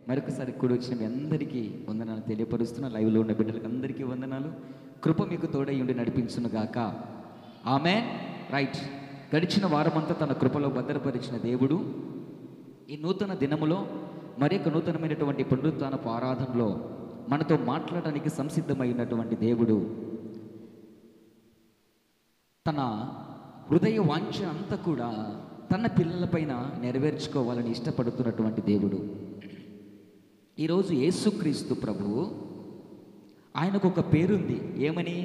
మరొకసారి కూడి వచ్చిన మీ అందరికీ వందనాలు తెలియపరుస్తున్న లైవ్లో ఉన్న బిడ్డలకు అందరికీ వందనాలు. కృప మీకు తోడై ఉండి నడిపించును గాక. ఆమేన్. రైట్. గడిచిన వారమంతా తన కృపలో భద్రపరిచిన దేవుడు ఈ నూతన దినములో మరొక నూతనమైనటువంటి పునరుత్థానపు ఆరాధనలో మనతో మాట్లాడడానికి సంసిద్ధమైనటువంటి దేవుడు తన హృదయ వాంఛ అంతా కూడా తన పిల్లలపైన నెరవేర్చుకోవాలని ఇష్టపడుతున్నటువంటి దేవుడు. ఈరోజు యేసుక్రీస్తు ప్రభువు, ఆయనకు ఒక పేరుంది. ఏమని?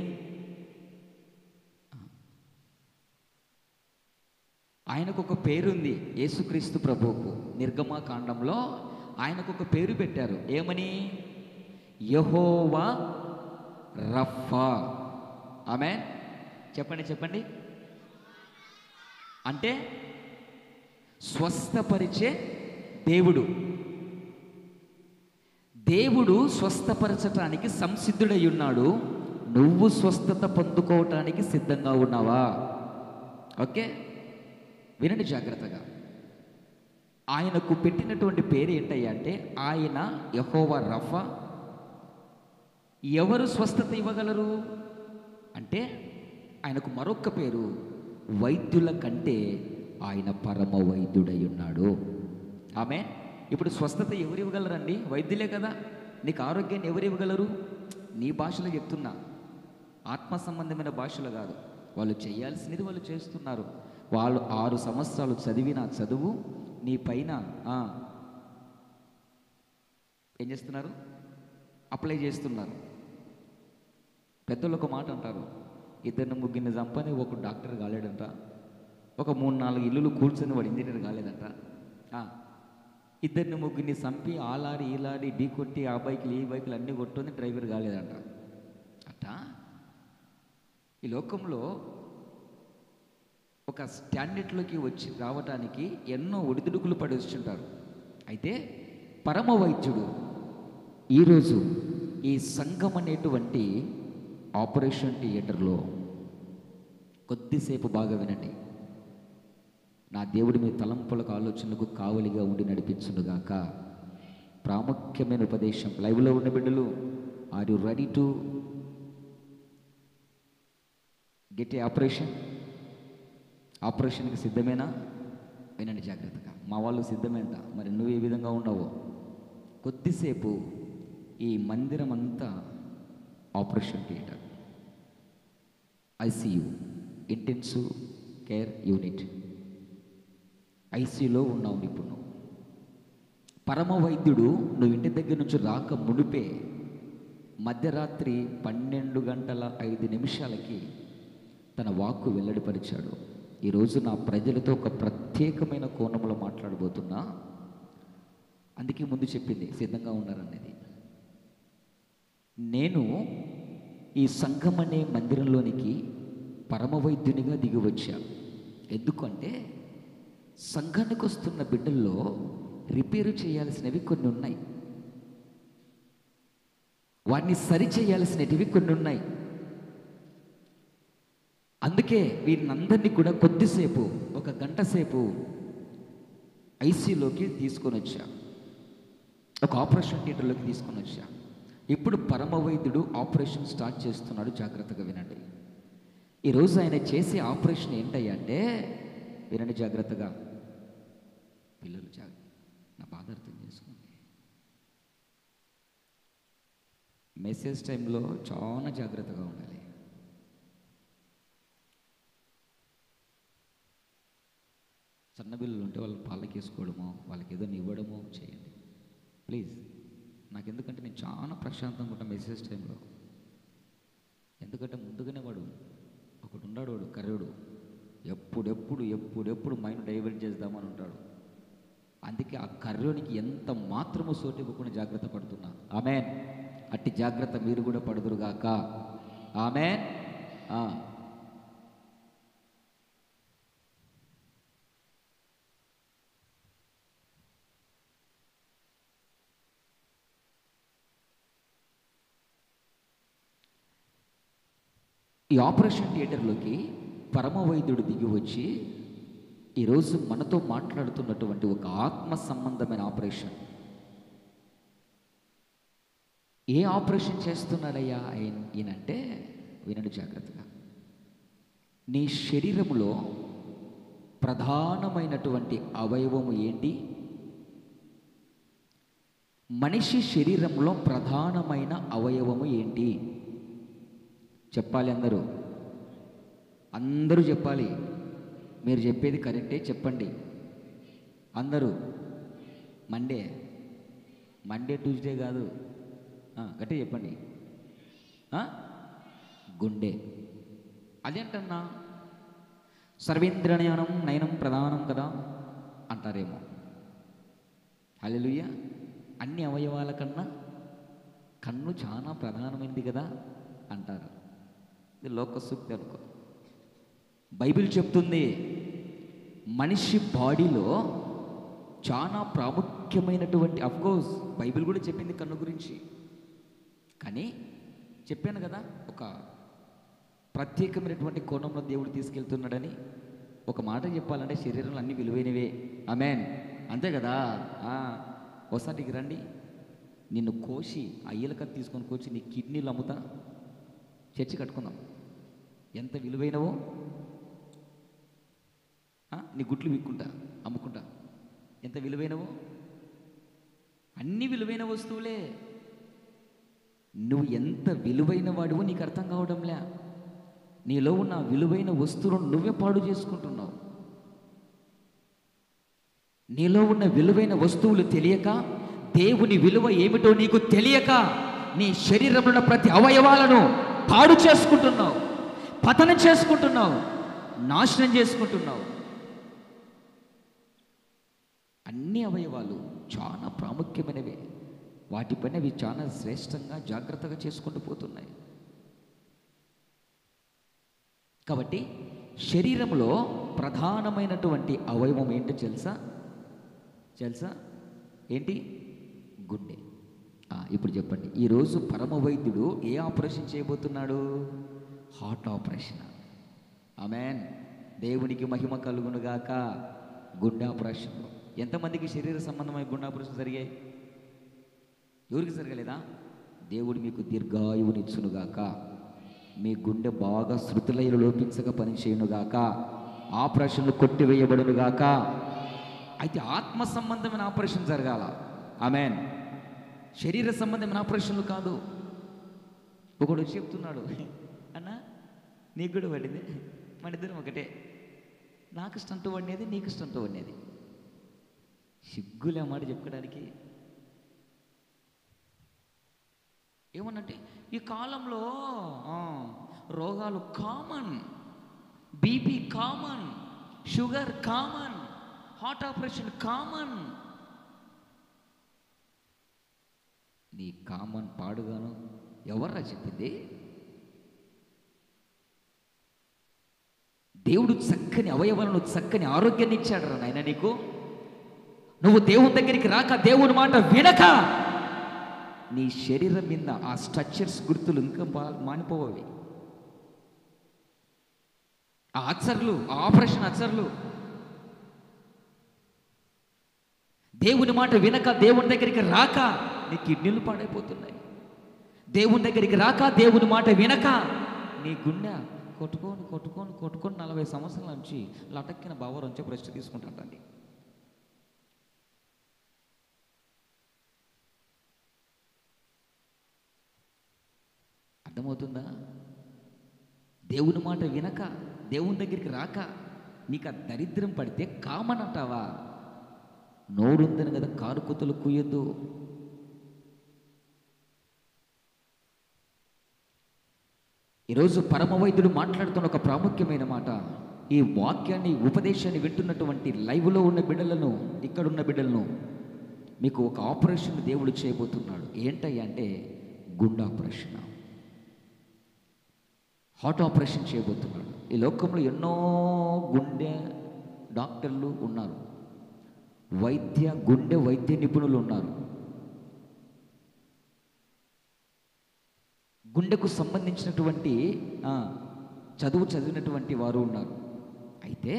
ఆయనకు ఒక పేరుంది యేసుక్రీస్తు ప్రభువుకు. నిర్గమకాండంలో ఆయనకు ఒక పేరు పెట్టారు. ఏమని? యెహోవా రఫా. ఆమేన్. చెప్పండి చెప్పండి. అంటే స్వస్థపరిచే దేవుడు. దేవుడు స్వస్థపరచటానికి సంసిద్ధుడై ఉన్నాడు. నువ్వు స్వస్థత పొందుకోవటానికి సిద్ధంగా ఉన్నావా? ఓకే, వినండి జాగ్రత్తగా. ఆయనకు పెట్టినటువంటి పేరు ఏంటయ్యా అంటే ఆయన యెహోవా రఫా. ఎవరు స్వస్థత ఇవ్వగలరు అంటే ఆయనకు మరొక పేరు, వైద్యుల కంటే ఆయన పరమ వైద్యుడై ఉన్నాడు. ఆమె ఇప్పుడు స్వస్థత ఎవరు ఇవ్వగలరండి? వైద్యులే కదా. నీకు ఆరోగ్యాన్ని ఎవరు ఇవ్వగలరు? నీ భాషలో చెప్తున్నా, ఆత్మ సంబంధమైన భాషలు కాదు. వాళ్ళు చేయాల్సినది వాళ్ళు చేస్తున్నారు. వాళ్ళు 6 సంవత్సరాలు చదివిన చదువు నీ పైన ఏం చేస్తున్నారు? అప్లై చేస్తున్నారు. పెద్దలు ఒక మాట అంటారు, 2-3 చంపని ఒక డాక్టర్ కాలేడంట, ఒక 3-4 ఇల్లులు కూర్చొని వాడు ఇంజనీర్ కాలేదంట. 2-3 చంపి ఆలాడి ఈలాడి ఢీ కొట్టి ఆ బైకులు ఈ బైకులు అన్నీ కొట్టుని డ్రైవర్ కాలేదంట. అట్ట ఈ లోకంలో ఒక స్టాండర్డ్లోకి వచ్చి రావటానికి ఎన్నో ఒడిదుడుకులు పడి వచ్చుంటారు. అయితే పరమ వైద్యుడు ఈరోజు ఈ సంఘం అనేటువంటి ఆపరేషన్ థియేటర్లో, కొద్దిసేపు బాగా వినండి, నా దేవుడి మీ తలంపులకు ఆలోచనలకు కావలిగా ఉండి నడిపించునుగాక. ప్రాముఖ్యమైన ఉపదేశం. లైవ్లో ఉన్న బిడ్డలు, are you ready to get a operation? ఆపరేషన్కి సిద్ధమేనా? వినండి జాగ్రత్తగా. మా వాళ్ళు సిద్ధమేంట, మరి నువ్వు ఏ విధంగా ఉన్నావో. కొద్దిసేపు ఈ మందిరం అంతా operation theatre, ICU, intensive care unit. ఐసీయూలో ఉన్నావు ఇప్పుడు నువ్వు. పరమ వైద్యుడు నువ్వు ఇంటి దగ్గర నుంచి రాక మునిపే మధ్యరాత్రి 12:05 తన వాక్కు వెల్లడిపరిచాడు. ఈరోజు నా ప్రజలతో ఒక ప్రత్యేకమైన కోణంలో మాట్లాడబోతున్నా. అందుకే ముందు చెప్పింది సిద్ధంగా ఉన్నారనేది. నేను ఈ సంఘం అనే మందిరంలోనికి పరమ వైద్యునిగా దిగి వచ్చాను. ఎందుకంటే సంఘానికి వస్తున్న బిడ్డల్లో రిపేరు చేయాల్సినవి కొన్ని ఉన్నాయి, వాటిని సరి చేయాల్సినవి కొన్ని ఉన్నాయి. అందుకే వీరినందరినీ కూడా కొద్దిసేపు, 1 గంట సేపు ఐసీయూలోకి తీసుకొని వచ్చా, ఒక ఆపరేషన్ థియేటర్లోకి తీసుకొని వచ్చా. ఇప్పుడు పరమ వైద్యుడు ఆపరేషన్ స్టార్ట్ చేస్తున్నాడు. జాగ్రత్తగా వినండి. ఈరోజు ఆయన చేసే ఆపరేషన్ ఏంటయ్యా అంటే, వినండి జాగ్రత్తగా. పిల్లలు నా బాధ అర్థం చేసుకోండి. మెసేజ్ టైంలో చాలా జాగ్రత్తగా ఉండాలి. సన్న పిల్లలు ఉంటే వాళ్ళని పాలకి వేసుకోవడమో, వాళ్ళకి ఏదైనా ఇవ్వడమో చేయండి ప్లీజ్. నాకెందుకంటే నేను చాలా ప్రశాంతంగా ఉంటాను మెసేజ్ టైంలో. ఎందుకంటే ముందుగానే ఒకడు ఉన్నాడు, వాడు కర్రుడు, ఎప్పుడెప్పుడు మైండ్ డైవర్ట్ చేద్దామని ఉంటాడు. అందుకే ఆ కర్రోనికి ఎంత మాత్రము సోటు ఇవ్వకుండా జాగ్రత్త పడుతున్నా. ఆమెన్. అట్టి జాగ్రత్త మీరు కూడా పడుదురుగాక. ఆమెన్. ఈ ఆపరేషన్ థియేటర్లోకి పరమ వైద్యుడు దిగి వచ్చి ఈరోజు మనతో మాట్లాడుతున్నటువంటి ఒక ఆత్మ సంబంధమైన ఆపరేషన్. ఏ ఆపరేషన్ చేస్తున్నాడయ్యా ఈయనంటే, వినండి జాగ్రత్తగా. నీ శరీరంలో ప్రధానమైనటువంటి అవయవము ఏంటి? మనిషి శరీరంలో ప్రధానమైన అవయవము ఏంటి? చెప్పాలి అందరూ, అందరూ చెప్పాలి. మీరు చెప్పేది కరెక్టే, చెప్పండి అందరూ. మండే ట్యూస్డే కాదు, గట్టిగా చెప్పండి. గుండె. అదేంటన్నా సర్వేంద్రియనం నయనం ప్రధానం కదా అంటారేమో. హల్లెలూయా. అన్ని అవయవాల కన్నా కన్ను చాలా ప్రధానమైనది కదా అంటారు. ఇది లోకసూక్తి అనుకో. బైబిల్ చెప్తుంది మనిషి బాడీలో చాలా ప్రాముఖ్యమైనటువంటి, అఫ్కోర్స్ బైబిల్ కూడా చెప్పింది కన్ను గురించి. కానీ చెప్పాను కదా, ఒక ప్రత్యేకమైనటువంటి కోణంలో దేవుడు తీసుకెళ్తున్నాడని. ఒక మాట చెప్పాలంటే శరీరంలో అన్ని విలువైనవే. ఆమేన్. అంతే కదా. ఒకసారికి రండి, నిన్ను కోసి అయ్యలకత్తి తీసుకొని కోసి నీ కిడ్నీలు అమ్ముతా, చర్చి కట్టుకుందాం. ఎంత విలువైనవో. నీ గుట్లు విక్కుంటా, అమ్ముకుంటా. ఎంత విలువైనవో. అన్ని విలువైన వస్తువులే. నువ్వు ఎంత విలువైన వాడివో నీకు అర్థం కావడంలే. నీలో ఉన్న విలువైన వస్తువులను నువ్వే పాడు చేసుకుంటున్నావు. నీలో ఉన్న విలువైన వస్తువులు తెలియక, దేవుని విలువ ఏమిటో నీకు తెలియక, నీ శరీరంలో ఉన్న ప్రతి అవయవాలను పాడు చేసుకుంటున్నావు, పతనం చేసుకుంటున్నావు, నాశనం చేసుకుంటున్నావు. అన్ని అవయవాలు చాలా ప్రాముఖ్యమైనవే. వాటిపైన అవి చాలా శ్రేష్టంగా జాగ్రత్తగా చేసుకుంటూ పోతున్నాయి. కాబట్టి శరీరంలో ప్రధానమైనటువంటి అవయవం ఏంటో తెలుసా? ఏంటి? గుండె. ఇప్పుడు చెప్పండి, ఈరోజు పరమ వైద్యుడు ఏ ఆపరేషన్ చేయబోతున్నాడు? Heart operation. ఆమేన్. దేవునికి మహిమ కలుగునుగాక. గుండె ఆపరేషన్. ఎంతమందికి శరీర సంబంధమైన గుండె ఆపరేషన్ జరిగాయి? ఎవరికి జరగలేదా? దేవుడు మీకు దీర్ఘాయువునిచ్చునుగాక. మీ గుండె బాగా శృతులైలు లోపించక పనిచేయునుగాక. ఆపరేషన్లు కొట్టివేయబడునుగాక. అయితే ఆత్మ సంబంధమైన ఆపరేషన్ జరగాల. ఆమేన్. శరీర సంబంధమైన ఆపరేషన్లు కాదు. ఒకడు చెప్తున్నాడు, అన్న నీకు కూడా పడింది, మన ఇద్దరం ఒకటే, నాకు స్టంట్ పడినది, నీకు స్టంట్ పడినది. సిగ్గులే మాట చెప్పుకోవడానికి. ఏమన్నంటే ఈ కాలంలో రోగాలు common, BP common, sugar common, heart operation common. నీ కామన్ పాడుగాను ఎవర్రా చెప్పింది? దేవుడు చక్కని అవయవాలను, చక్కని ఆరోగ్యాన్ని ఇచ్చాడు రా నాయన నీకు. నువ్వు దేవుని దగ్గరికి రాక, దేవుని మాట వినక, నీ శరీరం మీద ఆ స్ట్రక్చర్స్ గుర్తులు ఇంకా మానిపోవవి. ఆ అచ్చర్లు, ఆ ఆపరేషన్ అచ్చర్లు. దేవుని మాట వినక, దేవుని దగ్గరికి రాక నీ కిడ్నీలు పాడైపోతున్నాయి. దేవుని దగ్గరికి రాక, దేవుని మాట వినక నీ గుండె కొట్టుకొని 40 సంవత్సరాల నుంచి లటక్కిన బావర్ వచ్చి రెస్ట్ తీసుకుంటాండి. అర్థమవుతుందా? దేవుని మాట వినక, దేవుని దగ్గరికి రాక నీకు ఆ దరిద్రం పడితే కామన్ అంటావా? నోరుందని కదా కారు కుతులు కుయ్యొద్దు. ఈరోజు పరమ వైద్యుడు మాట్లాడుతున్న ఒక ప్రాముఖ్యమైన మాట. ఈ వాక్యాన్ని, ఉపదేశాన్ని వింటున్నటువంటి లైవ్లో ఉన్న బిడ్డలను, ఇక్కడున్న బిడ్డలను, మీకు ఒక ఆపరేషన్ దేవుడు చేయబోతున్నాడు. ఏంటయ్యా అంటే గుండె ఆపరేషన్, హార్ట్ ఆపరేషన్ చేయబోతున్నాడు. ఈ లోకంలో ఎన్నో గుండె డాక్టర్లు ఉన్నారు, గుండె వైద్య నిపుణులు ఉన్నారు, గుండెకు సంబంధించినటువంటి చదువు చదివినటువంటి వారు ఉన్నారు. అయితే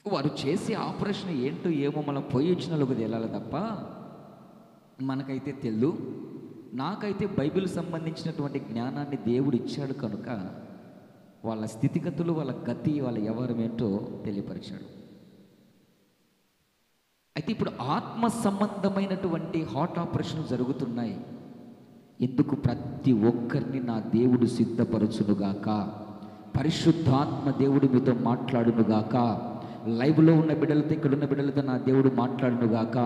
వారు చేసే ఆపరేషన్ ఏంటో ఏమో మనం పోయి వచ్చిన వాళ్ళకి తేలాలి తప్ప మనకైతే తెలు, నాకైతే బైబిల్ సంబంధించినటువంటి జ్ఞానాన్ని దేవుడు ఇచ్చాడు కనుక వాళ్ళ స్థితిగతులు, వాళ్ళ గతి, వాళ్ళ వ్యవహారం ఏంటో తెలియపరిచాడు. అయితే ఇప్పుడు ఆత్మ సంబంధమైనటువంటి హార్ట్ ఆపరేషన్ జరుగుతున్నాయి. ఎందుకు? ప్రతి ఒక్కరిని నా దేవుడు సిద్ధపరచునుగాక, పరిశుద్ధాత్మ దేవుడు మీతో మాట్లాడునుగాక, లైవ్లో ఉన్న బిడ్డలతో, ఇక్కడున్న బిడ్డలతో నా దేవుడు మాట్లాడునుగాక,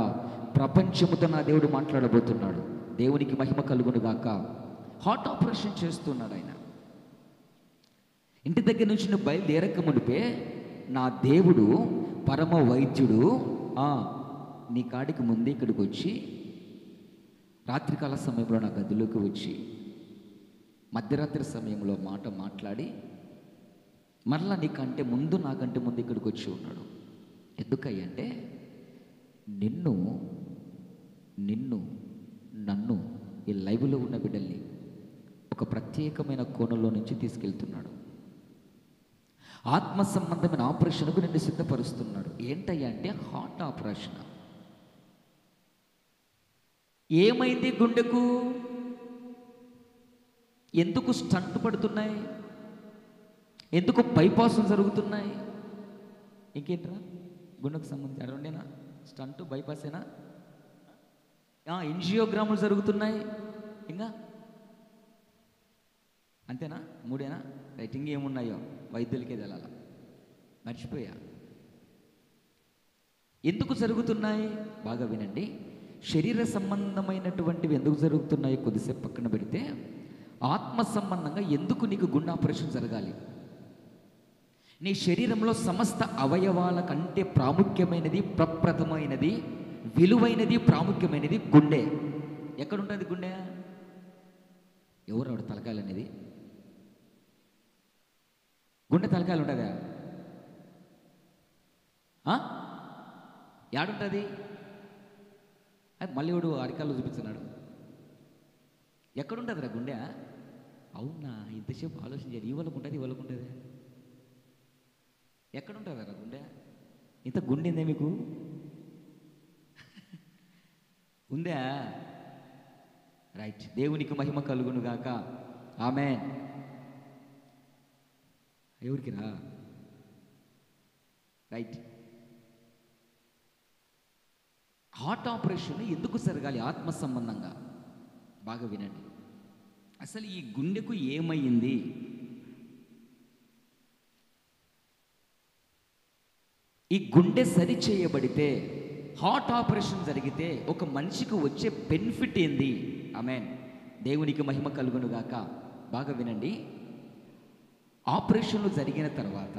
ప్రపంచముతో నా దేవుడు మాట్లాడబోతున్నాడు. దేవునికి మహిమ కలుగునుగాక. హార్ట్ ఆపరేషన్ చేస్తున్నాడు ఆయన. ఇంటి దగ్గర నుంచి నువ్వు బయలుదేరక మునిపే నా దేవుడు పరమ వైద్యుడు నీ కాడికి ముందే ఇక్కడికి వచ్చి, రాత్రికాల సమయంలో నా గదిలోకి వచ్చి, మధ్యరాత్రి సమయంలో మాట మాట్లాడి, మరలా నాకంటే ముందు ఇక్కడికి వచ్చి ఉన్నాడు. ఎందుకయ్యంటే నిన్ను నన్ను ఈ లైవ్లో ఉన్న బిడ్డల్ని ఒక ప్రత్యేకమైన కోణంలో నుంచి తీసుకెళ్తున్నాడు. ఆత్మ సంబంధమైన ఆపరేషన్కు నిన్ను సిద్ధపరుస్తున్నాడు. ఏంటయ్యా అంటే హార్ట్ ఆపరేషన్. ఏమైంది గుండెకు? ఎందుకు స్టంట్ పడుతున్నాయి? ఎందుకు బైపాసులు జరుగుతున్నాయి? ఇంకేంట్రా గుండెకు సంబంధించి అడవండినా స్టంట్ బైపాసేనా? ఎంజియోగ్రాములు జరుగుతున్నాయి. ఇంకా అంతేనా? మూడేనా? రైట్. ఇంకేమున్నాయో వైద్యులకే తెలాల, మర్చిపోయా. ఎందుకు జరుగుతున్నాయి? బాగా వినండి. శరీర సంబంధమైనటువంటివి ఎందుకు జరుగుతున్నాయి కొద్దిసేపు పక్కన పెడితే, ఆత్మ సంబంధంగా ఎందుకు నీకు గుండె ఆపరేషన్ జరగాలి? నీ శరీరంలో సమస్త అవయవాల కంటే ప్రాముఖ్యమైనది, ప్రప్రథమైనది, విలువైనది, ప్రాముఖ్యమైనది గుండె. ఎక్కడుంటుంది గుండె? ఎవరు ఆవిడ తలకాయలు అనేది? గుండె తలకాయలు ఉంటుందా? యాడుంటుంది? మళ్ళీ వాడు అరికాల్లో చూపిస్తున్నాడు. ఎక్కడుంటుందిరా గుండె? అవునా, ఇంతసేపు ఆలోచించారు. ఈ వాళ్ళకు ఉంటుంది, ఈ వాళ్ళకు ఉంటుంది. ఎక్కడుంటుందిరా గుండె? ఇంత గుండె ఉందే మీకు? ఉందా? రైట్. దేవునికి మహిమ కలుగును గాక. ఆమేన్. ఎవరికి రా? రైట్. హార్ట్ ఆపరేషన్ ఎందుకు జరగాలి ఆత్మ సంబంధంగా? బాగా వినండి. అసలు ఈ గుండెకు ఏమయ్యింది? ఈ గుండె సరి చేయబడితే, హార్ట్ ఆపరేషన్ జరిగితే ఒక మనిషికి వచ్చే బెనిఫిట్ ఏంది? ఆమేన్. దేవునికి మహిమ కలుగును గాక. బాగా వినండి. ఆపరేషన్లు జరిగిన తర్వాత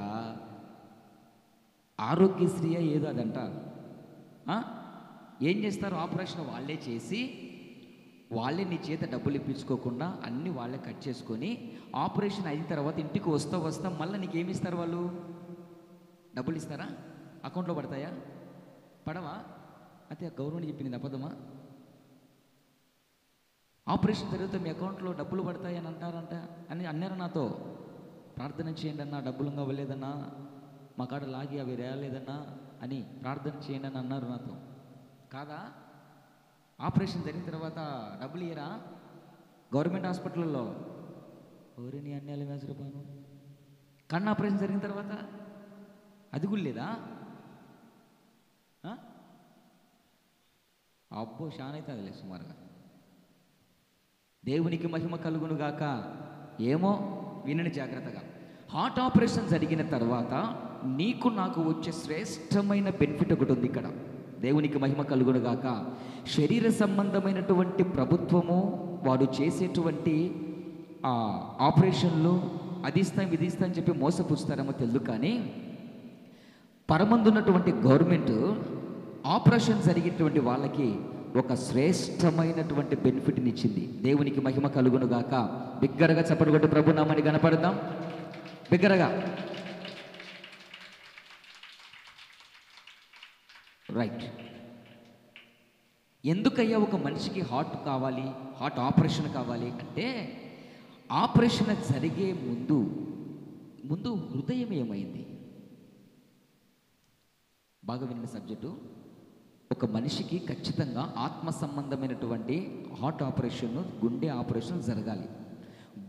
ఆరోగ్యశ్రీ ఏదో అదంట, ఏం చేస్తారు? ఆపరేషన్ వాళ్ళే చేసి, వాళ్ళే నీ చేత డబ్బులు ఇప్పించుకోకుండా అన్నీ వాళ్ళే కట్ చేసుకొని, ఆపరేషన్ అయిన తర్వాత ఇంటికి వస్తా మళ్ళీ నీకేమి ఇస్తారు వాళ్ళు? డబ్బులు ఇస్తారా? అకౌంట్లో పడతాయా? పడవా? అయితే గవర్నమెంట్ చెప్పింది అబద్ధమా? ఆపరేషన్ జరిగితే మీ అకౌంట్లో డబ్బులు పడతాయి అని అంటారంట అని అన్నారు నాతో. ప్రార్థన చేయండి అన్నా, డబ్బులు అవ్వలేదన్నా, మా కాడ లాగి అవి రాలేదన్నా అని ప్రార్థన చేయండి అని అన్నారు నాతో. కాదా? ఆపరేషన్ జరిగిన తర్వాత డబ్బులు ఇయ్యరా గవర్నమెంట్ హాస్పిటల్లో? ఎవరి నీ అన్యాలు వేసరిపాను. కన్ను ఆపరేషన్ జరిగిన తర్వాత అది కూడా లేదా? అబ్బో, షానైతే అదిలే సుమారుగా. దేవునికి మహిమ కలుగును గాక. ఏమో వినండి జాగ్రత్తగా. హార్ట్ ఆపరేషన్ జరిగిన తర్వాత నీకు నాకు వచ్చే శ్రేష్టమైన బెనిఫిట్ ఒకటి ఉంది ఇక్కడ. దేవునికి మహిమ కలుగును గాక. శరీర సంబంధమైనటువంటి ప్రభుత్వము వారు చేసేటువంటి ఆపరేషన్లు అది ఇస్తాం ఇది ఇస్తాం అని చెప్పి మోసపుస్తారేమో తెలుసు, కానీ పరమందున్నటువంటి గవర్నమెంట్ ఆపరేషన్ జరిగేటువంటి వాళ్ళకి ఒక శ్రేష్టమైనటువంటి బెనిఫిట్ని ఇచ్చింది. దేవునికి మహిమ కలుగును గాక. బిగ్గరగా చప్పట్లు కొట్టి ప్రభు నామని కనపడదాం. బిగ్గరగా. రైట్. ఎందుకయ్యా ఒక మనిషికి హార్ట్ కావాలి, హార్ట్ ఆపరేషన్ కావాలి అంటే, ఆపరేషన్ జరిగే ముందు హృదయం ఏమైంది? బాగా విన్న సబ్జెక్టు. ఒక మనిషికి ఖచ్చితంగా ఆత్మ సంబంధమైనటువంటి హార్ట్ ఆపరేషన్, గుండె ఆపరేషన్ జరగాలి.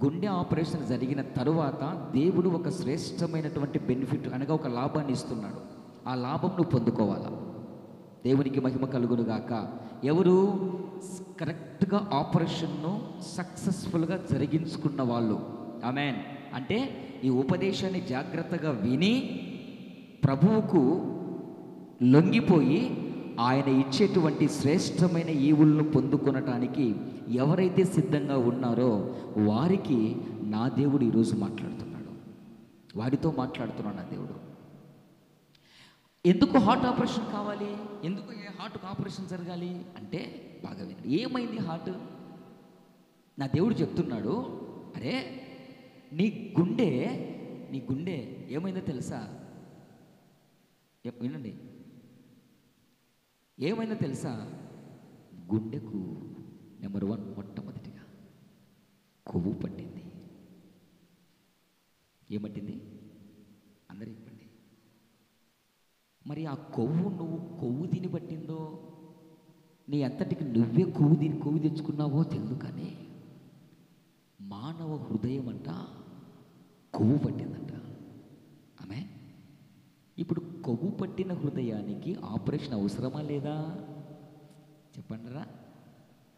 గుండె ఆపరేషన్ జరిగిన తరువాత దేవుడు ఒక శ్రేష్టమైనటువంటి బెనిఫిట్ అనగా ఒక లాభాన్ని ఇస్తున్నాడు. ఆ లాభం నువ్వు పొందుకోవాలా. దేవునికి మహిమ కలుగును గాక. ఎవరు కరెక్ట్గా ఆపరేషన్ను సక్సెస్ఫుల్గా జరిగించుకున్న వాళ్ళు. ఆమెన్. అంటే ఈ ఉపదేశాన్ని జాగ్రత్తగా విని ప్రభువుకు లొంగిపోయి ఆయన ఇచ్చేటువంటి శ్రేష్టమైన ఈవులను పొందుకొనటానికి ఎవరైతే సిద్ధంగా ఉన్నారో వారికి నా దేవుడు ఈరోజు మాట్లాడుతున్నాడు. వారితో మాట్లాడుతున్నాడు నా దేవుడు. ఎందుకు హార్ట్ ఆపరేషన్ కావాలి? ఎందుకు హార్ట్కి ఆపరేషన్ జరగాలి అంటే బాగా వినండి. ఏమైంది హార్ట్? నా దేవుడు చెప్తున్నాడు, అరే నీ గుండె ఏమైందో తెలుసా? వినండి, ఏమైందో తెలుసా? గుండెకు నెంబర్ 1 మొట్టమొదటిగా కొవ్వు పట్టింది. ఏమట్టింది? అందరూ చెప్పండి. మరి ఆ కొవ్వు తిని పట్టిందో, నీ అంతటికి నువ్వే కొవ్వు తెచ్చుకున్నావో తెలియదు, కానీ మానవ హృదయం అంట కొవ్వు పట్టిందంట. ఆమె ఇప్పుడు కొవ్వు పట్టిన హృదయానికి ఆపరేషన్ అవసరమా లేదా? చెప్పండిరా.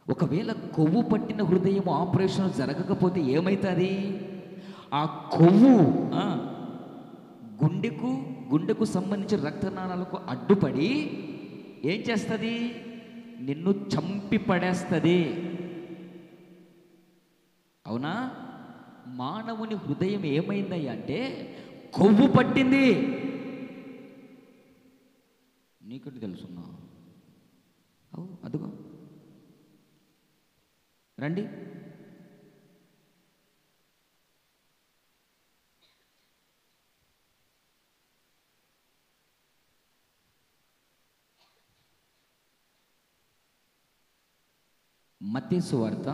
ఒకవేళ కొవ్వు పట్టిన హృదయం ఆపరేషన్ జరగకపోతే ఏమవుతుంది? ఆ కొవ్వు గుండెకు సంబంధించిన రక్తనాళాలకు అడ్డుపడి ఏం చేస్తుంది? నిన్ను చంపి పడేస్తుంది. అవునా? మానవుని హృదయం ఏమైందయ్యా అంటే కొవ్వు పట్టింది. నీకటి తెలుసున్నా? అదుగో రండి. మత్తయి సువార్త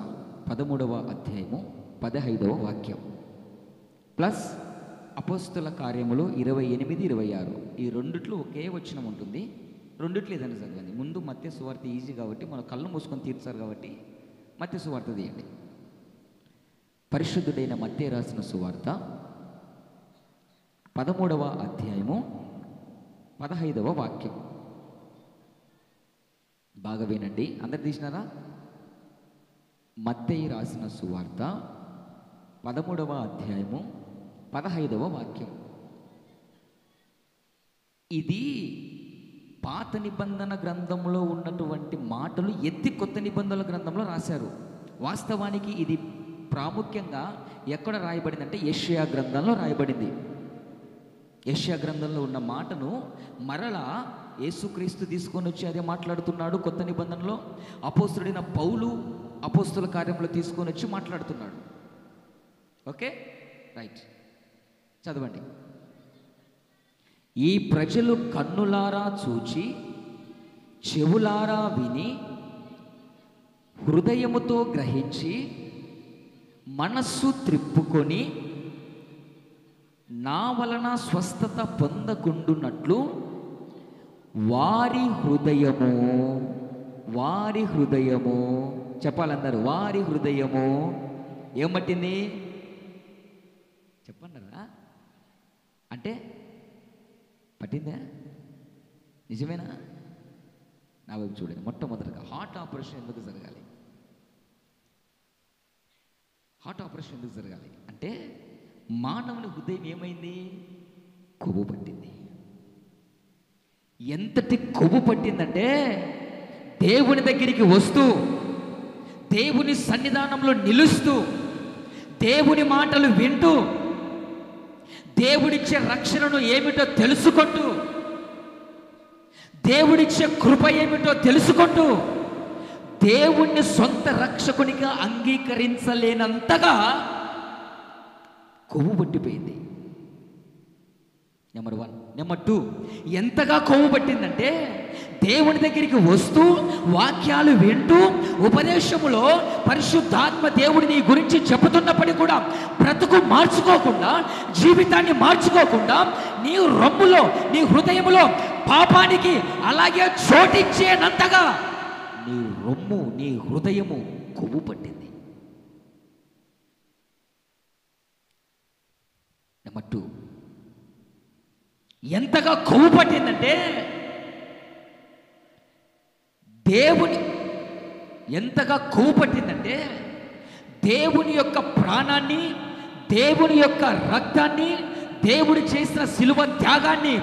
13వ అధ్యాయము 15వ వాక్యం ప్లస్ అపోస్తుల కార్యములు 28-26 ఈ రెండిట్లో ఒకే వచనం ఉంటుంది. రెండిట్లో ఏదైనా చదవండి. ముందు మత్తయి సువార్త ఈజీ కాబట్టి మనం కళ్ళు మూసుకొని తీర్చారు కాబట్టి మత్తయి సువార్త తీయండి. పరిశుద్ధుడైన మత్తయి రాసిన సువార్త 13వ అధ్యాయము 15వ వాక్యం. బాగా వినండి. అందరు తీసినారా? మత్తయి రాసిన సువార్త 13వ అధ్యాయము 15వ వాక్యం. ఇది పాత నిబంధన గ్రంథంలో ఉన్నటువంటి మాటలు ఎత్తి కొత్త నిబంధనల గ్రంథంలో రాశారు. వాస్తవానికి ఇది ప్రాముఖ్యంగా ఎక్కడ రాయబడిందంటే యెషయా గ్రంథంలో రాయబడింది. యెషయా గ్రంథంలో ఉన్న మాటను మరలా యేసుక్రీస్తు తీసుకొని వచ్చి అదే మాట్లాడుతున్నాడు. కొత్త నిబంధనలో అపోస్తుడైన పౌలు అపోస్తుల కార్యంలో తీసుకొని వచ్చి మాట్లాడుతున్నాడు. ఓకే, రైట్, చదవండి. ఈ ప్రజలు కన్నులారా చూచి, చెవులారా విని, హృదయముతో గ్రహించి, మనస్సు త్రిప్పుకొని నా వలన స్వస్థత పొందకుండునట్లు వారి హృదయము చెప్పాలందరూ, వారి హృదయము ఏమట్టింది చెప్పండిరా. అంటే పట్టిందా? నిజమేనా? నా వైపు చూడండి. మొట్టమొదటిగా హార్ట్ ఆపరేషన్ ఎందుకు జరగాలి? హార్ట్ ఆపరేషన్ ఎందుకు జరగాలి అంటే మానవుని హృదయం ఏమైంది? కొవ్వు పట్టింది. ఎంతటి కొవ్వు పట్టిందంటే దేవుని దగ్గరికి వస్తూ, దేవుని సన్నిధానంలో నిలుస్తూ, దేవుని మాటలు వింటూ, దేవుడిచ్చే రక్షణను ఏమిటో తెలుసుకుంటూ, దేవుడిచ్చే కృప ఏమిటో తెలుసుకుంటూ, దేవుణ్ణి సొంత రక్షకునిగా అంగీకరించలేనంతగా కొవ్వు పట్టిపోయింది. నెంబర్ 1. నెంబర్ 2, ఎంతగా కొవ్వు పట్టిందంటే దేవుని దగ్గరికి వస్తూ వాక్యాలు వింటూ ఉపదేశములో పరిశుద్ధాత్మ దేవుడి నీ గురించి చెబుతున్నప్పటికీ కూడా బ్రతుకు మార్చుకోకుండా, జీవితాన్ని మార్చుకోకుండా, నీ రొమ్ములో, నీ హృదయములో పాపానికి అలాగే చోటిచ్చేనంతగా నీ రొమ్ము, నీ హృదయము కొవ్వు పట్టింది. నెంబర్ 2, ఎంతగా కొవ్వు పట్టిందంటే ఎంతగా కొవ్వు పట్టిందంటే దేవుని యొక్క ప్రాణాన్ని, దేవుని యొక్క రక్తాన్ని, దేవుడు చేసిన శిలువ త్యాగాన్ని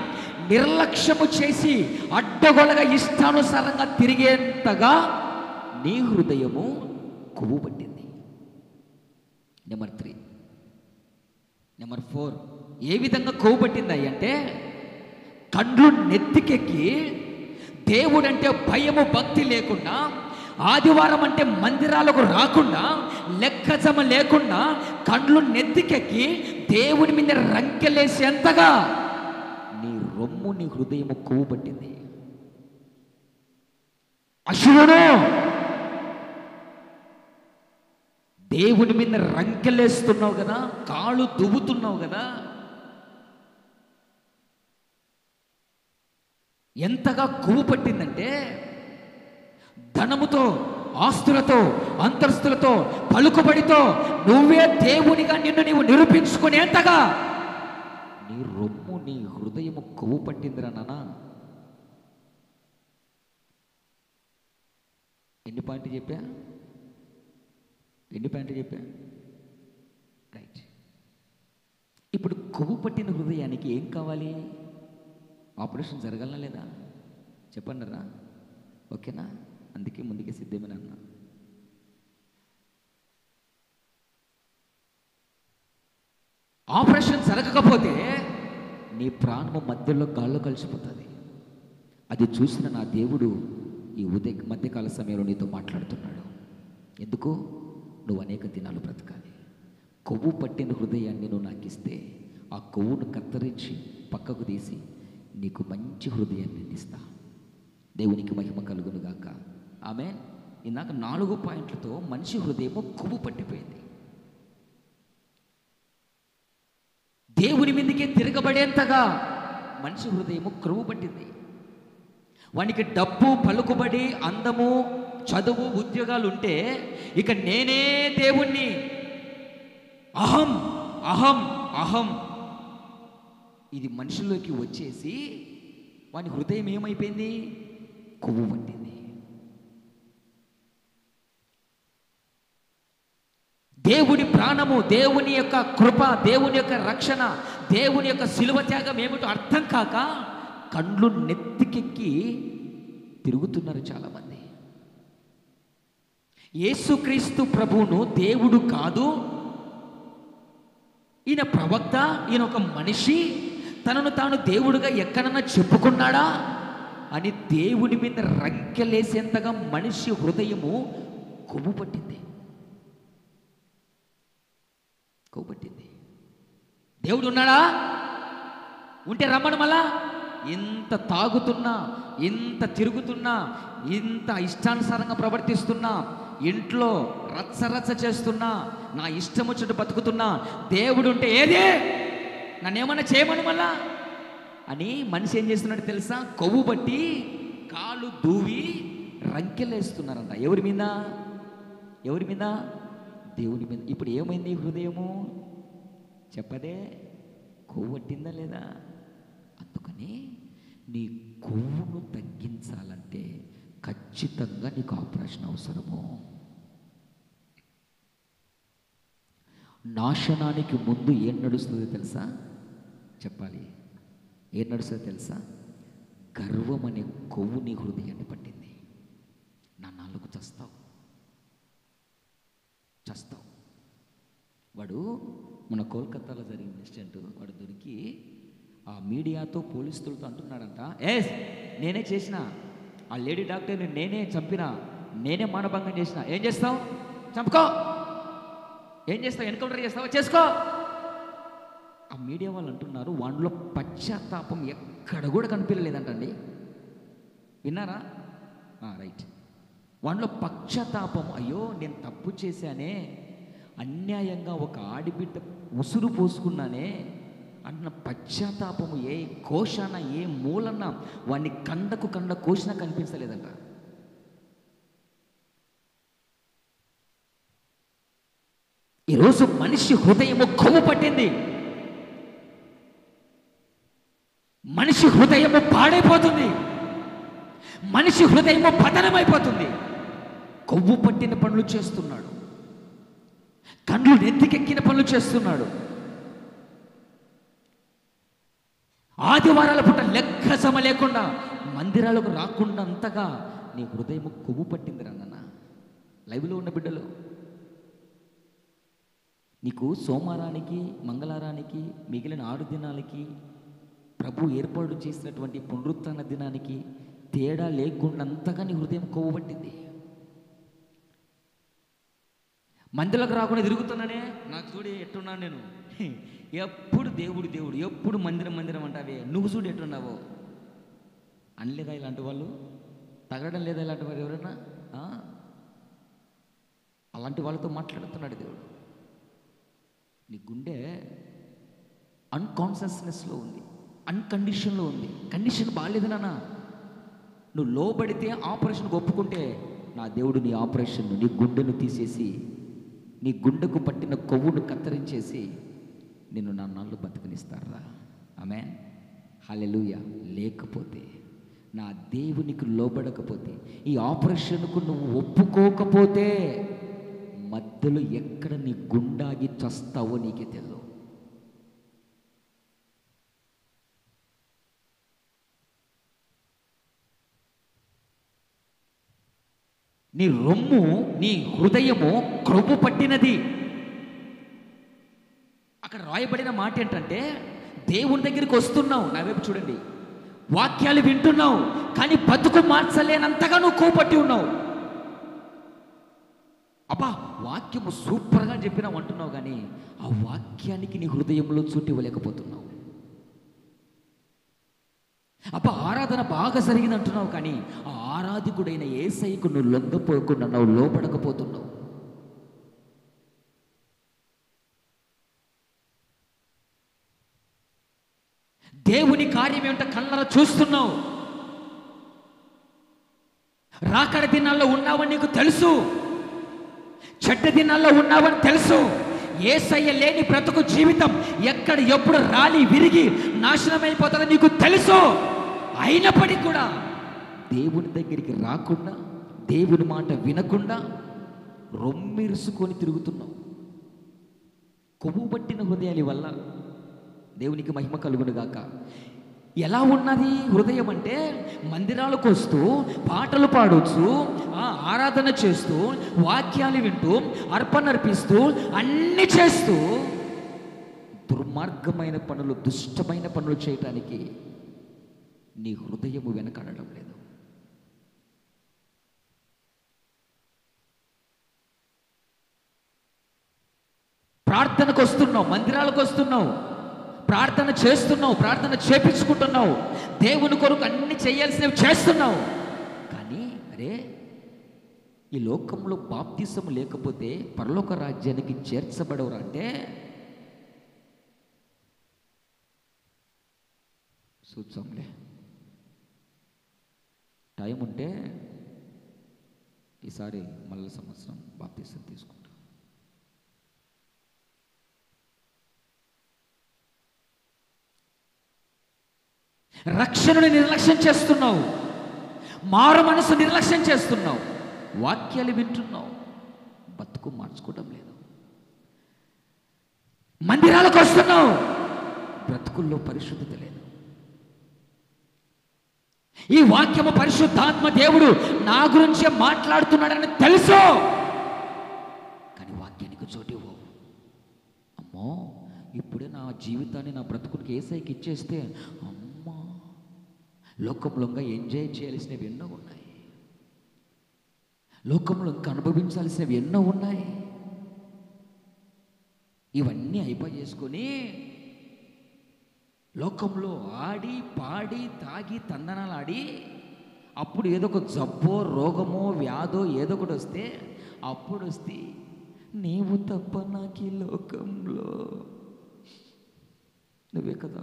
నిర్లక్ష్యము చేసి అడ్డగొలగా ఇష్టానుసారంగా తిరిగేంతగా నీ హృదయము కొవ్వు పట్టింది. నెంబర్ 3, నెంబర్ 4 ఏ విధంగా కొవ్వు పట్టింది అంటే కండ్లు నెత్తికెక్కి దేవుడంటే భయము భక్తి లేకుండా, ఆదివారం అంటే మందిరాలకు రాకుండా, లెక్కజమ లేకుండా కండ్లు నెత్తికెక్కి దేవుని మీద రంకెలేసేంతగా నీ రొమ్ము, నీ హృదయము కొవ్వు పట్టింది. అశువుడు దేవుని మీద రంకెలేస్తున్నావు కదా, కాళ్ళు దువ్వుతున్నావు కదా, ఎంతగా కొవ్వు పట్టిందంటే ధనముతో, ఆస్తులతో, అంతస్తులతో, పలుకుబడితో నువ్వే దేవునిగా నిన్ను నీవు నిరూపించుకునేంతగా నీ రొమ్ము, నీ హృదయము కొవ్వు పట్టిందిరా నాన్న. ఎన్ని పాయింట్లు చెప్పా? రైట్. ఇప్పుడు కొవ్వు పట్టిన హృదయానికి ఏం కావాలి? ఆపరేషన్ జరగాలనా లేదా? చెప్పండి రా. ఓకేనా? అందుకే ముందుకే సిద్ధమని అన్నా. ఆపరేషన్ జరగకపోతే నీ ప్రాణము మధ్యలో గాల్లో కలిసిపోతుంది. అది చూసిన నా దేవుడు ఈ మధ్యకాల సమయంలో నీతో మాట్లాడుతున్నాడు. ఎందుకు? నువ్వు అనేక దినాలు బ్రతకాలి. కొవ్వు పట్టిన హృదయాన్ని నువ్వు నాకు ఇస్తే ఆ కొవ్వును కత్తిరించి పక్కకు తీసి నీకు మంచి హృదయాన్ని ఇస్తా. దేవునికి మహిమ కలుగును గాక. ఆమేన్. ఇందాక 4 పాయింట్లతో మనిషి హృదయము కొవ్వు పట్టిపోయింది. దేవుని మీదకే తిరగబడేంతగా మనిషి హృదయము కొవ్వు పట్టింది. వానికి డబ్బు, పలుకుబడి, అందము, చదువు, ఉద్యోగాలు ఉంటే ఇక నేనే దేవుణ్ణి, అహం అహం అహం ఇది మనుషుల్లోకి వచ్చేసి వాని హృదయం ఏమైపోయింది? కొవ్వు పట్టింది. దేవుని ప్రాణము, దేవుని యొక్క కృప, దేవుని యొక్క రక్షణ, దేవుని యొక్క శిలువ త్యాగం ఏమిటో అర్థం కాక కండ్లు నెత్తికెక్కి తిరుగుతున్నారు చాలామంది. యేసుక్రీస్తు ప్రభువును దేవుడు కాదు, ఈయన ప్రవక్త, ఈయన ఒక మనిషి, తనను తాను దేవుడుగా ఎక్కడన్నా చెప్పుకున్నాడా అని దేవుని మీద రంకెలేసేంతగా మనిషి హృదయము కొవ్వు పట్టింది. దేవుడు ఉన్నాడా? ఉంటే రమ్మను. మళ్ళా ఇంత తాగుతున్నా, ఇంత తిరుగుతున్నా, ఇంత ఇష్టానుసారంగా ప్రవర్తిస్తున్నా, ఇంట్లో రచ్చరచ్చ చేస్తున్నా, నా ఇష్టం వచ్చినట్టు బతుకుతున్నా, దేవుడు ఉంటే ఏదే నన్నేమన్నా చేయమను మళ్ళా అని మనిషి ఏం చేస్తున్నాడు తెలుసా? కొవ్వు బట్టి కాలు దూవి రంకెలేస్తున్నారంట. ఎవరి మీద? దేవుని మీద. ఇప్పుడు ఏమైంది హృదయము? చెప్పదే, కొవ్వు పట్టిందా లేదా? అందుకని నీ కొవ్వును తగ్గించాలంటే ఖచ్చితంగా నీకు ఆపరేషన్ అవసరము. నాశనానికి ముందు ఏం నడుస్తుందో తెలుసా? చెప్పాలి. ఏం నడుస్తుందో తెలుసా? గర్వం అనే కొవ్వు నీ హృదయాన్ని పట్టింది. నా నాలుగు చస్తావు. వాడు మన కోల్కతాలో జరిగిన ఇన్సిడెంట్, వాడు దొరికి ఆ మీడియాతో పోలీసులతో అంటున్నాడంట, నేనే చేసిన, ఆ లేడీ డాక్టర్ని నేనే చంపిన, నేనే మానభంగం చేసిన. ఏం చేస్తావు? చంపుకో. ఏం చేస్తావు? ఎన్కౌంటర్ చేస్తావా? చేసుకో. ఆ మీడియా వాళ్ళు అంటున్నారు, వాడిలో పశ్చాత్తాపం ఎక్కడ కూడా కనిపించలేదంటండి. విన్నారా? రైట్. వాళ్ళలో పశ్చాత్తాపం, అయ్యో నేను తప్పు చేశానే, అన్యాయంగా ఒక ఆడిబిడ్డ ఉసురు పోసుకున్నానే అన్న పశ్చాత్తాపము ఏ కోశాన ఏ మూలన వాడిని కండకు కండ కోసిన కనిపించలేదంట. ఈరోజు మనిషి హృదయము కొవ్వు పట్టింది, మనిషి హృదయము పాడైపోతుంది, మనిషి హృదయము పతనమైపోతుంది. కొవ్వు పట్టిన పనులు చేస్తున్నాడు, కండ్లు నెత్తికెక్కిన పనులు చేస్తున్నాడు. ఆదివారాల పూట లెక్క సమ లేకుండా మందిరాలకు రాకుండా అంతగా నీ హృదయము కొవ్వు పట్టింది నాన్న. లైవ్లో ఉన్న బిడ్డలు, నీకు సోమవారానికి మంగళవారానికి మిగిలిన 6 దినాలకి ప్రభు ఏర్పాటు చేసినటువంటి పునరుత్థాన దినానికి తేడా లేకుండా అంతగా నీ హృదయం కొవ్వు పట్టింది. మందిరకు రాకుండా తిరుగుతున్నానే, నాకు చూడు ఎట్టున్నాను నేను, ఎప్పుడు దేవుడు దేవుడు, ఎప్పుడు మందిరం మందిరం అంటావే, నువ్వు చూడు ఎట్టున్నావో. అనలేదా ఇలాంటి వాళ్ళు? తగలడం లేదా ఇలాంటి వారు ఎవరైనా? అలాంటి వాళ్ళతో మాట్లాడుతున్నాడు దేవుడు. నీ గుండె అన్కాన్షియస్నెస్లో ఉంది, అన్కండిషన్లో ఉంది. కండిషన్ బాగాలేదు నాన్న. నువ్వు లోబడితే ఆపరేషన్కి ఒప్పుకుంటే నా దేవుడు నీ ఆపరేషన్ను, నీ గుండెను తీసేసి నీ గుండెకు పట్టిన కొవ్వును కత్తిరించేసి నిన్ను నా నాళ్ళు బతకనిస్తారా? ఆమేన్, హల్లెలూయా. లేకపోతే నా దేవునికి లోబడకపోతే, ఈ ఆపరేషన్కు నువ్వు ఒప్పుకోకపోతే మధ్యలో ఎక్కడ నీ గుండాగి చస్తావో నీకే తెలియదు. నీ రొమ్ము, నీ హృదయము క్రొవ్వు పట్టినది. అక్కడ రాయబడిన మాట ఏంటంటే, దేవుని దగ్గరికి వస్తున్నావు, నా వైపు చూడండి, వాక్యాలు వింటున్నావు, కానీ బతుకు మార్చలేనంతగా నువ్వు కోపట్టి ఉన్నావు. అబ్బా వాక్యము సూపర్గా చెప్పినావు అంటున్నావు, కానీ ఆ వాక్యానికి నీ హృదయంలో చోటు ఇవ్వలేకపోతున్నావు. అబ్బా ఆరాధన బాగా జరిగింది అంటున్నావు, కానీ ఆ ఆరాధికుడైన యేసయ్యకు నువ్వు లొంగపోకుండా నువ్వు లోబడకపోతున్నావు. దేవుని కార్యం ఏమిటో కళ్ళరా చూస్తున్నావు. రాకడ దినాల్లో ఉన్నావని నీకు తెలుసు, చెడ్డ దినాల్లో ఉన్నావని తెలుసు. యేసయ్య లేని బ్రతుకు జీవితం ఎక్కడ ఎప్పుడు రాలి విరిగి నాశనమైపోతుందో నీకు తెలుసు. అయినప్పటికీ కూడా దేవుని దగ్గరికి రాకుండా, దేవుని మాట వినకుండా రొమ్మిరుసుకొని తిరుగుతున్నావు. కొవ్వు పట్టిన హృదయాల వల్ల దేవునికి మహిమ కలుగును గాక. ఎలా ఉన్నది హృదయం అంటే, మందిరాలకు వస్తూ పాటలు పాడవచ్చు, ఆరాధన చేస్తూ వాక్యాలు వింటూ అర్పణ అర్పిస్తూ అన్ని చేస్తూ దుర్మార్గమైన పనులు, దుష్టమైన పనులు చేయటానికి నీ హృదయము వెనకాడడం లేదు. ప్రార్థనకు వస్తున్నావు, మందిరాలకు వస్తున్నావు, ప్రార్థన చేస్తున్నావు, ప్రార్థన చేపించుకుంటున్నావు, దేవుని కొరకు అన్ని చేయాల్సినవి చేస్తున్నావు, కానీ అరే ఈ లోకంలో బాప్తిసం లేకపోతే పరలోక రాజ్యానికి చేర్చబడవరా అంటే చూద్దాంలే, టైం ఉంటే ఈసారి మళ్ళీ సంవత్సరం బాప్తిసం తీసుకుంటా. రక్షణను నిర్లక్ష్యం చేస్తున్నావు, మారు మనసు నిర్లక్ష్యం చేస్తున్నావు, వాక్యాలు వింటున్నావు, బతుకు మార్చుకోవడం లేదు. మందిరాలకు వస్తున్నావు, బ్రతుకుల్లో పరిశుద్ధత లేదు. ఈ వాక్యము పరిశుద్ధాత్మ దేవుడు నా గురించే మాట్లాడుతున్నాడని తెలుసు, కానీ వాక్యానికి చోటు ఇవ్వవు. అమ్మో ఇప్పుడే నా జీవితాన్ని, నా బ్రతుకునికి యేసయ్యకి ఇచ్చేస్తే అమ్మా లోకంలో ఇంకా ఎంజాయ్ చేయాల్సినవి ఎన్నో ఉన్నాయి, లోకంలో ఇంకా అనుభవించాల్సినవి ఎన్నో ఉన్నాయి. ఇవన్నీ అయిపోయి చేసుకొని లోకంలో ఆడి పాడి తాగి తందనాలు ఆడి అప్పుడు ఏదో ఒక జబ్బో రోగమో వ్యాధో ఏదో ఒకటి వస్తే అప్పుడు వస్తే నీవు తప్ప నాకు ఈ లోకంలో, నువ్వే కదా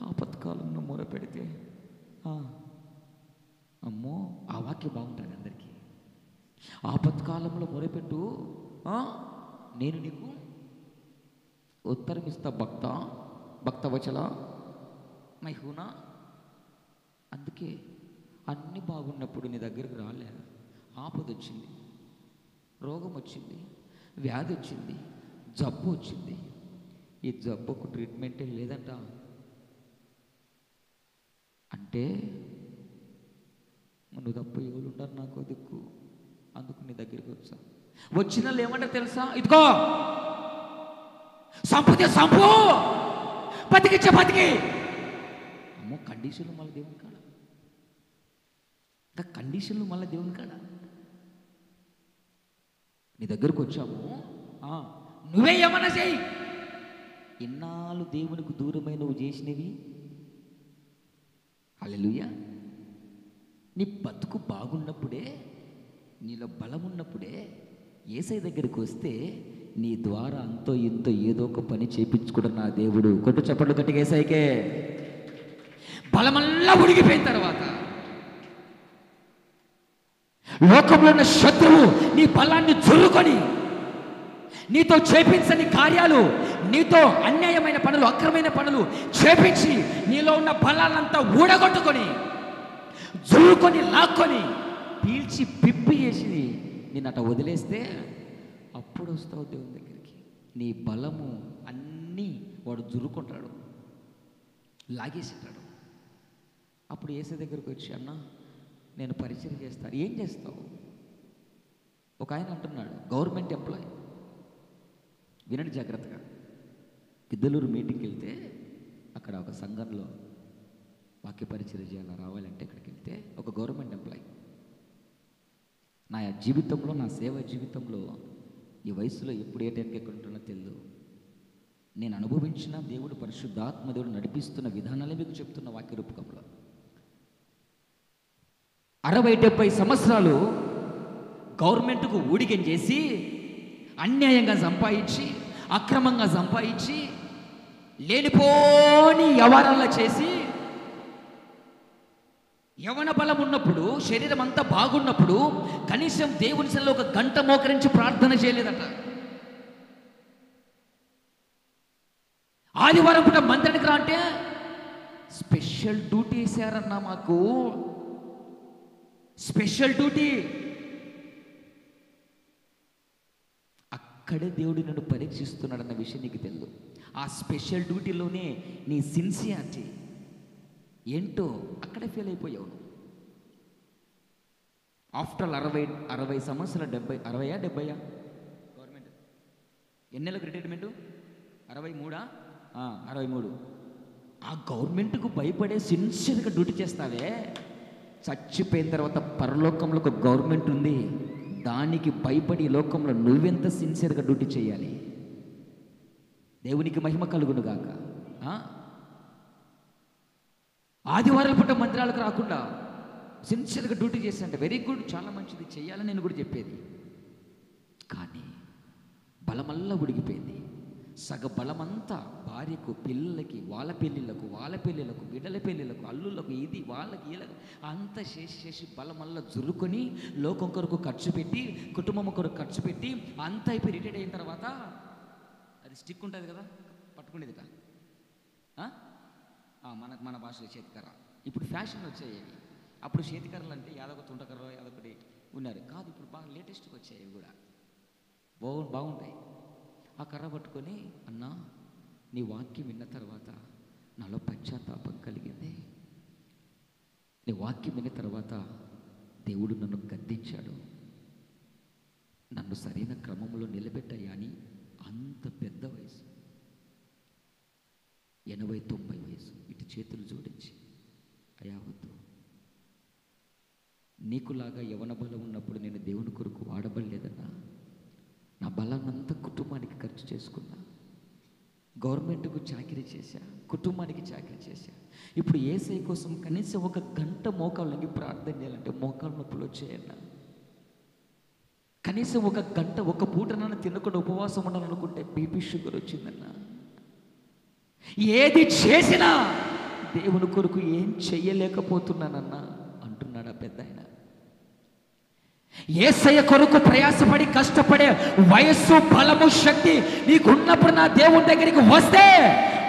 ఆపత్కాలంలో మొరపెడితే అమ్మో ఆ వాక్యం బాగుంటుంది అందరికీ. ఆపత్కాలంలో మొరపెట్టు, నేను నీకు ఉత్తరం ఇస్తా భక్తవచల మైహూనా. అందుకే అన్నీ బాగున్నప్పుడు నీ దగ్గరికి రాలే, ఆపద వచ్చింది, రోగం వచ్చింది, వ్యాధి వచ్చింది, జబ్బు వచ్చింది. ఈ జబ్బుకు ట్రీట్మెంటే లేదంట అంటే నువ్వు తప్ప ఎవరు ఉంటారు నాకు దిక్కు, అందుకు నీ దగ్గరికి వచ్చా. వచ్చిన వాళ్ళు ఏమంటారు తెలుసా? ఇదిగో సంపుతే సంపు, బతికిచ్చే బతికి. అమ్మో కండిషన్లు మళ్ళీ దేవుని కాడ, ఇంకా కండిషన్లు మళ్ళీ దేవుని కాడ. నీ దగ్గరకు వచ్చాము, నువ్వే ఏమన్నా చేయి. ఇన్నాళ్ళు దేవునికి దూరమై నువ్వు చేసినవి, హల్లెలూయా. నీ బతుకు బాగున్నప్పుడే, నీలో బలం ఉన్నప్పుడే యేసయ్య దగ్గరికి వస్తే నీ ద్వారా అంతో ఇంతో ఏదో ఒక పని చేయించుకోవడం నా దేవుడు. కొట్టు చప్పట్లు గట్టిగా యేసయ్యకే. బలమల్లా ఉడిగిపోయిన తర్వాత లోకంలో ఉన్న శత్రువు నీ బలాన్ని చురుకొని నీతో చేపించని కార్యాలు, నీతో అన్యాయమైన పనులు, అక్రమైన పనులు చేపించి నీలో ఉన్న బలాలంతా ఊడగొట్టుకొని జురుకొని లాక్కొని పీల్చి పిప్పి చేసి నేను అట్లా వదిలేస్తే అప్పుడు వస్తావు దేవుని దగ్గరికి. నీ బలము అన్నీ వాడు జురుకుంటాడు, లాగేసేటాడు. అప్పుడు యేసయ్య దగ్గరికి వచ్చి, అన్న నేను పరిచయం చేస్తాను. ఏం చేస్తావు? ఒక ఆయన అంటున్నాడు, గవర్నమెంట్ ఎంప్లాయ్. వినండి జాగ్రత్తగా. గిద్దలూరు మీటింగ్కి వెళ్తే అక్కడ ఒక సంఘంలో వాక్య పరిచయం చేయాలి, రావాలంటే అక్కడికి వెళ్తే ఒక గవర్నమెంట్ ఎంప్లాయ్. నా జీవితంలో, నా సేవ జీవితంలో ఈ వయసులో ఎప్పుడు ఏ టైంకి ఎక్కడ ఉంటున్నా తెలియదు. నేను అనుభవించిన దేవుడు, పరిశుద్ధాత్మ దేవుడు నడిపిస్తున్న విధానాలే మీకు చెప్తున్న వాక్య రూపకంలో. 60-70 సంవత్సరాలు గవర్నమెంట్కు ఊడికం చేసి, అన్యాయంగా సంపాదించి, అక్రమంగా సంపాదించి, లేనిపోని వ్యవహారాల్లో చేసి, యవన బలం ఉన్నప్పుడు, శరీరం అంతా బాగున్నప్పుడు కనీసం దేవుని సన్నిధిలో ఒక గంట మోకరించి ప్రార్థన చేయలేదట. ఆదివారం పూట మందిరానికి రా అంటే స్పెషల్ డ్యూటీ వేసారన్నా, మాకు స్పెషల్ డ్యూటీ. అక్కడే దేవుడు నన్ను పరీక్షిస్తున్నాడన్న విషయం నీకు తెలియదు. ఆ స్పెషల్ డ్యూటీలోనే నీ సిన్సియారిటీ ఏంటో అక్కడే ఫెయిల్ అయిపోయావు. ఆఫ్టర్ 60 సంవత్సరాలు 70 గవర్నమెంట్ ఎన్ని నెలలకు రిటైర్మెంటు? 63 ఆ గవర్నమెంట్కు భయపడే సిన్సియర్గా డ్యూటీ చేస్తావే, చచ్చిపోయిన తర్వాత పరలోకంలో ఒక గవర్నమెంట్ ఉంది, దానికి భయపడి లోకంలో నువ్వెంత సిన్సియర్గా డ్యూటీ చేయాలి? దేవునికి మహిమ కలుగును గాక. ఆదివారాల పూట మందిరాలకు రాకుండా సిన్సియర్గా డ్యూటీ చేశానంటే వెరీ గుడ్, చాలా మంచిది, చెయ్యాలని నేను కూడా చెప్పేది. కానీ బలమల్లా ఉడిగిపోయింది. సగ బలమంతా భార్యకు, పిల్లలకి, వాళ్ళ పెళ్ళిళ్ళకు, బిడ్డల పెళ్ళిళ్ళకు, అల్లుళ్ళకు, ఇది వాళ్ళకి వీళ్ళకి అంతా చేసి బలమల్లా జురుకొని లోకం కొరకు ఖర్చు పెట్టి, కుటుంబం కొరకు ఖర్చు పెట్టి అంతా అయిపోయి రిటైర్డ్ అయిన తర్వాత అది స్టిక్ ఉంటుంది కదా పట్టుకునేదిట, మన భాషలో చేతికర్ర. ఇప్పుడు ఫ్యాషన్ వచ్చాయి. అప్పుడు చేతికర్రలు అంటే యాదొక తుంటకర్ర యాదొకటి ఉన్నారు కాదు, ఇప్పుడు బాగా లేటెస్ట్గా వచ్చాయి కూడా, బాగుంటాయి. ఆ కర్ర పట్టుకొని, అన్నా నీ వాక్యం విన్న తర్వాత నాలో పశ్చాత్తాపం కలిగింది. నీ వాక్యం విన్న తర్వాత దేవుడు నన్ను గద్దించాడు, నన్ను సరైన క్రమంలో నిలబెట్టాయా అని. అంత పెద్ద వయసు, 80-90 వయసు. ఇటు చేతులు జోడించి, అయ్యా వద్దు, నీకులాగా యవన బలం ఉన్నప్పుడు నేను దేవుని కొరకు వాడబడలేదన్నా. నా బలాన్నంతా కుటుంబానికి ఖర్చు చేసుకున్నా, గవర్నమెంట్కు చాకరీ చేశా, కుటుంబానికి చాకరీ చేశా. ఇప్పుడు యేసయ్య కోసం కనీసం ఒక గంట మోకాళ్ళకి ప్రార్థన చేయాలంటే మోకాళ్ళ నొప్పులు వచ్చాయన్న. కనీసం ఒక గంట ఒక పూటనన్నా తినకుండా ఉపవాసం ఉండాలనుకుంటే బీపీ షుగర్ వచ్చిందన్న. ఏది చేసినా దేవుని కొరకు ఏం చెయ్యలేకపోతున్నానన్నా అంటున్నాడు ఆ పెద్ద ఆయన. యేసయ్య కొరకు ప్రయాసపడి కష్టపడే వయస్సు, బలము, శక్తి నీకున్నప్పుడు నా దేవుని దగ్గరికి వస్తే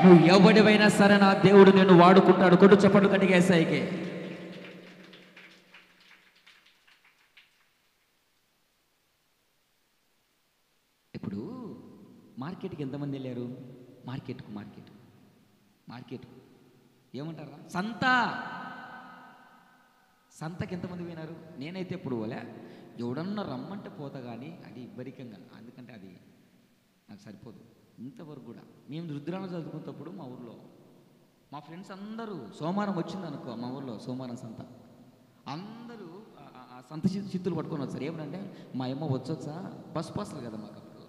నువ్వు ఎవడివైనా సరే నా దేవుడు నేను వాడుకుంటాడు. కొడు చెప్పడు కనుక యేసయ్యకి. ఇప్పుడు మార్కెట్కి ఎంతమంది వెళ్ళారు? మార్కెట్ ఏమంటారా? సంతకి ఎంతమంది పోయినారు? నేనైతే ఎప్పుడు పోలే. ఎవడన్నా రమ్మంటే పోతా, కానీ అది ఇబ్బరికంగా, ఎందుకంటే అది నాకు సరిపోదు ఇంతవరకు కూడా. మేము రుద్రాలు చదువుకున్నప్పుడు మా ఊర్లో మా ఫ్రెండ్స్ అందరూ సోమవారం వచ్చిందనుకో, మా ఊర్లో సోమవారం సంత, అందరూ ఆ సంత చిత్తులు పట్టుకొని వచ్చారు. ఏమనంటే మా అమ్మ వచ్చొచ్చా, బస్సు పాసలు కదా మాకు అప్పుడు,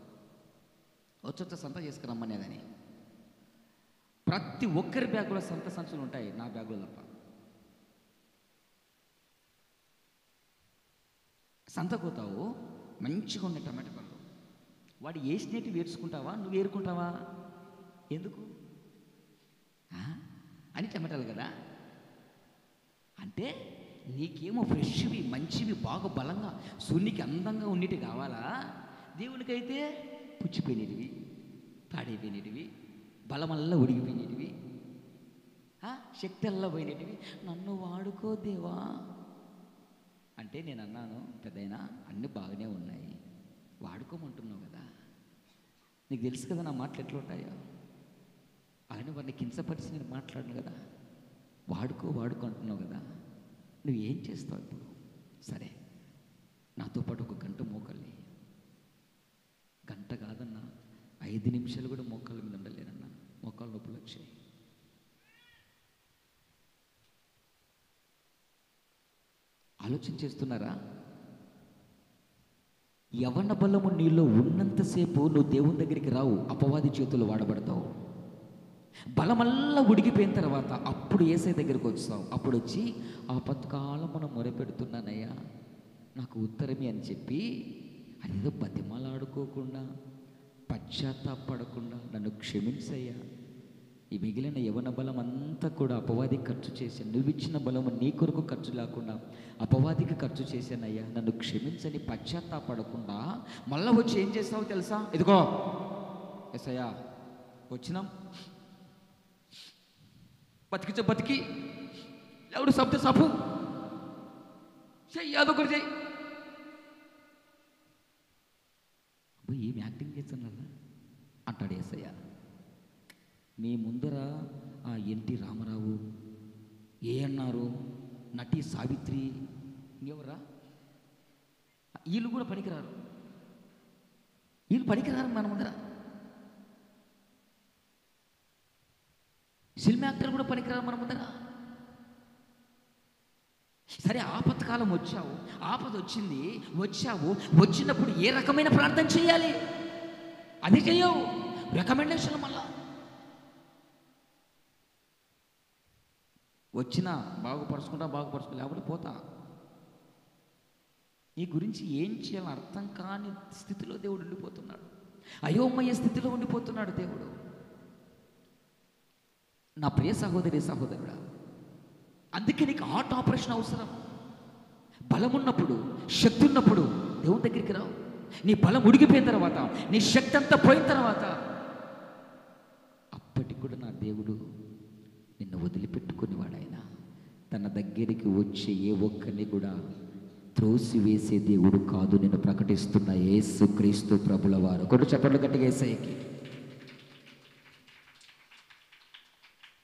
వచ్చొచ్చా సంత చేసుకురమ్మనేదని. ప్రతి ఒక్కరి బ్యాగులో సంత సంచులు ఉంటాయి, నా బ్యాగులో తప్ప. సంతకోతావు, మంచిగా ఉండే టమాటా పళ్ళు, వాడు వేసినట్టు వేర్చుకుంటావా, నువ్వు ఏరుకుంటావా? ఎందుకు అని టమాటాలు కదా. అంటే నీకేమో ఫ్రెష్వి, మంచివి, బాగా బలంగా సూర్యునికి అందంగా ఉండేవి కావాలా? దేవునికైతే పుచ్చిపోయినవి, పాడైపోయినవి, బలమల్లా ఉడిగిపోయినవి, శక్తి అల్లా పోయినవి. నన్ను వాడుకో దేవా అంటే నేను అన్నాను, పెద్దయినా అన్నీ బాగానే ఉన్నాయి, వాడుకోమంటున్నావు కదా, నీకు తెలుసు కదా నా మాటలు ఎట్లా ఉంటాయో. ఆయన వాడిని కించపరిచి నేను మాట్లాడను కదా, వాడుకో అంటున్నావు కదా, నువ్వు ఏం చేస్తావు ఇప్పుడు? సరే నాతో పాటు ఒక గంట మోకాల్ని, గంట కాదన్నా 5 నిమిషాలు కూడా మోకాళ్ళ మీద ఉండలేనన్నా, మోకాళ్ళ నొప్పులు వచ్చాయి. ఆలోచన చేస్తున్నారా? యవ్వన బలము నీలో ఉన్నంతసేపు నువ్వు దేవుని దగ్గరికి రావు, అపవాది చేతులు వాడబడతావు. బలమల్లా ఉడిగిపోయిన తర్వాత అప్పుడు యేసయ్య దగ్గరికి వస్తావు. అప్పుడు వచ్చి ఆపత్కాలం మనం మొరపెడుతున్నానయ్యా నాకు ఉత్తరమే అని చెప్పి, అదేదో బతిమాలాడుకోకుండా, పశ్చాత్తాపడకుండా నన్ను క్షమించయ్యా, ఈ మిగిలిన యవ్వన బలం అంతా కూడా అపవాదికి ఖర్చు చేశాను, నువ్వు ఇచ్చిన బలము నీ కొరకు ఖర్చు లేకుండా అపవాదికి ఖర్చు చేశానయ్యా, నన్ను క్షమించని పశ్చాత్తాపడకుండా మళ్ళీ వచ్చి ఏం చేస్తావో తెలుసా? ఇదిగో యేసయ్యా వచ్చినాం, బతికి ఎవడు సప్తే సపు చెయ్యి, అదొకటి చెయ్యి. ఏం యాక్టింగ్ చేస్తున్నా అంటాడు యేసయ్య. మీ ముందర ఆ ఎన్టీ రామారావు, ఏఎన్ఆర్, నటి సావిత్రి, ఇంకెవరా, వీళ్ళు కూడా పనికిరారు, మన ముందర. సినిమా యాక్టర్లు కూడా పనికిరారు మన ముందర. సరే ఆపత్కాలం వచ్చావు, ఆపద వచ్చింది, వచ్చినప్పుడు ఏ రకమైన ప్రార్థన చేయాలి? అది చెయ్యవు, రికమెండేషన్ మళ్ళా వచ్చినా బాగుపరుచుకుంటా, లేకపోతే పోతా. నీ గురించి ఏం చేయాలని అర్థం కాని స్థితిలో దేవుడు ఉండిపోతున్నాడు, అయోమయ స్థితిలో ఉండిపోతున్నాడు దేవుడు. నా ప్రియ సహోదరుడా, అందుకే నీకు హార్ట్ ఆపరేషన్ అవసరం. బలం ఉన్నప్పుడు, శక్తి ఉన్నప్పుడు దేవుని దగ్గరికి రావు. నీ బలం ఉడిగిపోయిన తర్వాత, నీ శక్తి అంతా పోయిన తర్వాత, అప్పటికి కూడా నా దేవుడు నిన్ను వదిలిపెట్టుకునేవాడు. ఆయన తన దగ్గరికి వచ్చే ఏ ఒక్కరిని కూడా త్రోసివేసే దేవుడు కాదు. నేను ప్రకటిస్తున్న యేసుక్రీస్తు ప్రభుల వారు. కొడు చెప్పండి గట్టిగా యేసయ్యకి.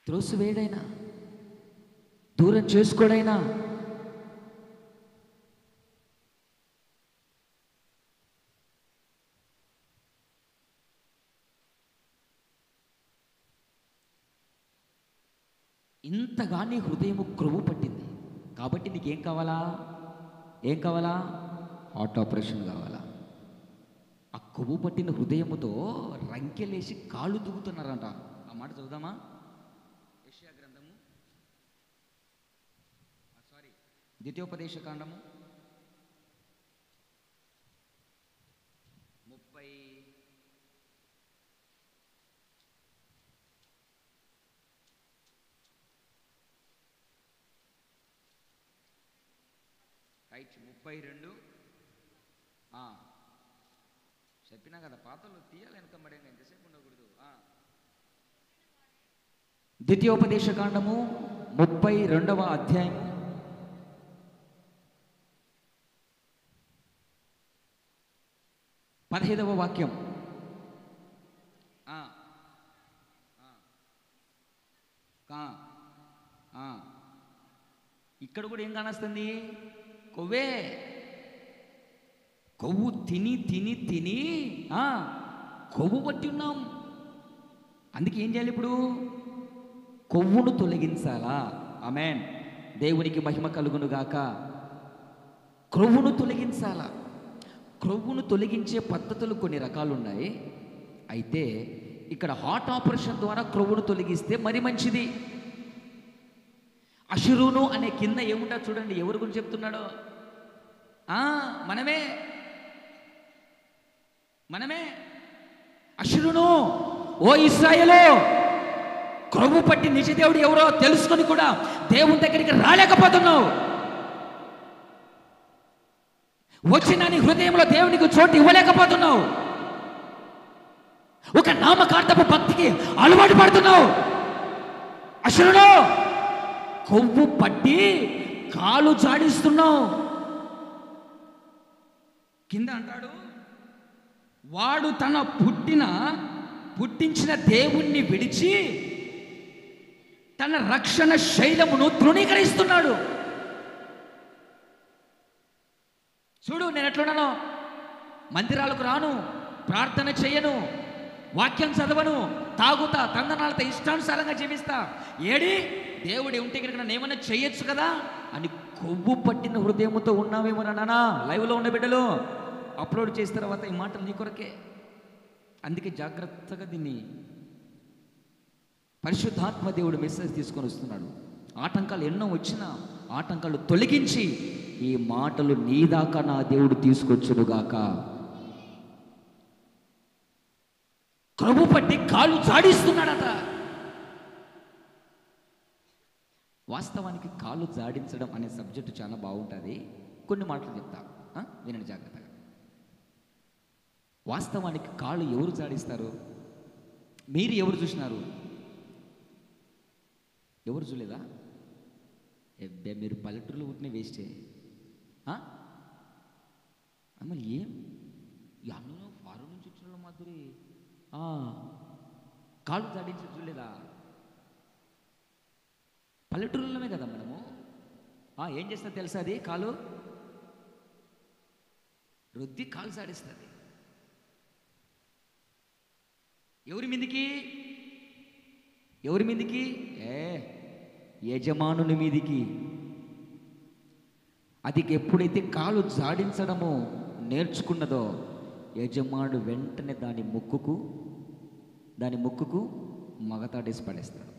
త్రోసివేయడైనా, దూరం చేసుకోడైనా, ఇంతగా నీ హృదయము క్రొవ్వు పట్టింది కాబట్టి నీకేం కావాలా? హార్ట్ ఆపరేషన్ కావాలా? ఆ కొవ్వు పట్టిన హృదయముతో రంకెలేసి కాళ్ళు దుగుతున్నారంట. ఆ మాట చదువుదామా? యెషయా గ్రంథము, ద్వితీయోపదేశ కాండము 32. చెప్పినా కదా, పాతలు తీయాలి వెనకబడి, ఎంతసేపు ఉండకూడదు. ద్వితీయోపదేశ కాండము 32వ అధ్యాయము 15వ వాక్యం. ఇక్కడ కూడా ఏం కానొస్తుంది? కొవ్వే. కొవ్వు తిని తిని తిని కొవ్వు పట్టి ఉన్నాం. అందుకే ఏం చేయాలి ఇప్పుడు? కొవ్వును తొలగించాలా? ఆమేన్. దేవునికి మహిమ కలుగును గాక. క్రొవ్వును తొలగించాలా? క్రొవ్వును తొలగించే పద్ధతులు కొన్ని రకాలు ఉన్నాయి. అయితే ఇక్కడ హార్ట్ ఆపరేషన్ ద్వారా క్రొవ్వును తొలగిస్తే మరి మంచిది. అషురును అనే కింద ఏముంటా చూడండి, ఎవరి గురించి చెప్తున్నాడో? మనమే మనమే అషురును. ఓ ఇశ్రాయేలు, క్రొవ్వు పట్టి నిజదేవుడు ఎవరో తెలుసుకొని కూడా దేవుని దగ్గరికి రాలేకపోతున్నావు. వచ్చిన నీ హృదయంలో దేవునికి చోటు ఇవ్వలేకపోతున్నావు. ఒక నామకార్థపు భక్తికి అలవాటు పడుతున్నావు. అషురును, కొవ్వు పట్టి కాలు జాడిస్తున్నావు. కింద అంటాడు, వాడు తన పుట్టించిన దేవుణ్ణి విడిచి తన రక్షణ శైలమును తృణీకరిస్తున్నాడు. చూడు, నేను ఎట్లున్నాను? మందిరాలకు రాను, ప్రార్థన చేయను, వాక్యం చదవను, తాగుతా, తందనాలతో ఇష్టానుసారంగా జీవిస్తా. ఏడి దేవుడి ఉంటే కనుక నన్ను ఏమన్నా చేయొచ్చు కదా అని కొవ్వు పట్టిన హృదయంతో ఉన్నావేమో నానా. లైవ్లో ఉన్న బిడ్డలు అప్లోడ్ చేసిన తర్వాత ఈ మాటలు నీ కొరకే. అందుకే జాగ్రత్తగా దీన్ని పరిశుద్ధాత్మ దేవుడు మెసేజ్ తీసుకొని వస్తున్నాడు. ఆటంకాలు ఎన్నో వచ్చినా ఆటంకాలు తొలగించి ఈ మాటలు నీ దాకా నా దేవుడు తీసుకొచ్చునుగాక. క్రొవ్వు పట్టి కాళ్ళు జాడిస్తున్నాడట. వాస్తవానికి కాళ్ళు జాడించడం అనే సబ్జెక్టు చాలా బాగుంటుంది. కొన్ని మాటలు చెప్తా, వినండి జాగ్రత్తగా. వాస్తవానికి కాళ్ళు ఎవరు జాడిస్తారు? మీరు ఎవరు చూసినారు? ఎవరు చూడలేదా? ఎబ్బే, మీరు పల్లెటూరులో పుట్టిన వేస్టే. మళ్ళీ ఏం అన్నలో ఫారెన్ నుంచి వచ్చిన మాధురి కాళ్ళు జాడించి చూడలేదా? పల్లెటూరులోనే కదా మనము. ఏం చేస్తా తెలుసా? అది కాలు రుద్ది కాలు సాడిస్తుంది. ఎవరి మీదికి? ఎవరి మీదికి? యజమానుని మీదికి. అది ఎప్పుడైతే కాలు జాడించడమో నేర్చుకున్నదో యజమానుడు వెంటనే దాని ముక్కుకు మగతాడేసి పడేస్తాడు.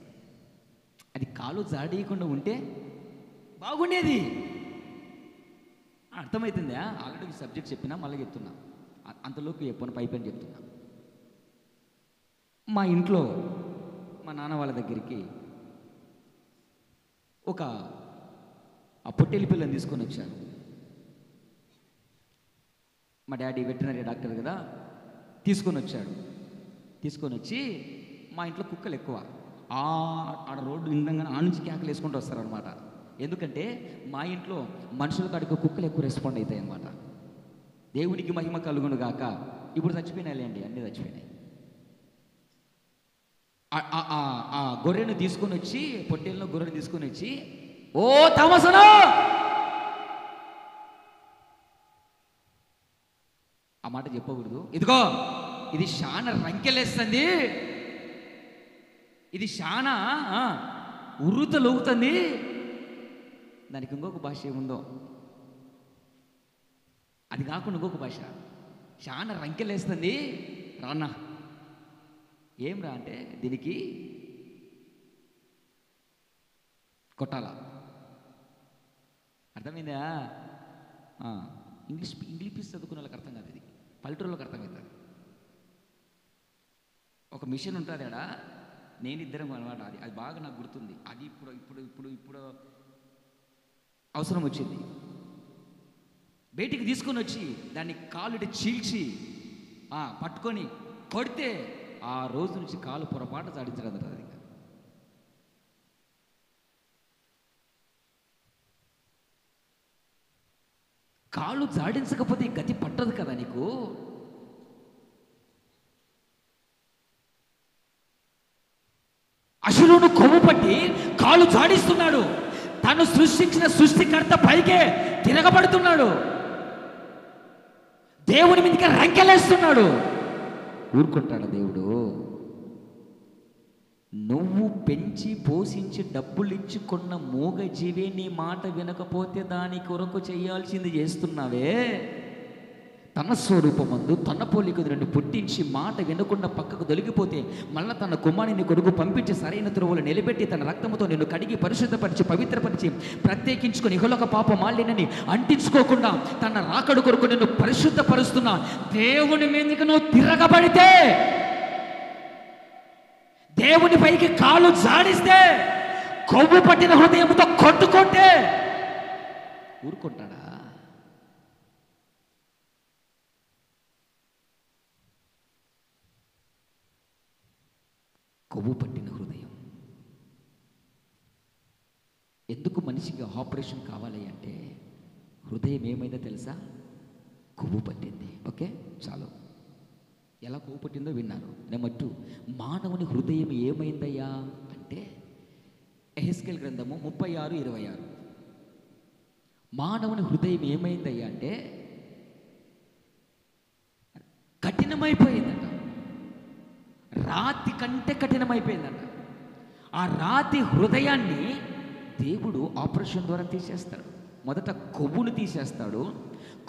అది కాలు జాడీయకుండా ఉంటే బాగుండేది. అర్థమవుతుందా? ఆల్రెడీ సబ్జెక్ట్ చెప్పినా మళ్ళీ చెప్తున్నా, అంతలోకి చెప్పను, పైపైన చెప్తున్నా. మా ఇంట్లో మా నాన్న వాళ్ళ దగ్గరికి ఒక పొట్టేలి పిల్లని తీసుకొని వచ్చారు. మా డాడీ వెటనరీ డాక్టర్ కదా, తీసుకొని వచ్చాడు. తీసుకొని వచ్చి మా ఇంట్లో కుక్కలు ఎక్కువ. ఆడ రోడ్డు ఇందంగానే నుంచి కేకలు వేసుకుంటూ వస్తారనమాట. ఎందుకంటే మా ఇంట్లో మనుషుల కాడికి కుక్కలు ఎక్కువ రెస్పాండ్ అవుతాయి అన్నమాట. దేవునికి మహిమ కలుగును గాక. ఇప్పుడు చచ్చిపోయినాయిలేండి, అన్నీ చచ్చిపోయినాయి. ఆ గొర్రెను తీసుకొని వచ్చి, పొట్టేళ్ళను గొర్రెను తీసుకొని వచ్చి, ఓ తమసను, ఆ మాట చెప్పకూడదు. ఇదిగో, ఇది శానా రంకెలేస్తుంది, ఇది శానా ఉర్రుతలూగుతుంది. దానికి ఇంకొక భాష ఏముందో, అది కాకుండా ఇంకొక భాష. చాలా రంకెలేస్తుంది, రానా ఏం రా అంటే దీనికి కొట్టాలా. అర్థమైందా? ఇంగ్లీష్ చదువుకున్న వాళ్ళకి అర్థం కాదు, ఇది పల్లెటూరులోకి అర్థమవుతుంది. ఒక మిషన్ ఉంటుంది ఆడ, నేను ఇద్దరం అనమాట. అది బాగా నాకు గుర్తుంది. అది ఇప్పుడు అవసరం వచ్చింది. బయటికి తీసుకొని వచ్చి దాన్ని కాలు చీల్చి పట్టుకొని కొడితే ఆ రోజు నుంచి కాలు పొరపాటు సాధించడం అది. కాళ్ళు జాడించకపోతే గతి పట్టదు కదా నీకు. అశురును కొవ్వు పట్టి కాళ్ళు జాడిస్తున్నాడు. తను సృష్టించిన సృష్టికర్త పైకే తిరగబడుతున్నాడు. దేవుని మీదకి రంకెలేస్తున్నాడు. ఊరుకుంటాడు దేవుడు? నువ్వు పెంచి పోషించి డబ్బులు ఇచ్చుకున్న మూగ జీవే నీ మాట వినకపోతే దాని కొరకు చేయాల్సింది చేస్తున్నావే. తన స్వరూపమందు తన పోలిక నుండి పుట్టించి మాట వినకుండా పక్కకు తొలగిపోతే మళ్ళీ తన కుమారుని కొడుకు పంపించి సరైన త్రోవలు నిలబెట్టి తన రక్తంతో నిన్ను కడిగి పరిశుద్ధపరిచి పవిత్రపరిచి ప్రత్యేకించుకొని ఇహలోక పాప మాలిన్యని అంటించుకోకుండా తన రాకడు కొరకు నిన్ను పరిశుద్ధపరుస్తున్నా దేవుని మీదకి నువ్వు తిరగబడితే, దేవుని పైకి కాలు జాడిస్తే, కొవ్వు పట్టిన హృదయంతో కొట్టుకుంటే ఊరుకుంటాడా? కొవ్వు పట్టిన హృదయం. ఎందుకు మనిషికి ఆపరేషన్ కావాలి అంటే హృదయం ఏమైందో తెలుసా? కొవ్వు పట్టింది. ఓకే, చాలు. ఎలా కొవ్వు పట్టిందో విన్నారు. నెంబర్ 2, మానవుని హృదయం ఏమైందయ్యా అంటే ఎహెస్కేల్ గ్రంథము 36:26. మానవుని హృదయం ఏమైందయ్యా అంటే కఠినమైపోయిందట. రాతి కంటే కఠినమైపోయిందట. ఆ రాతి హృదయాన్ని దేవుడు ఆపరేషన్ ద్వారా తీసేస్తాడు. మొదట కొవ్వును తీసేస్తాడు,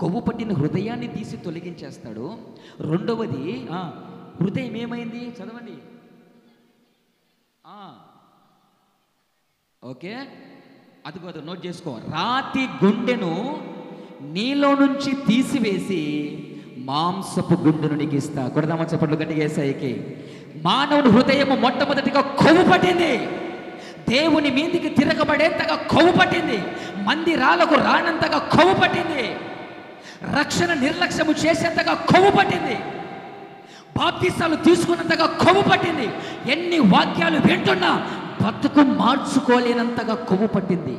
కొవ్వు పట్టిన హృదయాన్ని తీసి తొలగించేస్తాడు. రెండవది హృదయం ఏమైంది చదవండి. ఓకే, అది నోట్ చేసుకో. రాతి గుండెను నీలో నుంచి తీసివేసి మాంసపు గుండెను నీకు ఇస్తా. కొడదామా చెప్పట్లు గట్టిగా యేసయ్యకి. మానవుని హృదయం మొట్టమొదటిగా కొవ్వు పట్టింది. దేవుని మీదికి తిరగబడేంతగా కొవ్వు పట్టింది. మందిరాలకు రానంతగా కొవ్వు పట్టింది. రక్షణ నిర్లక్ష్యము చేసేంతగా కొవ్వు పట్టింది. బాప్తిసాలు తీసుకున్నంతగా కొవ్వు పట్టింది. ఎన్ని వాక్యాలు వింటున్నా బతుకు మార్చుకోలేనంతగా కొవ్వు పట్టింది.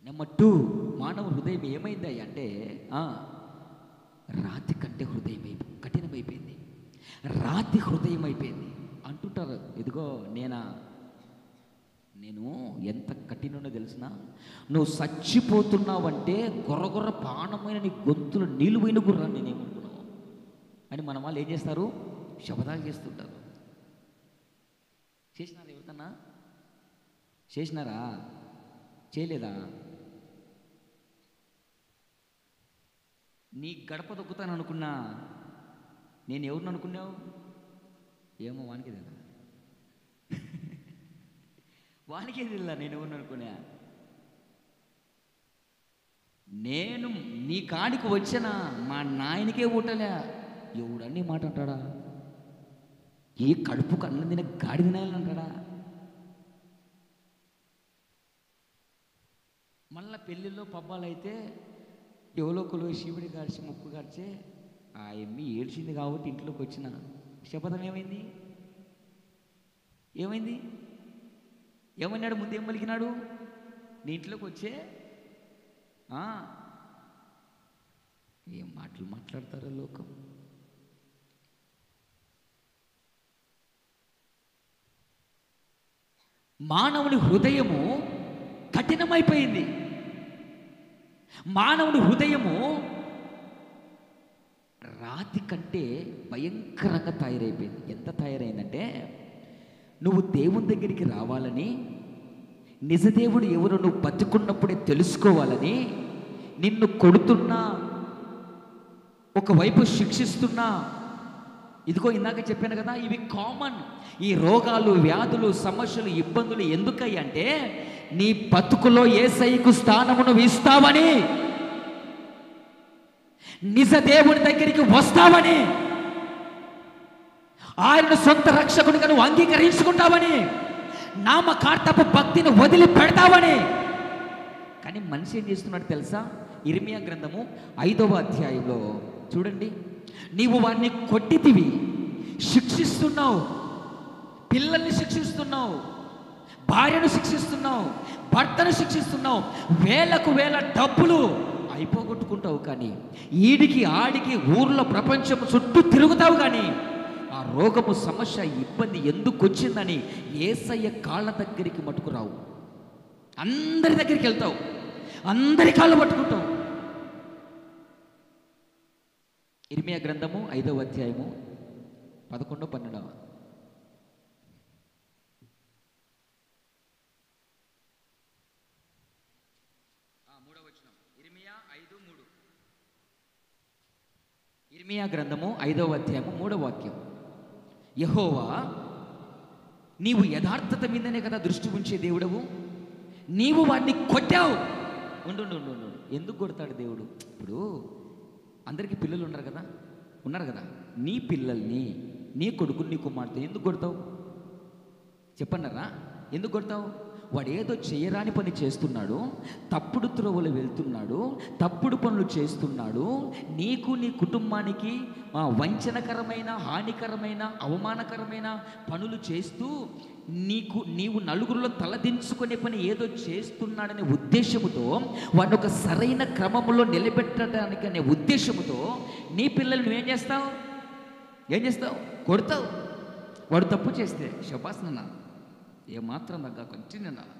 నెంబర్ 2, మానవ హృదయం ఏమైంది అంటే రాతి కంటే హృదయం కఠినమైపోయింది. రాతి హృదయం అయిపోయింది. అంటుంటారు, ఇదిగో నేను ఎంత కఠినో తెలిసిన, నువ్వు చచ్చిపోతున్నావంటే గొర్రగొర్ర ప్రాణమైన నీ గొంతులు నీళ్ళు పోయిన గుర్రా నేనేమనుకున్నావు అని మన వాళ్ళు ఏం చేస్తారు? శపథాలు చేస్తుంటారు. చేసినారా? ఎవరికన్నా చేసినారా? చేయలేదా? నీ గడప దొక్కుతాను అనుకున్నా. నేను ఎవరిని అనుకున్నావు? ఏమో వానికి తెలియదు. వానికే తెలియదా నేను ఎవరిని అనుకున్నా? నేను నీ కాడికి వచ్చిన మా నాయనకే ఊటలే. ఎవడన్నీ మాట అంటాడా? ఏ కడుపు కన్నం తిన గాడి తినాలని అంటాడా? మళ్ళా పెళ్ళిళ్ళలో పబ్బాలు అయితే ఎవరో కొలువు శివుడి గార్చి ముక్కు గార్చే ఆ ఎమ్మి ఏడ్చింది కాబట్టి ఇంట్లోకి వచ్చిన. శపథం ఏమైంది? ఏమన్నాడు? ముందు ఏం పలికినాడు? నీ ఇంట్లోకి వచ్చే ఏం మాటలు మాట్లాడతారో లోకం. మానవుని హృదయము కఠినమైపోయింది. మానవుని హృదయము రాతి కంటే భయంకరంగా తయారైపోయింది. ఎంత తయారైందంటే, నువ్వు దేవుని దగ్గరికి రావాలని, నిజదేవుడు ఎవరు నువ్వు బతుకున్నప్పుడే తెలుసుకోవాలని, నిన్ను కొడుతున్నా ఒకవైపు శిక్షిస్తున్నా. ఇదిగో ఇందాక చెప్పాను కదా, ఇవి కామన్. ఈ రోగాలు, వ్యాధులు, సమస్యలు, ఇబ్బందులు ఎందుకయ్యి అంటే నీ బతుకులో యేసయ్యకు స్థానమును ఇస్తావని, నిజ దేవుని దగ్గరికి వస్తావని, ఆయన సొంత రక్షకుడిగా నువ్వు అంగీకరించుకుంటావని, నామకార్థపు భక్తిని వదిలి పెడతావని. కానీ మనిషి ఏం చేస్తున్నాడు తెలుసా? ఇర్మియా గ్రంథము 5వ అధ్యాయంలో చూడండి, నీవు వారిని కొట్టితివి, శిక్షిస్తున్నావు, పిల్లల్ని శిక్షిస్తున్నావు, భార్యను శిక్షిస్తున్నావు, భర్తను శిక్షిస్తున్నావు, వేలకు వేల డబ్బులు అయిపోగొట్టుకుంటావు. కానీ ఈడికి ఆడికి ఊర్లో ప్రపంచం చుట్టూ తిరుగుతావు. కానీ ఆ రోగము, సమస్య, ఇబ్బంది ఎందుకు వచ్చిందని యేసయ్య కాళ్ళ దగ్గరికి మట్టుకురావు. అందరి దగ్గరికి వెళ్తావు, అందరి కాళ్ళు పట్టుకుంటావు. ఇర్మియా గ్రంథము 5వ అధ్యాయము 11, 12. ఇర్మియా గ్రంథము 5వ అధ్యాయము 3వ వాక్యం. యెహోవా, నీవు యథార్థత మీదనే కదా దృష్టి ఉంచే దేవుడవు, నీవు వాడిని కొట్టావు. ఉండు, ఎందుకు కొడతాడు దేవుడు? ఇప్పుడు అందరికీ పిల్లలు ఉన్నారు కదా, నీ పిల్లల్ని, నీ కొడుకుని, నీ కుమార్తె ఎందుకు కొడతావు? చెప్పన్నారా? ఎందుకు కొడతావు? వాడు ఏదో చేయరాని పని చేస్తున్నాడు, తప్పుడు త్రోవలు వెళ్తున్నాడు, తప్పుడు పనులు చేస్తున్నాడు, నీకు నీ కుటుంబానికి వంచనకరమైన, హానికరమైన, అవమానకరమైన పనులు చేస్తూ నీవు నలుగురిలో తలదించుకునే పని ఏదో చేస్తున్నాడనే ఉద్దేశముతో, వాడిని ఒక సరైన క్రమంలో నిలబెట్టడానికి అనే ఉద్దేశముతో నీ పిల్లలు నువ్వేం చేస్తావు? కొడతావు. వాడు తప్పు చేస్తే శబాస్ నాన్న, ఏమాత్రం తగ్గ కొంచెం అనాలా,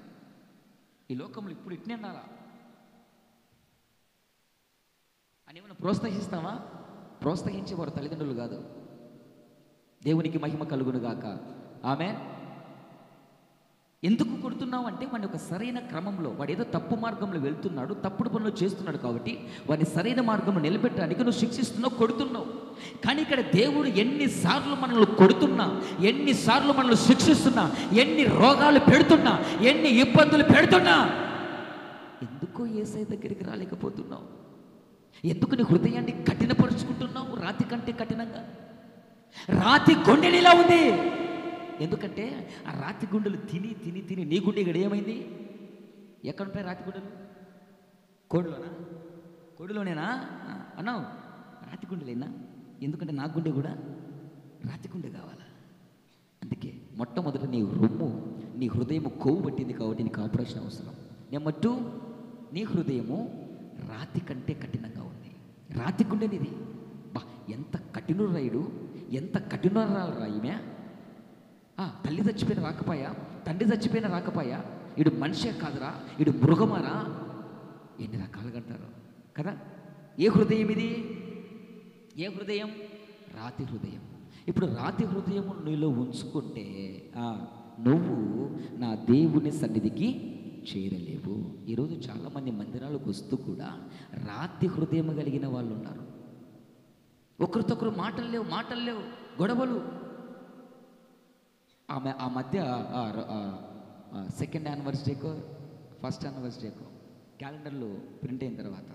ఈ లోకంలో ఇప్పుడు ఇట్నే అనాలా అని ఏమైనా ప్రోత్సహిస్తావా? ప్రోత్సహించేవారు తల్లిదండ్రులు కాదు. దేవునికి మహిమ కలుగును గాక. ఆమేన్. ఎందుకు కొడుతున్నావు అంటే వాడిని ఒక సరైన క్రమంలో, వాడు ఏదో తప్పు మార్గంలో వెళ్తున్నాడు, తప్పుడు పనులు చేస్తున్నాడు కాబట్టి వాడిని సరైన మార్గంలో నిలబెట్టడానికి నువ్వు శిక్షిస్తున్నావు, కొడుతున్నావు. కానీ ఇక్కడ దేవుడు ఎన్నిసార్లు మనల్ని కొడుతున్నా, ఎన్నిసార్లు మనల్ని శిక్షిస్తున్నా, ఎన్ని రోగాలు పెడుతున్నా, ఎన్ని ఇబ్బందులు పెడుతున్నా, ఎందుకో యేసయ్య దగ్గరికి రాలేకపోతున్నావు? ఎందుకు నీ హృదయాన్ని కఠినపరుచుకుంటున్నావు? రాతి కంటే కఠినంగా రాతి గుండెనిలా ఉంది. ఎందుకంటే ఆ రాతి గుండెలు తిని తిని తిని నీ గుండె ఇక్కడ ఏమైంది? ఎక్కడుంటాయి రాతి గుండెలు? కోడిలోనేనా అన్నావు? రాతి గుండెలేనా? ఎందుకంటే నా గుండె కూడా రాతి గుండె కావాలా? అందుకే మొట్టమొదట నీ రొమ్ము, నీ హృదయము కొవ్వు పట్టింది కాబట్టి నీకు ఆపరేషన్ అవసరం. నెంబర్ 2, నీ హృదయము రాతి కంటే కఠినంగా ఉంది. రాతి గుండెనిది. ఎంత కఠినురాయుడు, ఎంత కఠినురాలు రాయిమే. తల్లి చచ్చిపోయిన రాకపోయా, తండ్రి చచ్చిపోయిన రాకపోయా, ఇడు మనిషే కాదురా, ఇడు మృగమారా, ఎన్ని రకాలుగా అంటారు కదా. ఏ హృదయం ఇది? ఏ హృదయం? రాతి హృదయం. ఇప్పుడు రాతి హృదయం నీలో ఉంచుకుంటే నువ్వు నా దేవుని సన్నిధికి చేరలేవు. ఈరోజు చాలామంది మందిరాలకు వస్తూ కూడా రాతి హృదయం కలిగిన వాళ్ళు ఉన్నారు. ఒకరితొకరు మాటలు లేవు, గొడవలు. ఆ మధ్య సెకండ్ యానివర్సరీకో ఫస్ట్ యానివర్సరీకో క్యాలెండర్లో ప్రింట్ అయిన తర్వాత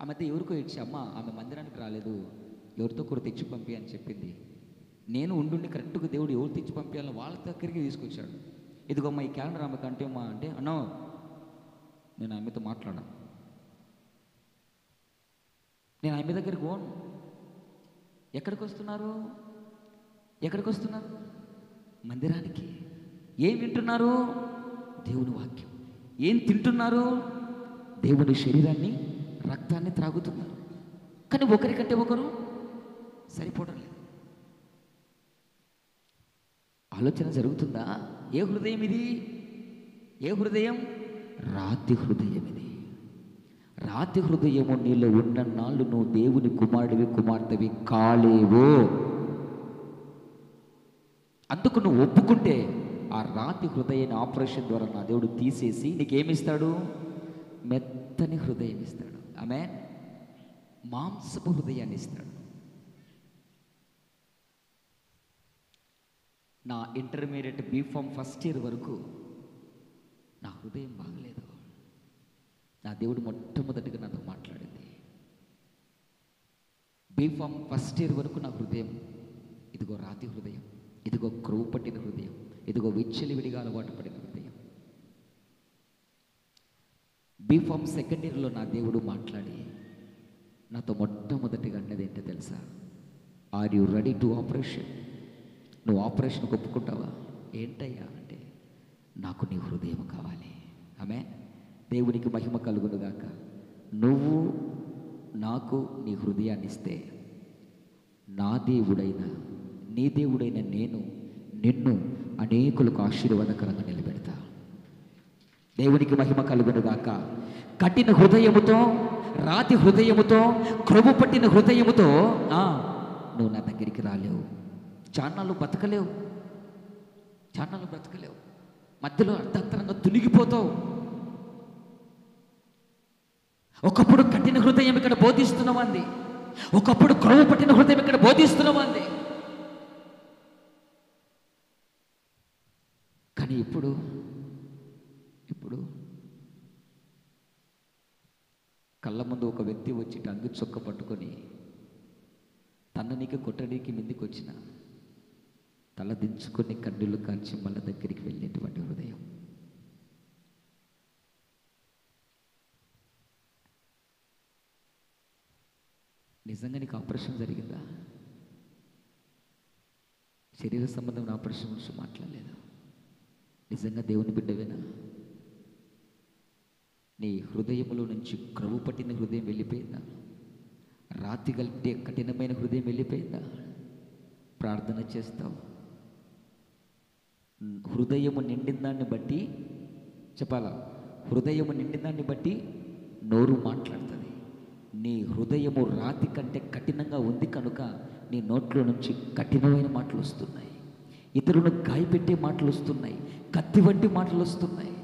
ఆ మధ్య ఎవరికో ఇచ్చి, అమ్మ ఆమె మందిరానికి రాలేదు, ఎవరితో కూడా తెచ్చి పంపి అని చెప్పింది. నేను ఉండుండి కరెక్ట్గా దేవుడు ఎవరు తెచ్చి పంపించాలని వాళ్ళ దగ్గరికి తీసుకొచ్చాడు. ఇదిగోమ్మ ఈ క్యాలెండర్ ఆమెకు అంటే అమ్మా అంటే, అన్నో నేను ఆమెతో మాట్లాడాను, నేను ఆమె దగ్గరికి పోను. ఎక్కడికి వస్తున్నారు? మందిరానికి. ఏం వింటున్నారు? దేవుని వాక్యం. ఏం తింటున్నారు? దేవుని శరీరాన్ని, రక్తాన్ని త్రాగుతున్నారు. కానీ ఒకరికంటే ఒకరు సరిపోవడం లేదు. ఆలోచన జరుగుతుందా? ఏ హృదయం ఇది? ఏ హృదయం? రాతి హృదయం ఇది. రాతి హృదయము నీలో ఉన్న నాళ్ళు నువ్వు దేవుని కుమారుడివి, కుమార్తెవి కాలేవో. అందుకు నువ్వు ఒప్పుకుంటే ఆ రాతి హృదయాన్ని ఆపరేషన్ ద్వారా నా దేవుడు తీసేసి నీకేమిస్తాడు? మెత్తని హృదయం ఇస్తాడు. ఆమేన్. మాంసపు హృదయాన్ని ఇస్తాడు. నా ఇంటర్మీడియట్ బీఫామ్ ఫస్ట్ ఇయర్ వరకు నా హృదయం బాగలేదు. నా దేవుడు మొట్టమొదటిగా నాతో మాట్లాడింది. బీఫామ్ ఫస్ట్ ఇయర్ వరకు నా హృదయం ఇదిగో రాతి హృదయం, ఇదిగో క్రొవ్వు పట్టిన హృదయం, ఇదిగో విచ్చలివిడిగా అలవాటు పడిన హృదయం. బీఫామ్ సెకండ్ ఇయర్లో నా దేవుడు మాట్లాడి నాతో మొట్టమొదటిగా అన్నది ఏంటో తెలుసా? Are you ready to operation? నువ్వు ఆపరేషన్కి ఒప్పుకుంటావా? ఏంటయ్యా అంటే, నాకు నీ హృదయం కావాలి. ఆమె దేవునికి మహిమ కలుగునుగాక. నువ్వు నాకు నీ హృదయాన్ని ఇస్తే నా దేవుడైన నీ దేవుడైన నేను నిన్ను అనేకులకు ఆశీర్వాదకరంగా నిలబెడతా. దేవునికి మహిమ కలుగునుగాక. కఠిన హృదయముతో, రాతి హృదయముతో, క్రొవ్వు పట్టిన హృదయముతో నువ్వు నా దగ్గరికి రాలేవు. చాన్నాళ్ళు బ్రతకలేవు, చాన్నాళ్ళు బ్రతకలేవు. మధ్యలో అర్థాంతరంగా తునిగిపోతావు. ఒకప్పుడు కఠిన హృదయం ఇక్కడ బోధిస్తున్నామంది, ఒకప్పుడు క్రొవ్వు పట్టిన హృదయం ఇక్కడ బోధిస్తున్నామంది. కానీ ఇప్పుడు కళ్ళ ముందు ఒక వ్యక్తి వచ్చి అంగి చొక్క పట్టుకొని తన్ననికి కొట్టడానికి మిందికి వచ్చిన తల దించుకొని కన్నులు కాల్చి మళ్ళీ దగ్గరికి వెళ్ళేటువంటి హృదయం. నిజంగా నీకు ఆపరేషన్ జరిగిందా? శరీర సంబంధమైన ఆపరేషన్ గురించి మాట్లాడలేదు. నిజంగా దేవుని బిడ్డవేనా? నీ హృదయంలో నుంచి క్రొవ్వు పట్టిన హృదయం వెళ్ళిపోయిందా? రాతి గల్టే కఠినమైన హృదయం వెళ్ళిపోయిందా? ప్రార్థన చేస్తావు. హృదయము నిండిన దాన్ని బట్టి చెప్పాలా? హృదయము నిండిన దాన్ని బట్టి నోరు మాట్లాడుతుంది. నీ హృదయము రాతి కంటే కఠినంగా ఉంది కనుక నీ నోట్లో నుంచి కఠినమైన మాటలు వస్తున్నాయి, ఇతరులను గాయపెట్టే మాటలు వస్తున్నాయి, కత్తి వంటి మాటలు వస్తున్నాయి.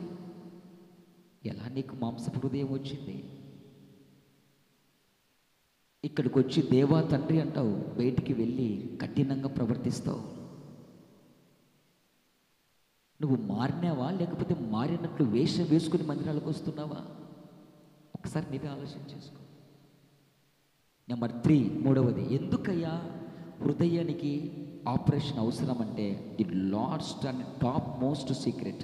ఎలా నీకు మాంసపు హృదయం వచ్చింది? ఇక్కడికి వచ్చి దేవా తండ్రి అంటావు, బయటికి వెళ్ళి కఠినంగా ప్రవర్తిస్తావు. నువ్వు మారినావా లేకపోతే మారినట్లు వేషం వేసుకుని మందిరాలకు వస్తున్నావా? ఒకసారి నీవే ఆలోచన చేసుకో. నెంబర్ 3, మూడవది, ఎందుకయ్యా హృదయానికి ఆపరేషన్ అవసరం అంటే the last and top most secret.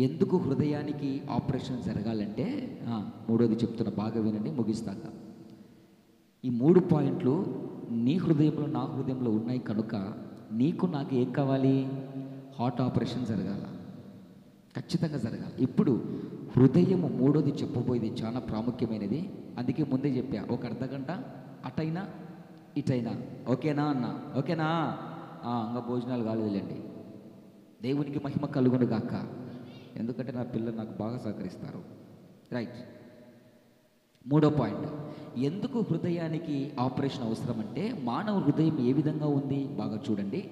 ఎందుకు హృదయానికి ఆపరేషన్ జరగాలంటే మూడోది చెప్తున్నా, బాగా వినండి, ముగిస్తాక. ఈ 3 పాయింట్లు నీ హృదయంలో నా హృదయంలో ఉన్నాయి కనుక నీకు నాకు ఏం కావాలి? హార్ట్ ఆపరేషన్ జరగాల, ఖచ్చితంగా జరగాలి. ఇప్పుడు హృదయము మూడోది చెప్పబోయేది చాలా ప్రాముఖ్యమైనది. అందుకే ముందే చెప్పా, ఒక అర్ధగంట అటైనా ఇటైనా ఓకేనా అన్నా? ఓకేనా? ఇంకా భోజనాలు కాలేదులేండి. దేవునికి మహిమ కలుగును గాక. ఎందుకంటే నా పిల్లలు నాకు బాగా సహకరిస్తారు. రైట్. 3వ పాయింట్, ఎందుకు హృదయానికి ఆపరేషన్ అవసరం అంటే మానవ హృదయం ఏ విధంగా ఉంది బాగా చూడండి.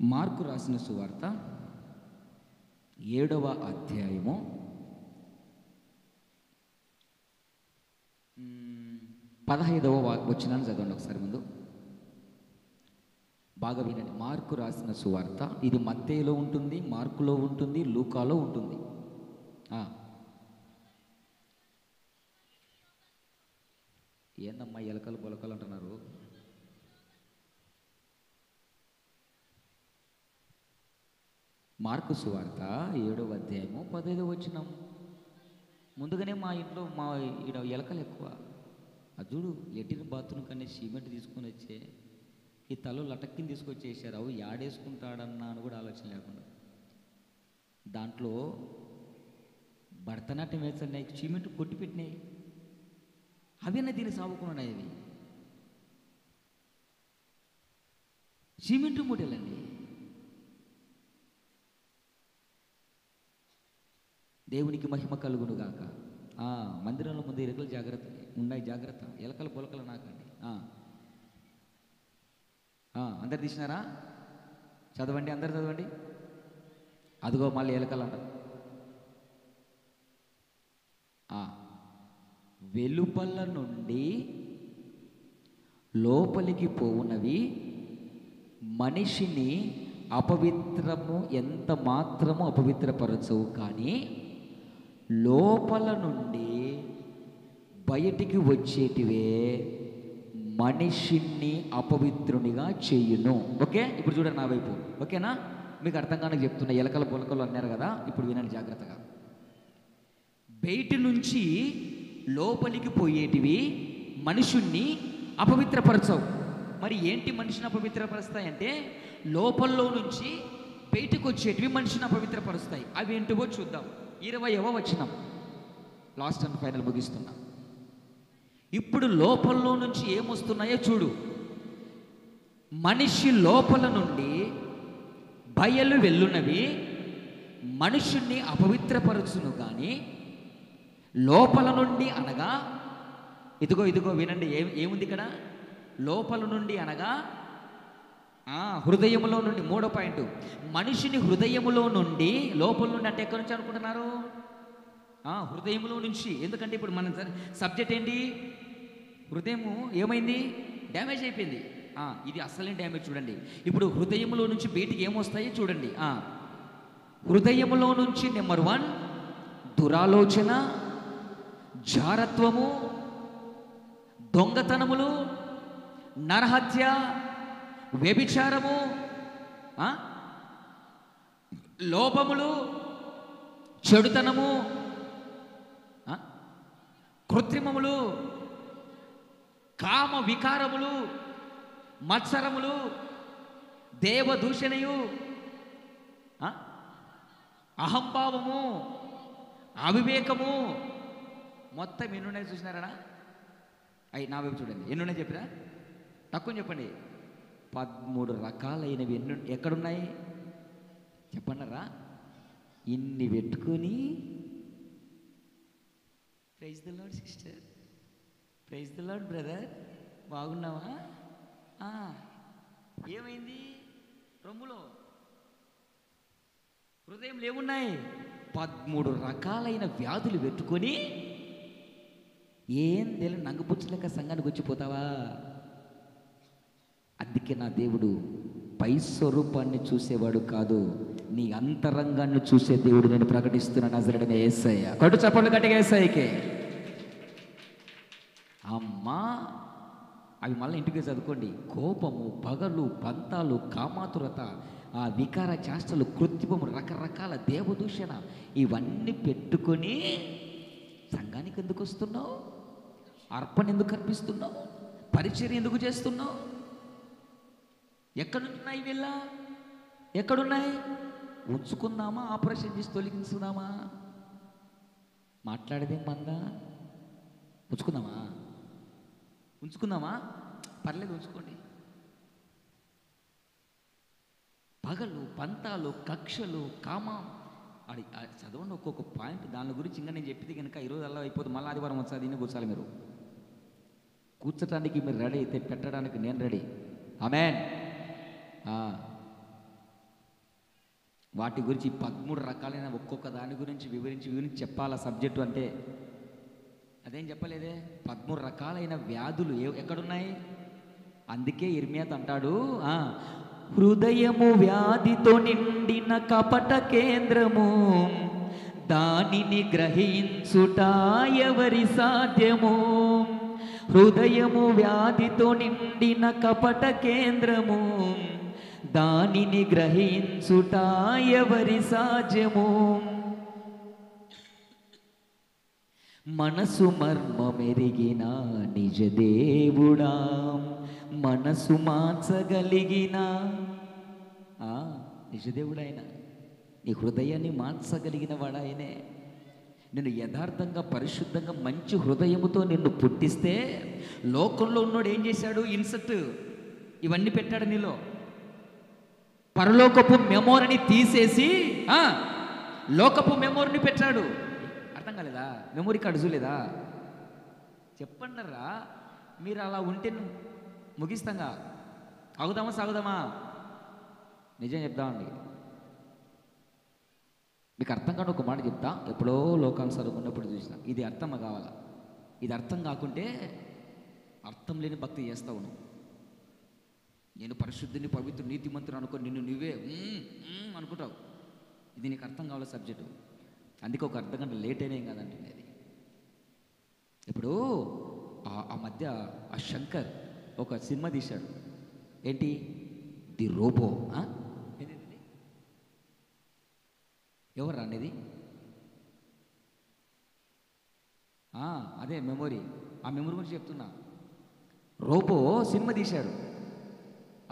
మార్కు రాసిన సువార్త 7వ అధ్యాయము 15వ వచనాన్ని చదవండి ఒకసారి. ముందు బాగా వినండి. మార్కు రాసిన సువార్త, ఇది మత్తయిలో ఉంటుంది, మార్కులో ఉంటుంది, లూకాలో ఉంటుంది. ఏందమ్మా ఎలకలు బొలకలు అంటున్నారు? మార్కు సువార్త 7వ అధ్యాయము 15వ వచనం. ముందుగానే మా ఇంట్లో ఈడ ఎలకలు ఎక్కువ. అదుడు లెటిన్ బాత్రూమ్ కన్నా సిమెంట్ తీసుకొని వచ్చే ఈ తల లటక్కిని తీసుకొచ్చేసారు. అవి యాడేసుకుంటాడన్నా అని కూడా ఆలోచన లేకుండా దాంట్లో భరతనాట్యం వేస్తున్నాయి, సిమెంట్ కొట్టి పెట్టినాయి. అవన్నీ దీన్ని సాగుకున్నాయి. అవి సిమెంట్ మూటలండి. దేవునికి మహిమ కలుగును గాక. మందిరంలో ముందు ఎలుకలు జాగ్రత్త ఉన్నాయి, జాగ్రత్త. ఎలకలు పొలకలు నాకండి. అందరు తీసినారా? చదవండి, అందరు చదవండి. అదిగో మళ్ళీ ఎలకలు అంటారు. వెలుపల నుండి లోపలికి పోవునవి మనిషిని అపవిత్రము ఎంత మాత్రము అపవిత్రపరచవు, కానీ లోపల నుండి బయటికి వచ్చేటివే మనిషిని అపవిత్రునిగా చేయును. ఓకే, ఇప్పుడు చూడండి నా వైపు. ఓకేనా? మీకు అర్థం కానక చెప్తున్నా. ఎలకల పొలకలు అన్నారు కదా, ఇప్పుడు వినండి జాగ్రత్తగా. బయటి నుంచి లోపలికి పోయేటివి మనుషుణ్ణి అపవిత్రపరచవు. మరి ఏంటి మనిషిని అపవిత్రపరుస్తాయంటే, లోపల్లో నుంచి బయటకు వచ్చేటివి మనిషిని అపవిత్రపరుస్తాయి. అవి ఏంటివో చూద్దాం. 20వ వచనం, లాస్ట్ అండ్ ఫైనల్ ముగిస్తున్నా. ఇప్పుడు లోపల్లో నుంచి ఏమొస్తున్నాయో చూడు. మనిషి లోపల నుండి బయలు వెళ్ళునవి మనుషుణ్ణి అపవిత్రపరచును, కానీ లోపల నుండి అనగా ఇదిగో వినండి, ఏముంది ఇక్కడ? లోపల నుండి అనగా హృదయములో నుండి. 3వ పాయింట్, మనిషిని హృదయములో నుండి, లోపల నుండి అంటే ఎక్కడి నుంచి అనుకుంటున్నారు? హృదయంలో నుంచి. ఎందుకంటే ఇప్పుడు మన సబ్జెక్ట్ ఏంటి? హృదయము ఏమైంది? డ్యామేజ్ అయిపోయింది. ఇది అసలే డ్యామేజ్. చూడండి, ఇప్పుడు హృదయంలో నుంచి బయటికి ఏమొస్తాయో చూడండి. హృదయములో నుంచి నెంబర్ 1 దురాలోచన, జారత్వము, దొంగతనములు, నరహత్య, వ్యభిచారము, లోపములు, చెడుతనము, కృత్రిమములు, కామ వికారములు, మత్సరములు, దేవదూషణయు, అహంభావము, అవివేకము. మొత్తం ఎన్నున్నాయి చూసినారా? నా వైపు చూడండి. ఎన్నున్నాయి చెప్పినా? తక్కువ చెప్పండి. 13 రకాలైనవి ఎక్కడున్నాయి చెప్పన్నారా? ఇన్ని పెట్టుకొని praise the lord sister, praise the lord brother, బాగున్నావా? ఏమైంది? రొమ్ములో హృదయంలో ఏమున్నాయి? 13 రకాలైన వ్యాధులు పెట్టుకొని ఏం తెలియని నంగపుచ్చలేక సంఘానికి వచ్చిపోతావా? అందుకే నా దేవుడు పై స్వరూపాన్ని చూసేవాడు కాదు, నీ అంతరంగాన్ని చూసే దేవుడు నేను ప్రకటిస్తున్నాను. నజరేయుడైన యేసయ్య. కట్టు చప్పట్లు గట్టిగా యేసయ్యకే. అమ్మా, అవి మళ్ళీ ఇంటికి చదువుకోండి. కోపము, పగలు, పంతాలు, కామాతురత, వికార చేష్టలు, కృత్రిమము, రకరకాల దేవదూషణ, ఇవన్నీ పెట్టుకొని సంఘానికి ఎందుకు వస్తున్నావు? అర్పణ ఎందుకు అర్పిస్తున్నావు? పరిచర్య ఎందుకు చేస్తున్నావు? ఎక్కడున్నాయి వీళ్ళ? ఎక్కడున్నాయి? ఉంచుకుందామా? ఆపరేషన్ చేసి తొలగించుదామా? మాట్లాడదేం మందా? ఉంచుకుందామా? పర్లేదు, ఉంచుకోండి. పగలు, పంతాలు, కక్షలు, కామం, అది చదవండి ఒక్కొక్క పాయింట్. దాని గురించి ఇంకా నేను చెప్పింది కనుక ఈరోజు అలా అయిపోతుంది. మళ్ళీ ఆదివారం వచ్చి దీన్ని కూర్చోాలి. మీరు కూర్చోటానికి మీరు రెడీ అయితే పెట్టడానికి నేను రెడీ. ఆమేన్. వాటి గురించి 13 రకాలైన ఒక్కొక్క దాని గురించి వివరించి చెప్పాలా సబ్జెక్టు అంటే? అదేం చెప్పలేదే. 13 రకాలైన వ్యాధులు ఎక్కడున్నాయి? అందుకే ఇర్మియాతో అంటాడు, హృదయము వ్యాధితో నిండిన కపట కేంద్రము, దానిని గ్రహించుట ఎవరి సాధ్యము? హృదయము వ్యాధితో నిండిన కపట కేంద్రము, దానిని గ్రహించుట ఎవరి సాధ్యము? మనసు మర్మమెరిగిన నిజ దేవుడా, మనసు మార్చగలిగిన నిజదేవుడాయన, నీ హృదయాన్ని మార్చగలిగిన వాడాయనే. నిన్ను యథార్థంగా, పరిశుద్ధంగా, మంచి హృదయముతో నిన్ను పుట్టిస్తే లోకంలో ఉన్నోడు ఏం చేశాడు? ఇన్సర్ట్ ఇవన్నీ పెట్టాడు నీలో. పరలోకపు మెమోరీని తీసేసి లోకపు మెమోరీని పెట్టాడు. అర్థం కాలేదా? మెమొరీ కార్డు చూలేదా? చెప్పండరా. మీరు అలా ఉంటే ముగిస్తాంగా. ఆగుదామా సాగుదామా? నిజం చెప్దామండి. మీకు అర్థం కాని ఒక మాట చెప్తా. ఎప్పుడో లోకాలు చదువుకున్నప్పుడు చూసిన ఇది అర్థం కావాలా. ఇది అర్థం కాకుంటే అర్థం లేని భక్తి చేస్తావు నువ్వు. నేను పరిశుద్ధిని పవిత్ర నీతిమంతుని అనుకో, నిన్ను నువ్వే అనుకుంటావు. ఇది నీకు అర్థం కావాలి సబ్జెక్టు. అందుకే ఒక అర్ధ గంట లేట్ అయినా ఏం కాదంటుంది అది. ఇప్పుడు ఆ మధ్య ఆ శంకర్ ఒక సినిమా తీశాడు. ఏంటి? The Robo. ఏది? ఎవరు అనేది? అదే మెమొరీ. ఆ మెమొరీ గురించి చెప్తున్నా. రోబో సినిమా తీశాడు.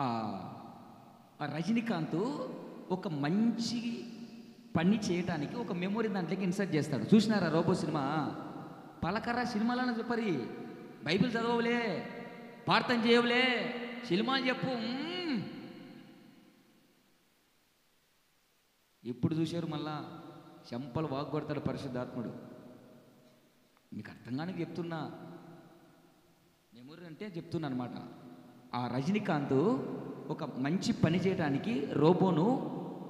ఆ రజనీకాంత్ ఒక మంచి పని చేయటానికి ఒక మెమొరీ దాంట్లోకి ఇన్సర్ట్ చేస్తాడు. చూసినారా రోబో సినిమా? పలకరా సినిమాలను చెప్పరి, బైబిల్ చదవలే, ప్రార్థన చేయవులే, సినిమాలు చెప్పు. ఇప్పుడు చూశారు మళ్ళా చెంపలు వాగ్గొడతాడు పరిశుద్ధాత్ముడు. మీకు అర్థంగానే చెప్తున్నా, మెమొరీ అంటే చెప్తున్నా అనమాట. ఆ రజనీకాంత్ ఒక మంచి పని చేయడానికి రోబోను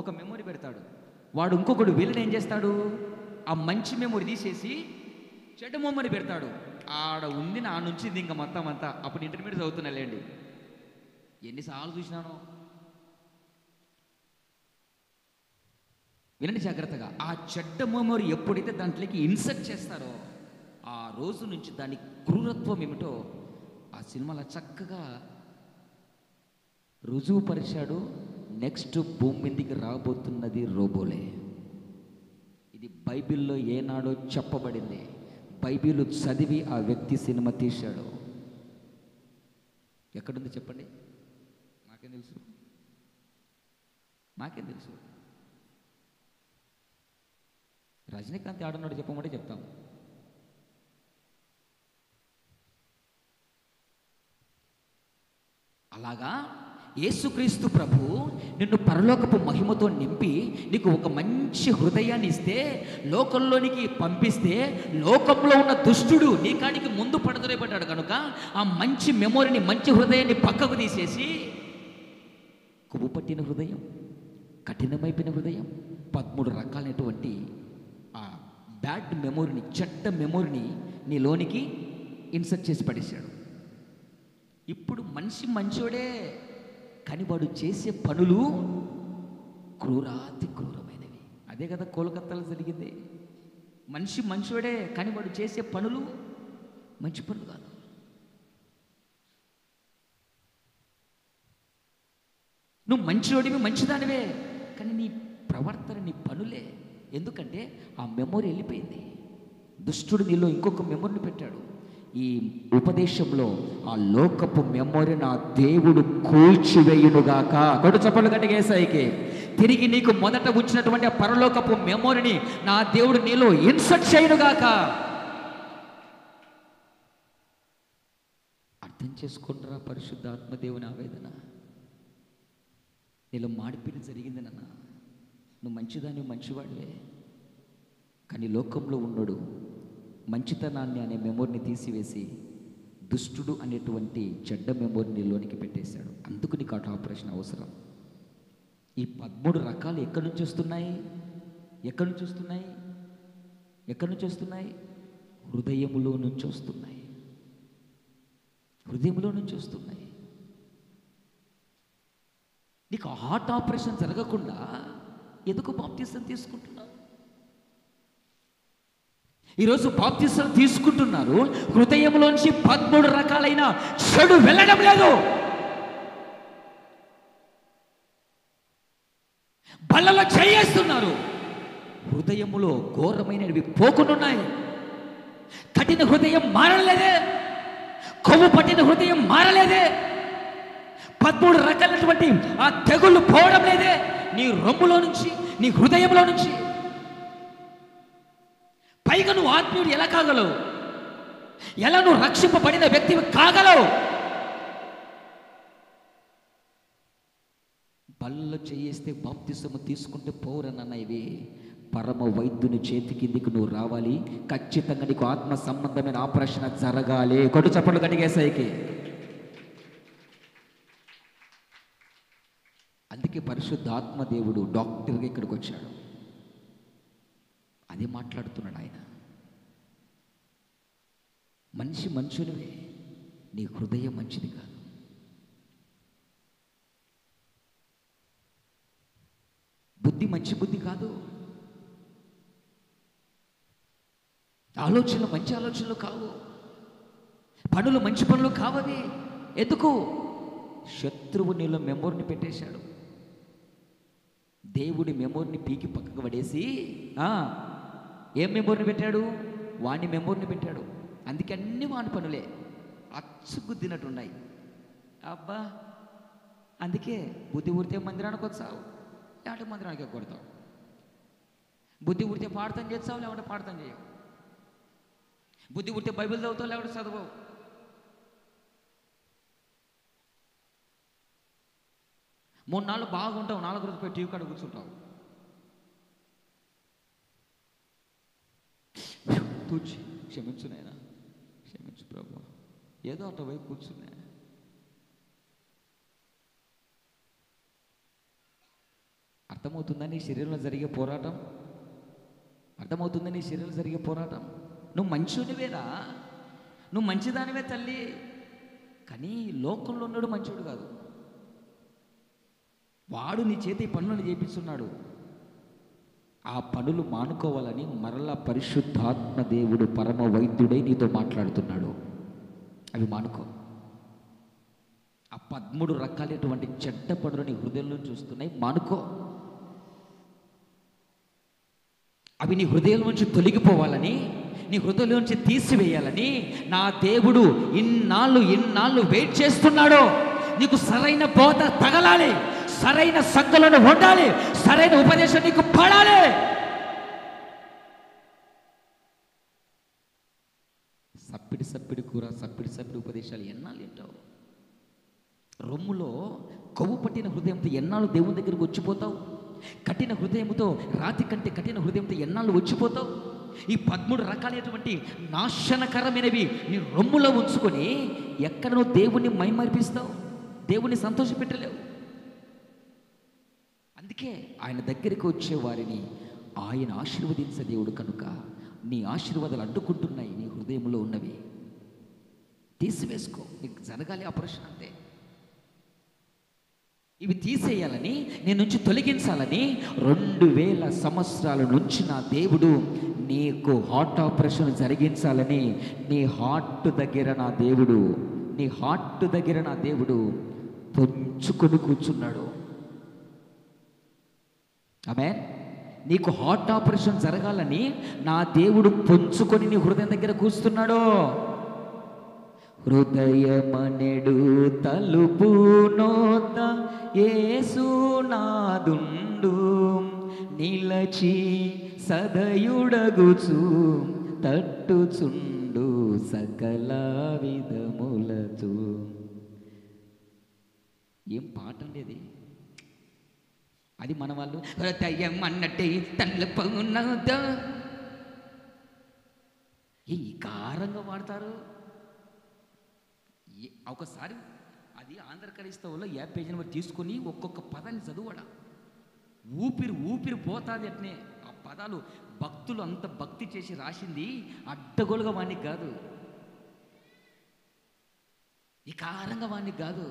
ఒక మెమొరీ పెడతాడు. వాడు ఇంకొకడు వీళ్ళని ఏం చేస్తాడు? ఆ మంచి మెమొరీ తీసేసి చెడ్డ మెమొరీ పెడతాడు. ఆడ ఉంది నా నుంచి ఇంకా మొత్తం అంతా. అప్పుడు ఇంటర్మీడియట్ చదువుతున్నా లేండి, ఎన్నిసార్లు చూసినాను. వినండి జాగ్రత్తగా. ఆ చెడ్డ మెమొరీ ఎప్పుడైతే దాంట్లోకి ఇన్సర్ట్ చేస్తారో ఆ రోజు నుంచి దాని క్రూరత్వం ఏమిటో ఆ సినిమాలో చక్కగా రుజువుపరిచాడు. నెక్స్ట్ భూమి మీదకి రాబోతున్నది రోబోలే. ఇది బైబిల్లో ఏనాడో చెప్పబడింది. బైబిల్ చదివి ఆ వ్యక్తి సినిమా తీశాడు. ఎక్కడుంది చెప్పండి? నాకేం తెలుసు. రజనీకాంత్ ఆడున్నాడు చెప్పమంటే చెప్తాం. అలాగా యేసుక్రీస్తు ప్రభు నిన్ను పరలోకపు మహిమతో నింపి నీకు ఒక మంచి హృదయాన్ని ఇస్తే, లోకంలోనికి పంపిస్తే, లోకంలో ఉన్న దుష్టుడు నీ కాడికి ముందు పడతాడు కనుక ఆ మంచి మెమొరీని, మంచి హృదయాన్ని పక్కకు తీసేసి కొవ్వు పట్టిన హృదయం, కఠినమైపోయిన హృదయం, 13 రకాలైనటువంటి ఆ బ్యాడ్ మెమొరీని, చెడ్డ మెమొరీని నీలోనికి ఇన్సర్ట్ చేసి పడేశాడు. ఇప్పుడు మనిషి మంచోడే, కానీ వాడు చేసే పనులు క్రూరాతి క్రూరమైనవి. అదే కదా కోలకత్తాలో జరిగింది. మనిషి మంచోడే, కానీ వాడు చేసే పనులు మంచి పనులు కాదు. నువ్వు మంచివాడివి, మంచిదానివే, కానీ నీ ప్రవర్తన, నీ పనులే. ఎందుకంటే ఆ మెమొరీ వెళ్ళిపోయింది. దుష్టుడు నీలో ఇంకొక మెమొరీని పెట్టాడు. ఈ ఉపదేశంలో ఆ లోకపు మెమొరీ నా దేవుడు కూల్చివేయునుగాక. కొడు చప్పలు గట్టిగా యేసయ్యకి. తిరిగి నీకు మొదట వచ్చినటువంటి ఆ పరలోకపు మెమొరీని నా దేవుడు నీలో ఇన్సర్ట్ చేయునుగాక. అర్థం చేసుకుంటారా పరిశుద్ధాత్మ దేవుని ఆవేదన? నీలో మార్పిడి జరిగింది నాన్న. నువ్వు మంచిదాన్ని, మంచివాడివే, కానీ లోకంలో ఉన్నాడు మంచితనాన్ని అనే మెమొరీని తీసివేసి దుష్టుడు అనేటువంటి చెడ్డ మెమొరీని లోనికి పెట్టేశాడు. అందుకు నీకు అటు ఆపరేషన్ అవసరం. ఈ 13 రకాలు ఎక్కడి నుంచి వస్తున్నాయి? హృదయములో నుంచి వస్తున్నాయి. నీకు హార్ట్ ఆపరేషన్ జరగకుండా ఎందుకు బాప్టిజం తీసుకుంటున్నావు? ఈరోజు బాప్తిసం తీసుకుంటున్నారు, హృదయంలోంచి 13 రకాలైన చెడు వెళ్ళడం లేదు. బల్లలో చేయేస్తున్నారు, హృదయములో ఘోరమైనవి పోకునున్నాయి. కఠిన హృదయం మారలేదే, కొవ్వు పట్టిన హృదయం మారలేదే, 13 రకాలైనటువంటి ఆ తెగుళ్ళు పోవడం లేదే నీ రొమ్ములో నుంచి, నీ హృదయంలో నుంచి. పైగా నువ్వు ఆత్మీయుడు ఎలా కాగలవు? ఎలా నువ్వు రక్షింపబడిన వ్యక్తి కాగలవు? బల్ల చేయిస్తే బాప్తిసము తీసుకుంటే పోరనన్న ఇవి పరమ వైద్యుని చేతి కిందికి నువ్వు రావాలి. ఖచ్చితంగా నీకు ఆత్మ సంబంధమైన ఆపరేషన్ జరగాలి. కొట్టు చప్పట్లు గట్టిగేసాయికి. అందుకే పరిశుద్ధాత్మ దేవుడు డాక్టర్గా ఇక్కడికి వచ్చాడు. అదే మాట్లాడుతున్నాడు ఆయన. మనిషి మంచునివే, నీ హృదయం మంచిది కాదు. బుద్ధి మంచి బుద్ధి కాదు. ఆలోచనలు మంచి ఆలోచనలు కావు. పనులు మంచి పనులు కావవి. ఎందుకు? శత్రువు నీలో మెమోరీని పెట్టేశాడు. దేవుడి మెమోరీని పీకి పక్కకు పడేసి ఏం మెమోరీని పెట్టాడు? వాణ్ణి మెమోరీని పెట్టాడు. అందుకే అన్ని వాని పనులే అచ్చుగుద్దినట్టున్నాయి. అబ్బా, అందుకే బుద్ధి ఊరితే మందిరానికి వచ్చావు, లేకపోతే మందిరానికి కొడతావు. బుద్ధి ఊరితే పాడతాం చేస్తావు, లేకపోతే పాడతాం చేయవు. బుద్ధి ఊరితే బైబిల్ చదువుతావు, లేకపోతే చదవవు. మూడు నాళ్ళు బాగుంటావు, 4 రోజులు పోయి టీవీ కాడ కూర్చుంటావు. తూచి క్షమించు నాయనా, క్షమించు ప్రభు, ఏదో అటు వైపు కూర్చున్నా. అర్థమవుతుందా నీ శరీరంలో జరిగే పోరాటం? అర్థమవుతుందా నీ శరీరంలో జరిగే పోరాటం? నువ్వు మంచివాడివేరా, నువ్వు మంచిదానివే తల్లి, కానీ లోకంలో ఉన్నాడు మంచివాడు కాదు. వాడు నీ చేతి పనులను చేపిస్తున్నాడు. ఆ పనులు మానుకోవాలని మరలా పరిశుద్ధాత్మ దేవుడు పరమ వైద్యుడై నీతో మాట్లాడుతున్నాడు. అవి మానుకో. ఆ 13 రకాలైనటువంటి చెడ్డ పనులు నీ హృదయంలో చూస్తున్నాయి, మానుకో. అవి నీ హృదయం నుంచి తొలగిపోవాలని, నీ హృదయం నుంచి తీసివేయాలని నా దేవుడు ఇన్నాళ్ళు వెయిట్ చేస్తున్నాడు. నీకు సరైన బోధ తగలాలి, సరైన సంగతులను ఉండాలి, సరైన ఉపదేశం నీకు పడాలి. సప్పిడి కూర, సప్పిడి ఉపదేశాలు ఎన్నాళ్ళు వింటావు? రొమ్ములో కొవ్వు పట్టిన హృదయంతో ఎన్నాళ్ళు దేవుని దగ్గరికి వచ్చిపోతావు? కఠిన హృదయంతో, రాతి కంటే కఠిన హృదయంతో ఎన్నాళ్ళు వచ్చిపోతావు? ఈ 13 రకాలైనటువంటి నాశనకరమైనవి నీ రొమ్ములో ఉంచుకొని ఎక్కడ నువ్వు దేవుణ్ణి మైమరిపిస్తావు, దేవుణ్ణి సంతోషపెట్టలేవు. అందుకే ఆయన దగ్గరికి వచ్చే వారిని ఆయన ఆశీర్వదించే దేవుడు కనుక నీ ఆశీర్వాదాలు అడ్డుకుంటున్నాయి. నీ హృదయంలో ఉన్నవి తీసివేసుకో. నీకు జరగాలి ఆపరేషన్ అంతే. ఇవి తీసేయాలని, నేను నుంచి తొలగించాలని 2000 సంవత్సరాల నుంచి నా దేవుడు నీకు హార్ట్ ఆపరేషన్ జరిగించాలని నీ హార్ట్ దగ్గర నా దేవుడు పొంచుకొని కూర్చున్నాడు. ఆమేన్. నీకు హార్ట్ ఆపరేషన్ జరగాలని నా దేవుడు పొంచుకొని నీ హృదయం దగ్గర కూర్చున్నాడు. హృదయమనెడు తలుపు నోత యేసునాదుండు, నిలచి సదయుడగుచు తట్టుచుండు సకల విధములతో. ఏం పాట అండి అది మన వాళ్ళు హృదయం అన్నట్టే తలుపు ఉన్నదో ఈ కారంగా వాడతారు. ఒకసారి అది ఆంధ్ర క్రైస్తవులో 50 పేజీ నెంబర్ తీసుకొని ఒక్కొక్క పదాన్ని చదువుడా, ఊపిరి పోతాది అట్నే. ఆ పదాలు భక్తులు అంత భక్తి చేసి రాసింది అడ్డగోలుగా వానికి కాదు, ఈ కారంగా వానికి కాదు.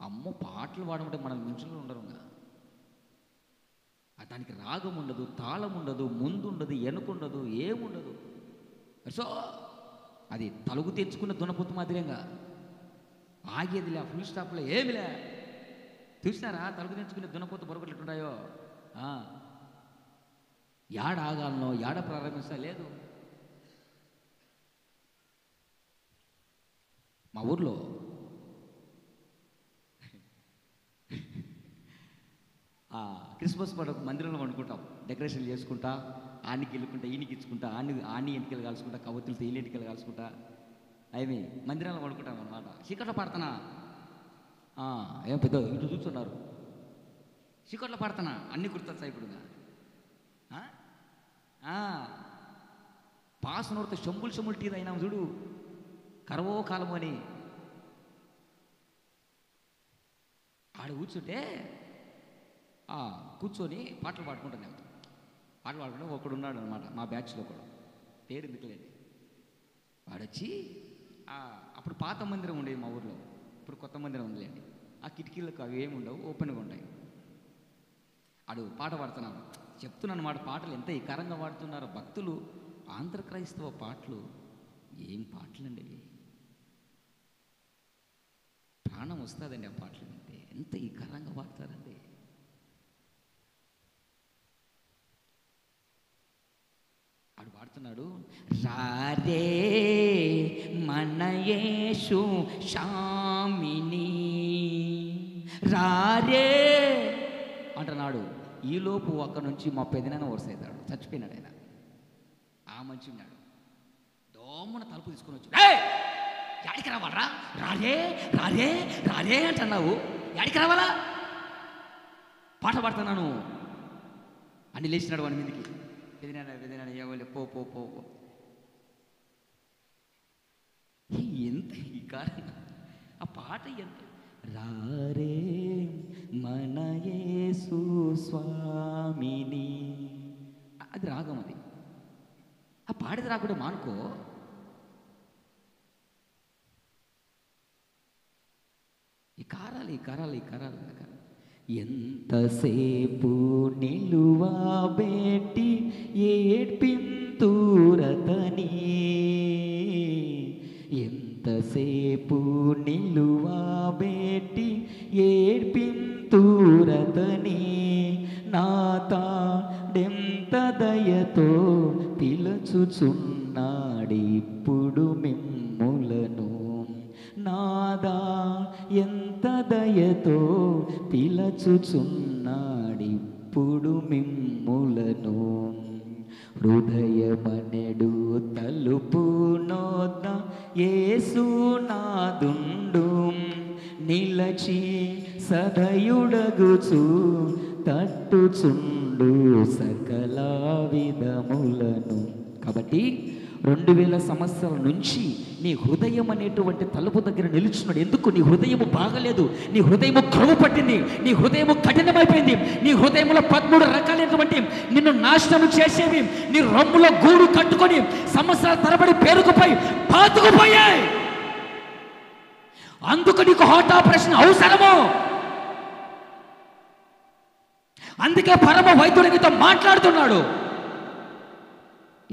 అమ్మో, పాటలు పాడమంటే మన మనుషులు ఉండరుగా. దానికి రాగం ఉండదు, తాళం ఉండదు, ముందు ఉండదు, వెనుకుండదు, ఏముండదు. సో అది తలుగు తెచ్చుకున్న దునపొత్తు మాదిరిగా ఆగేదిలే, ఫుల్ స్టాప్లో ఏమిలే. చూసినారా తలుగు తెచ్చుకునే దునపొత్తు బొరగట్లు ఎట్లుంటాయో? యాడ ఆగాలనో యాడ ప్రారంభిస్తా లేదు. మా ఊర్లో క్రిస్మస్ పండుగ మందిరంలో వండుకుంటాం, డెకరేషన్ చేసుకుంటా, ఆనికి వెళ్ళుకుంటా, ఈయనకి ఇచ్చుకుంటా, ఆని ఎంటికలు కాల్చుకుంటా, కవతులతో ఈయన ఎంటికలు కాల్చుకుంటా, అవి మందిరంలో వండుకుంటాం అన్నమాట. చీకట్లో పాడుతున్నా, ఏం పెద్ద ఇటు చూస్తున్నారు, చీకట్లో పాడుతున్నా, అన్నీ గుర్తొస్తాయి ఇప్పుడుగా. పాస్ నోడితే చెంబులు టీ అయినా చూడు, కరవో కాలము అని ఆడ కూర్చొని పాటలు పాడుకుంటాను. పాటలు పాడుకుంటే ఒకడు ఉన్నాడు అనమాట మా బ్యాచ్లో, కూడా పేరు ఎందుకులేండి. వాడొచ్చి అప్పుడు పాత మందిరం ఉండేది మా ఊర్లో, ఇప్పుడు కొత్త మందిరం ఉందిలేండి. ఆ కిటికీలకు అవి ఏమి ఉండవు, ఓపెన్గా ఉంటాయి. ఆడు పాట పాడుతున్నాను, చెప్తున్నాను మాట, పాటలు ఎంత ఇకారంగా పాడుతున్నారు భక్తులు. ఆంధ్ర క్రైస్తవ పాటలు ఏం పాటలండి ఇవి, ప్రాణం వస్తుందండి ఆ పాటలు వింటే. ఎంత ఇకారంగా పాడతారండి. ఆడు పాడుతున్నాడు, రారే మన యేసు శామిని రారే అంటున్నాడు. ఈలోపు అక్కడ నుంచి మా పెదనాన్న వరుసవుతాడు, చచ్చిపోయినాడు ఆయన. ఆ మంచి ఉన్నాడు, దోమన తలుపు తీసుకొని వచ్చి, యాడికి రావాలరా, రారే రారే రారే అంటున్నావు, యాడికి రావాలా, పాట పాడుతున్నాను అని లేచినాడు వాడి మీదకి. పెదనాన్న ఎవరు పో పో పో. ఎంత ఈ కారణం, ఆ పాట ఎంత, రారే మన యేసు స్వామిని, అది రాగం, అది ఆ పాడిది రాకుండా మానుకో. ఈ కారాలు ఈ కారాలు ఈ కారాలు ఎంతసేపు నిలువబెట్టి ఏడ్పింతురతని, ఎంతసేపు నిలువబెట్టి ఏడ్పింతురతని, నాతాడెంత దయతో పిలుచుచున్నాడిప్పుడు మిమ్ములను, నాదా ఎంత దయతో పిలుచుచున్నాడిప్పుడు మిమ్ములను, హృదయమనెడు తలుపు నోద్ద యేసునాదుండు, నిలచి సదయుడగుచు తట్టుచుండు సకల విధములను. కాబట్టి 2000 సంవత్సరాల నుంచి నీ హృదయం అనేటువంటి తలుపు దగ్గర నిలుచున్నాడు. ఎందుకు? నీ హృదయము బాగలేదు, నీ హృదయము క్రొవ్వు పట్టింది, నీ హృదయము కఠినమైపోయింది, నీ హృదయంలో 13 రకాలైనటువంటి నిన్ను నాశనం చేసేవి నీ రొమ్ములో గూడు కట్టుకొని సంవత్సరాల తరబడి పేరుకుపోయి పాతుకుపోయాయి. అందుకు నీకు హార్ట్ ఆపరేషన్ అవసరము. అందుకే పరమ వైద్యుడు నీతో మాట్లాడుతున్నాడు.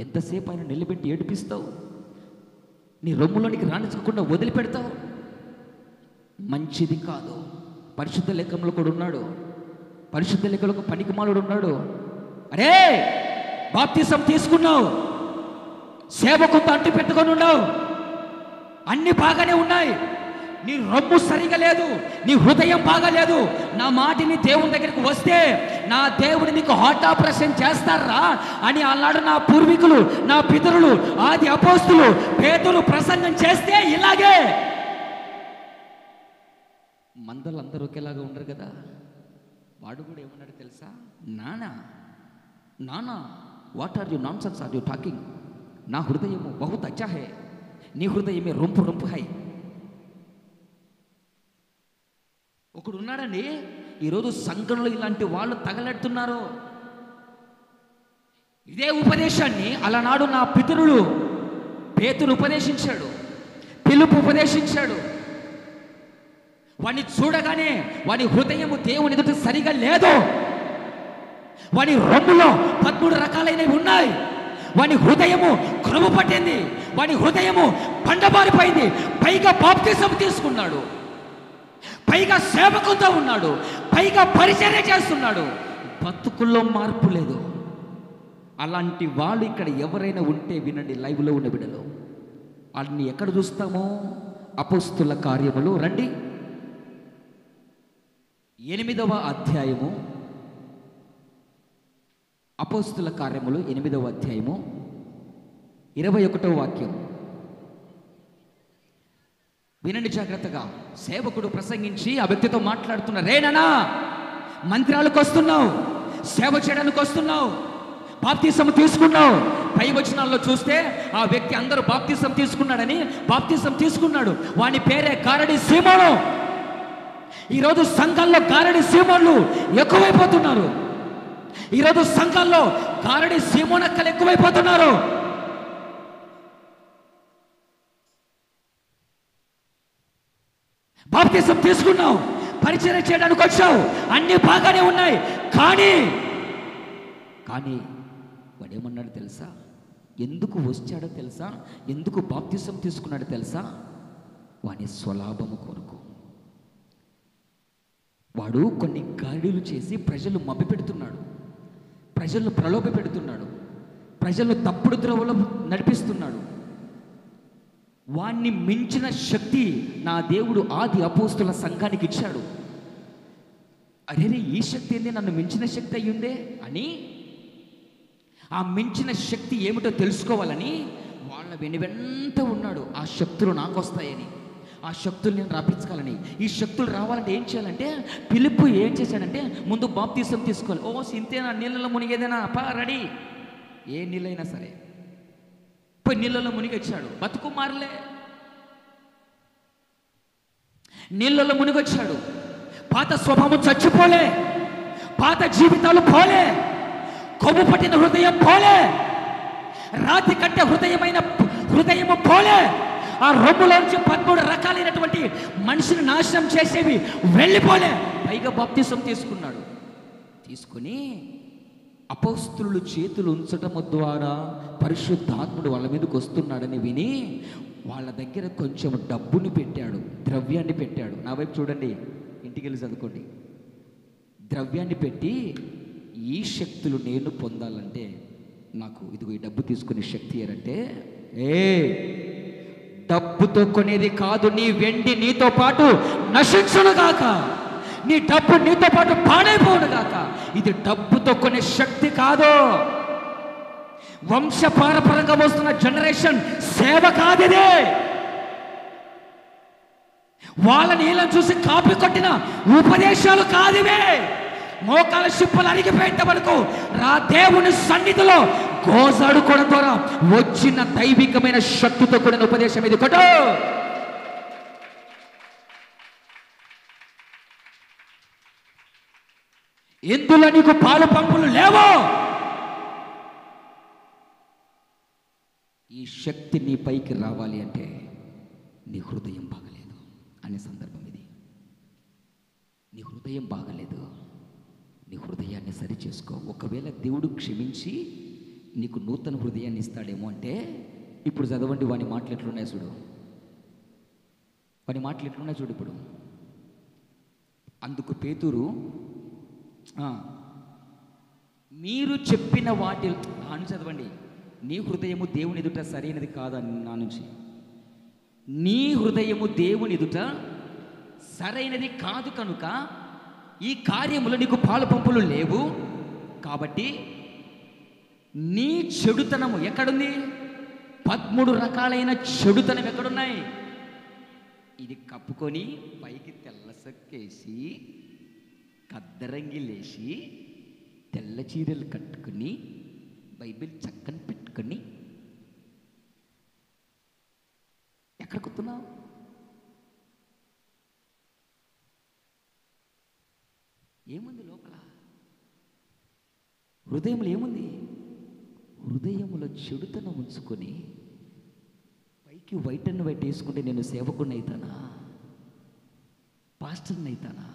ఎంతసేపు ఆయన నిలబెట్టి ఏడిపిస్తావు, నీ రొమ్ములోనికి రాణించకుండా వదిలిపెడతావు, మంచిది కాదు. పరిశుద్ధ లేఖంలో కూడా ఉన్నాడు, పరిశుద్ధ లేఖలకు పనికిమాలుడు ఉన్నాడు. అరే బాప్తిసం తీసుకున్నావు, సేవకుతో అంటి పెట్టుకొని ఉన్నావు, అన్ని బాగానే ఉన్నాయి, నీ రొమ్ము సరిగా లేదు, నీ హృదయం బాగాలేదు. నా మాటిని దేవుని దగ్గరికి వస్తే నా దేవుడు నీకు హార్ట్ ఆపరేషన్ చేస్తారా అని అన్నాడు నా పూర్వీకులు, నా పితరులు, ఆది అపోస్తులు, పేతురు ప్రసంగం చేస్తే ఇలాగే. మందలు అందరూ ఒకేలాగా ఉండరు కదా. వాడు కూడా ఏమన్నాడు తెలుసా? నానా నానా what are you nonsense are you talking, నా హృదయము బహుత్ అచ్చా హై, నీ హృదయమే రొంపు రొంపు హై. ఒకడు ఉన్నాడండి, ఈరోజు సంఘంలో ఇలాంటి వాళ్ళు తగలెడుతున్నారు. ఇదే ఉపదేశాన్ని అలనాడు నా పితరులు పేతురు ఉపదేశించాడు, పిలుపు ఉపదేశించాడు. వాడిని చూడగానే వాని హృదయము దేవుని ఎదుట సరిగా లేదు, వాని రొమ్ములో 13 రకాలైనవి ఉన్నాయి, వాని హృదయము క్రొవ్వు పట్టింది, వాని హృదయము బండబారిపోయింది. పైగా బాప్తిసం తీసుకున్నాడు, పైగా సేవకుతో ఉన్నాడు, పైగా పరిచర్య చేస్తున్నాడు, బతుకుల్లో మార్పు లేదు. అలాంటి వాళ్ళు ఇక్కడ ఎవరైనా ఉంటే వినండి, లైవ్లో ఉన్న బిడ్డలు. వాళ్ళని ఎక్కడ చూస్తామో? అపోస్తుల కార్యములు రండి, 8వ అధ్యాయము. అపోస్తుల కార్యములు 8వ అధ్యాయము 21వ వాక్యం వినండి జాగ్రత్తగా. సేవకుడు ప్రసంగించి ఆ వ్యక్తితో మాట్లాడుతున్న, రేనా మందిరాలకు వస్తున్నావు, సేవ చేయడానికి వస్తున్నావు, బాప్తిసం తీసుకున్నావు. పై వచనాల్లో చూస్తే ఆ వ్యక్తి అందరూ బాప్తిసం తీసుకున్నాడని బాప్తిసం తీసుకున్నాడు. వాని పేరే గారడి సీమోను. ఈరోజు సంఘాల్లో గారడి సీమోన్లు ఎక్కువైపోతున్నారు. ఈరోజు సంఘాల్లో గారడి సీమోనక్కలు ఎక్కువైపోతున్నారు. బాప్తిసం తీసుకున్నావు, పరిచయం చేయడానికి వచ్చావు, అన్నీ బాగానే ఉన్నాయి. కానీ వాడేమన్నాడు తెలుసా? ఎందుకు వచ్చాడో తెలుసా? ఎందుకు బాప్తిసం తీసుకున్నాడో తెలుసా? వాని స్వలాభము కొరకు. వాడు కొన్ని గాడిలు చేసి ప్రజలు మభ్యపెడుతున్నాడు, ప్రజలను ప్రలోభ పెడుతున్నాడు, ప్రజలను తప్పుడు ద్రోవలో నడిపిస్తున్నాడు. వాణ్ణి మించిన శక్తి నా దేవుడు ఆది అపోస్తుల సంఘానికి ఇచ్చాడు. అరే, ఈ శక్తి ఏంది, నన్ను మించిన శక్తి అయ్యుందే అని, ఆ మించిన శక్తి ఏమిటో తెలుసుకోవాలని వాళ్ళ వెనువెంట ఉన్నాడు. ఆ శక్తులు నాకు వస్తాయని, ఆ శక్తులు నేను రాపించాలని. ఈ శక్తులు రావాలంటే ఏం చేయాలంటే, పిలుపు ఏం చేశాడంటే, ముందు బాప్తిసం తీసుకోవాలి. ఓ సింతేనా, నీళ్ళలో మునిగేదేనా, పా రెడీ, ఏ నీళ్ళైనా సరే పోయి నీళ్ళలో మునిగొచ్చాడు. బతుకు మారలే, నీళ్ళలో మునిగొచ్చాడు. పాత స్వభావం చచ్చిపోలే, పాత జీవితాలు పోలే, కొవ్వు పట్టిన హృదయం పోలే, రాతి కంటే హృదయము పోలే. ఆ రొమ్ములోంచి 13 రకాలైనటువంటి మనిషిని నాశనం చేసేవి వెళ్ళిపోలే. పైగా బాప్తిసం తీసుకున్నాడు. తీసుకుని అపోస్తులు చేతులు ఉంచటము ద్వారా పరిశుద్ధాత్ముడు వాళ్ళ మీదకి వస్తున్నాడని విని వాళ్ళ దగ్గర కొంచెం డబ్బుని పెట్టాడు, ద్రవ్యాన్ని పెట్టాడు. నా వైపు చూడండి, ఇంటికి వెళ్ళి చదువుకోండి. ద్రవ్యాన్ని పెట్టి, ఈ శక్తులు నేను పొందాలంటే నాకు ఇదిగో ఈ డబ్బు తీసుకునే శక్తి ఏరంటే, డబ్బుతో కొనేది కాదు, నీ వెండి నీతో పాటు నశించునుగాక, నీ డబ్బు నీతో పాటు పాడైపోనుగాక. ఇది డబ్బుతో కొనే శక్తి కాదు, వంశపారపరంగా వస్తున్న జనరేషన్ సేవ కాదిదే. వాళ్ళ నీళ్ళని చూసి కాపీ కొట్టిన ఉపదేశాలు కాదివే. మోకాల శిప్పలు అరిగిపోయేంత వరకు రా దేవుని సన్నిధిలో గోజాడుకోవడం ద్వారా వచ్చిన దైవికమైన శక్తితో కూడిన ఉపదేశం ఇది కొట్టు. ఇందులో నీకు పాలు పంపులు లేవో. ఈ శక్తి నీ పైకి రావాలి అంటే నీ హృదయం బాగలేదు అనే సందర్భం ఇది. నీ హృదయం బాగలేదు, నీ హృదయాన్ని సరి చేసుకో. ఒకవేళ దేవుడు క్షమించి నీకు నూతన హృదయాన్ని ఇస్తాడేమో అంటే, ఇప్పుడు చదవండి వాని మాటలు ఎట్లున్నాయి చూడు, వాని మాటలు ఎట్లున్నాయి చూడు. ఇప్పుడు అందుకు పేతురు, మీరు చెప్పిన వాటి అని చదవండి. నీ హృదయము దేవుని ఎదుట సరైనది కాదని నా నుంచి, నీ హృదయము దేవుని ఎదుట సరైనది కాదు కనుక ఈ కార్యములో నీకు పాలు పంపులు లేవు. కాబట్టి నీ చెడుతనము ఎక్కడుంది? 13 రకాలైన చెడుతనం ఎక్కడున్నాయి? ఇది కప్పుకొని పైకి తెల్ల సక్కేసి కద్దరంగిలేసి తెల్ల చీరలు కట్టుకుని బైబిల్ చక్కన పెట్టుకొని ఎక్కడ కూర్చున్నావు? ఏముంది లోపల? హృదయంలో ఏముంది? హృదయంలో చెడుతనం ఉంచుకొని పైకి వైట్ అండ్ వైట్ వేసుకుంటే నేను సేవకుడిని అవుతానా, పాస్టర్ని అవుతానా?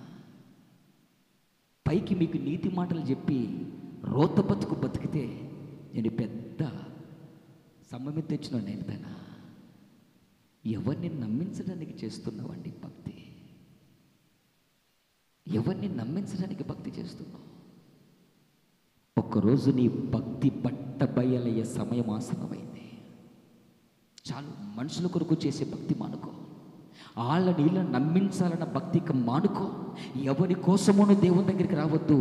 పైకి మీకు నీతి మాటలు చెప్పి రోత బతుకు బతికితే నేను పెద్ద సమ్మమి తెచ్చిన నేనుతానా? ఎవరిని నమ్మించడానికి చేస్తున్నావండి భక్తి? ఎవరిని నమ్మించడానికి భక్తి చేస్తున్నావు? ఒక్కరోజు నీ భక్తి బట్ట బయలయ్యే సమయం ఆసన్నమైంది. చాలు, మనుషుల కొరకు చేసే భక్తి మానుకో. వాళ్ళ నీళ్ళని నమ్మించాలన్న భక్తికి మానుకో. ఎవరి కోసమోనూ దేవుని దగ్గరికి రావద్దు.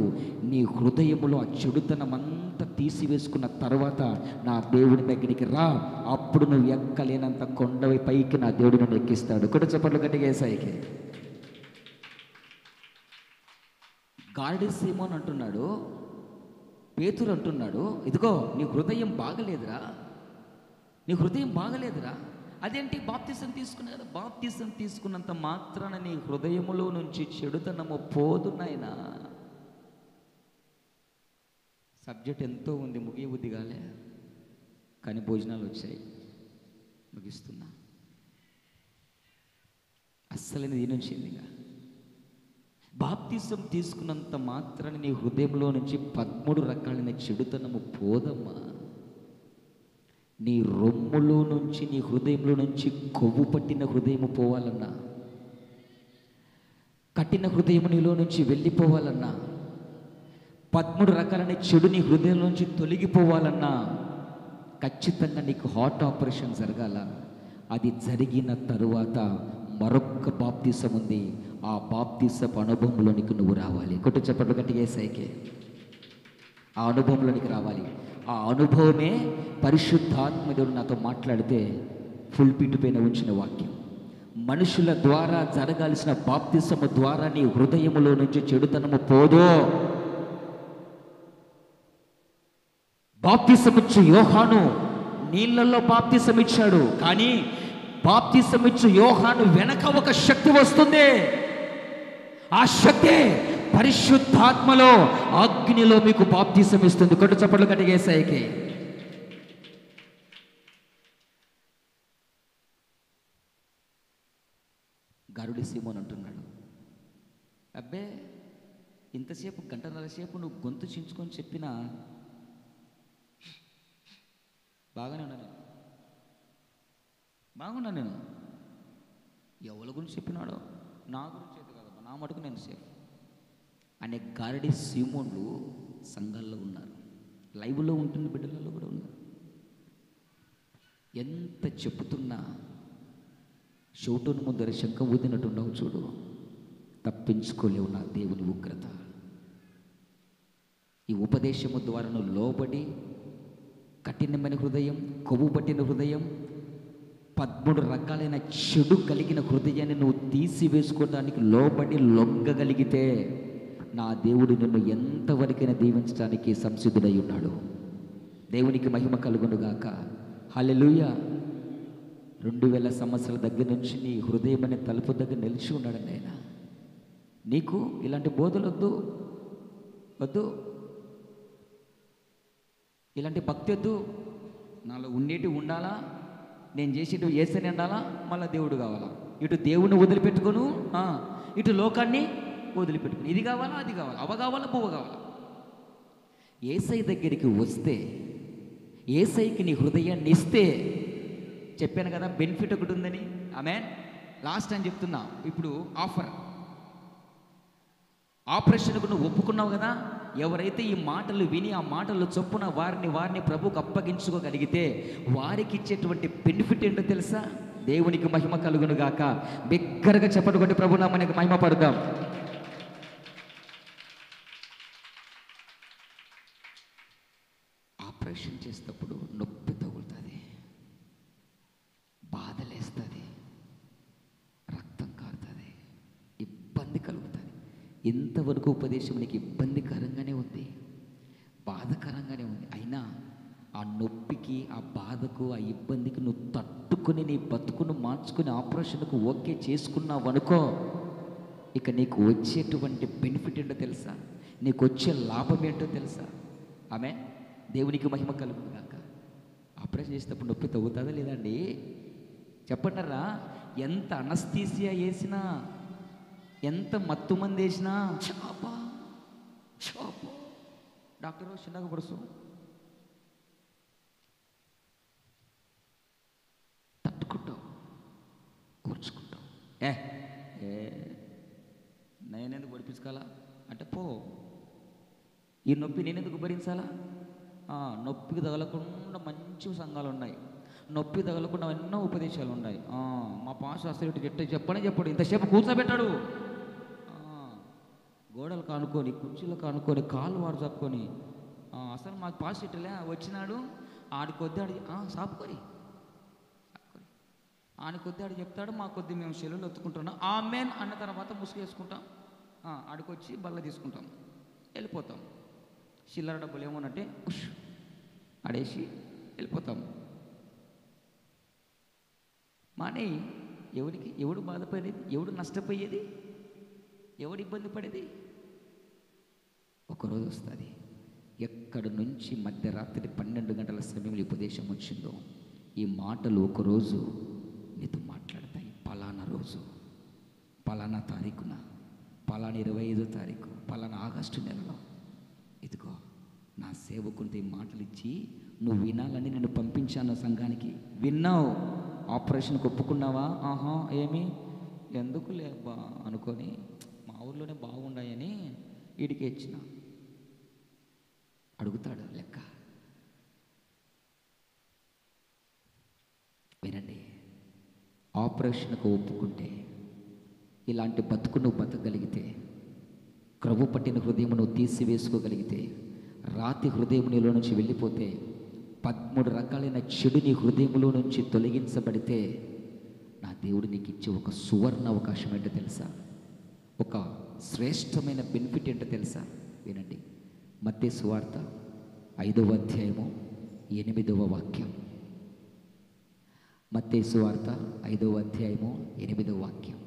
నీ హృదయములో ఆ చెడుతనం అంతా తీసివేసుకున్న తర్వాత నా దేవుని దగ్గరికి రా. అప్పుడు నువ్వు ఎక్కలేనంత కొండవి పైకి నా దేవుడు నన్ను ఎక్కిస్తాడు. కూడా చెప్పట్లు గట్టిగా యేసయ్యకి. గాడి సీమోన్ అంటున్నాడు, పేతురు అంటున్నాడు, ఇదిగో నీ హృదయం బాగలేదురా, నీ హృదయం బాగలేదురా. అదేంటి? బాప్తిసం తీసుకున్నా కదా. బాప్తిసం తీసుకున్నంత మాత్రాన నీ హృదయములో నుంచి చెడుతనము పోదు నాయనా. సబ్జెక్ట్ ఎంతో ఉంది, ముగియ బుద్ధి కాలే, కానీ భోజనాలు వచ్చాయి, ముగిస్తున్నా. అస్సలు దీని నుంచి ఎందుగా బాప్తిసం తీసుకున్నంత మాత్రాన్ని నీ హృదయంలో నుంచి 13 రకాలైన చెడుతనము పోదమ్మా. నీ రొమ్ములో నుంచి, నీ హృదయంలో నుంచి కొవ్వు పట్టిన హృదయము పోవాలన్నా, కట్టిన హృదయము నీలో నుంచి వెళ్ళిపోవాలన్నా, 13 రకాలైన చెడు నీ హృదయం నుంచి తొలగిపోవాలన్నా ఖచ్చితంగా నీకు హార్ట్ ఆపరేషన్ జరగాల. అది జరిగిన తరువాత మరొక్క బాప్తిసం ఉంది. ఆ బాప్తిసపు అనుభవంలోనికి నువ్వు రావాలి. కొట్టు చెప్పట్లు గట్టిగా యేసయ్యకే. ఆ అనుభవంలోనికి రావాలి. ఆ అనుభవమే పరిశుద్ధాత్మ దేవుడు నాతో మాట్లాడితే ఫుల్ పిట్ పైన ఉంచిన వాక్యం. మనుషుల ద్వారా జరగాల్సిన బాప్తిసము ద్వారా నీ హృదయములో నుంచి చెడుతనము పోదో. బాప్తిసమిచ్చు యోహాను నీళ్ళల్లో బాప్తిసం ఇచ్చాడు, కానీ బాప్తిసమిచ్చు యోహాను వెనక ఒక శక్తి వస్తుంది. ఆ శక్తి పరిశుద్ధాత్మలో అగ్నిలో మీకు బాప్తిసం ఇస్తుంది. కొట్టు చప్పట్లు గట్టిగా యేసయ్యకి. గరుడి సీమోన్ అంటున్నాడు, అబ్బే ఇంతసేపు గంటన్నర సేపు నువ్వు గొంతు చించుకొని చెప్పినా బాగానే బాగున్నా నేను. ఎవరి గురించి చెప్పినాడో నా గురించి అయితే కదమ్మా, నా మటుకు నేను సేఫ్ అనే గారడి సీమోన్లు సంఘాల్లో ఉన్నారు. లైవ్లో ఉంటున్న బిడ్డలలో కూడా ఉన్నారు. ఎంత చెప్పుతున్నా షోటోను ముందర శంఖ ఊదినట్టున్నావు చూడు, తప్పించుకోలేవు నా దేవుని ఉగ్రత. ఈ ఉపదేశము ద్వారా నువ్వు లోబడి కఠినమైన హృదయం, కొవ్వు పట్టిన హృదయం, 13 రకాలైన చెడు కలిగిన హృదయాన్ని నువ్వు తీసివేసుకోవడానికి లోబడి లొంగగలిగితే నా దేవుడు నిన్ను ఎంతవరకైనా దీవించడానికి సంసిద్ధుడై ఉన్నాడు. దేవునికి మహిమ కలుగునుగాక. హల్లెలూయా. 2000 సంవత్సరాల దగ్గర నుంచి నీ హృదయం అనే తలుపు దగ్గర నిలిచి ఉన్నాడండి ఆయన. నీకు ఇలాంటి బోధలు వద్దు, వద్దు, ఇలాంటి భక్తి వద్దు. నాలో ఉండేటి ఉండాలా, నేను చేసేటివి ఏసని ఉండాలా, మళ్ళీ దేవుడు కావాలా. ఇటు దేవుని వదిలిపెట్టుకోను, ఇటు లోకాన్ని వదిలిపెట్టుకుని, ఇది కావాలా అది కావాలా, అవ కావాలా పువ్వు కావాలా. ఏసై దగ్గరికి వస్తే, ఏసైకి నీ హృదయాన్ని ఇస్తే, చెప్పాను కదా బెనిఫిట్ ఒకటి ఉందని. ఆమెన్. లాస్ట్ టైం చెప్తున్నా, ఇప్పుడు ఆపరేషన్కు నువ్వు ఒప్పుకున్నావు కదా. ఎవరైతే ఈ మాటలు విని ఆ మాటలు చొప్పున వారిని ప్రభువుకు అప్పగించుకోగలిగితే వారికి ఇచ్చేటువంటి బెనిఫిట్ ఏంటో తెలుసా? దేవునికి మహిమ కలుగును గాక. బిగ్గరగా చెప్పడు కొట్టి ప్రభు నామమునకు మహిమ పడదాం. ఆపరేషన్ చేసేటప్పుడు నొప్పి తగులుతుంది, బాధలేస్తుంది, రక్తం కారుతుంది, ఇబ్బంది కలుగుతుంది. ఇంతవరకు ఉపదేశం నీకు ఇబ్బందికరంగానే ఉంది, బాధకరంగానే ఉంది. అయినా ఆ నొప్పికి, ఆ బాధకు, ఆ ఇబ్బందికి నువ్వు తట్టుకుని నీ బతుకును మార్చుకుని ఆపరేషన్కు ఓకే చేసుకున్నావు అనుకో, ఇక నీకు వచ్చేటువంటి బెనిఫిట్ ఏంటో తెలుసా? నీకు వచ్చే లాభం ఏంటో తెలుసా? ఆమె దేవునికి మహిమ కలుగును గాక. ఆపరేషన్ చేసేటప్పుడు నొప్పి తగ్గుతుందా లేదండి? చెప్పంటారా? ఎంత అనస్థీసియా వేసినా, ఎంత మత్తు మంది వేసినా, డాక్టర్ చిన్నగా పడుసు తట్టుకుంటావు, కూర్చుకుంటావు. నేనెందుకు పడిపించుకోవాలా అంటే పో, ఈ నొప్పి నేనెందుకు భరించాలా? నొప్పికి తగలకుండా మంచి సంఘాలు ఉన్నాయి, నొప్పి తగలకుండా ఎన్నో ఉపదేశాలు ఉన్నాయి. మా పాస్ అసలు చెప్పడు, ఇంతసేపు కూర్చోబెట్టాడు, గోడలు కానుకొని, కుర్చీలు కానుకొని, కాళ్ళు వాడు చెప్పుకొని, అసలు మాకు పాస్ ఇట్టలే వచ్చినాడు, ఆడికొద్ది ఆడి సాపుకొని ఆడికొద్ది ఆడి చెప్తాడు, మా కొద్ది మేము సెలవులు ఎత్తుకుంటున్నాం, ఆమెన్ అన్న తర్వాత ముసుగేసుకుంటాం, ఆడికొచ్చి బల్ల తీసుకుంటాం, వెళ్ళిపోతాం. చిల్లర డబ్బులు ఏమోనంటే ఆడేసి వెళ్ళిపోతాం. మానే ఎవడు బాధపడేది, ఎవడు నష్టపోయేది, ఎవడు ఇబ్బంది పడేది? ఒకరోజు వస్తుంది, ఎక్కడి నుంచి మధ్యరాత్రి 12 గంటల సమయంలో ఉపదేశం వచ్చిందో ఈ మాటలు ఒకరోజు నీతో మాట్లాడతాయి. పలానా రోజు పలానా తారీఖున, పలానా 25వ తారీఖు, పలానా ఆగస్టు నెలలో ఇదిగో నా సేవకునితో ఈ మాటలు ఇచ్చి నువ్వు వినాలని నేను పంపించాను సంఘానికి. విన్నావు, ఆపరేషన్కి ఒప్పుకున్నావా? ఆహా, ఏమి ఎందుకు లేబ్బా అనుకొని మా ఊర్లోనే బాగున్నాయని వీడికి ఇచ్చిన. అడుగుతాడు లెక్క. వినండి, ఆపరేషన్కు ఒప్పుకుంటే, ఇలాంటి బతుకు నువ్వు బతకగలిగితే, క్రొవ్వు పట్టిన హృదయం నువ్వు తీసివేసుకోగలిగితే, రాతి హృదయం నీలో నుంచి వెళ్ళిపోతే, 13 రకాలైన చెడు నీ హృదయంలో నుంచి తొలగించబడితే, నా దేవుడు నీకు ఇచ్చే ఒక సువర్ణ అవకాశం ఏంటో తెలుసా? ఒక శ్రేష్టమైన బెనిఫిట్ ఏంటో తెలుసా? వినండి, మత్తయి సువార్త 5వ అధ్యాయము 8వ వాక్యం. మత్తయి సువార్త 5వ అధ్యాయము 8వ వాక్యం.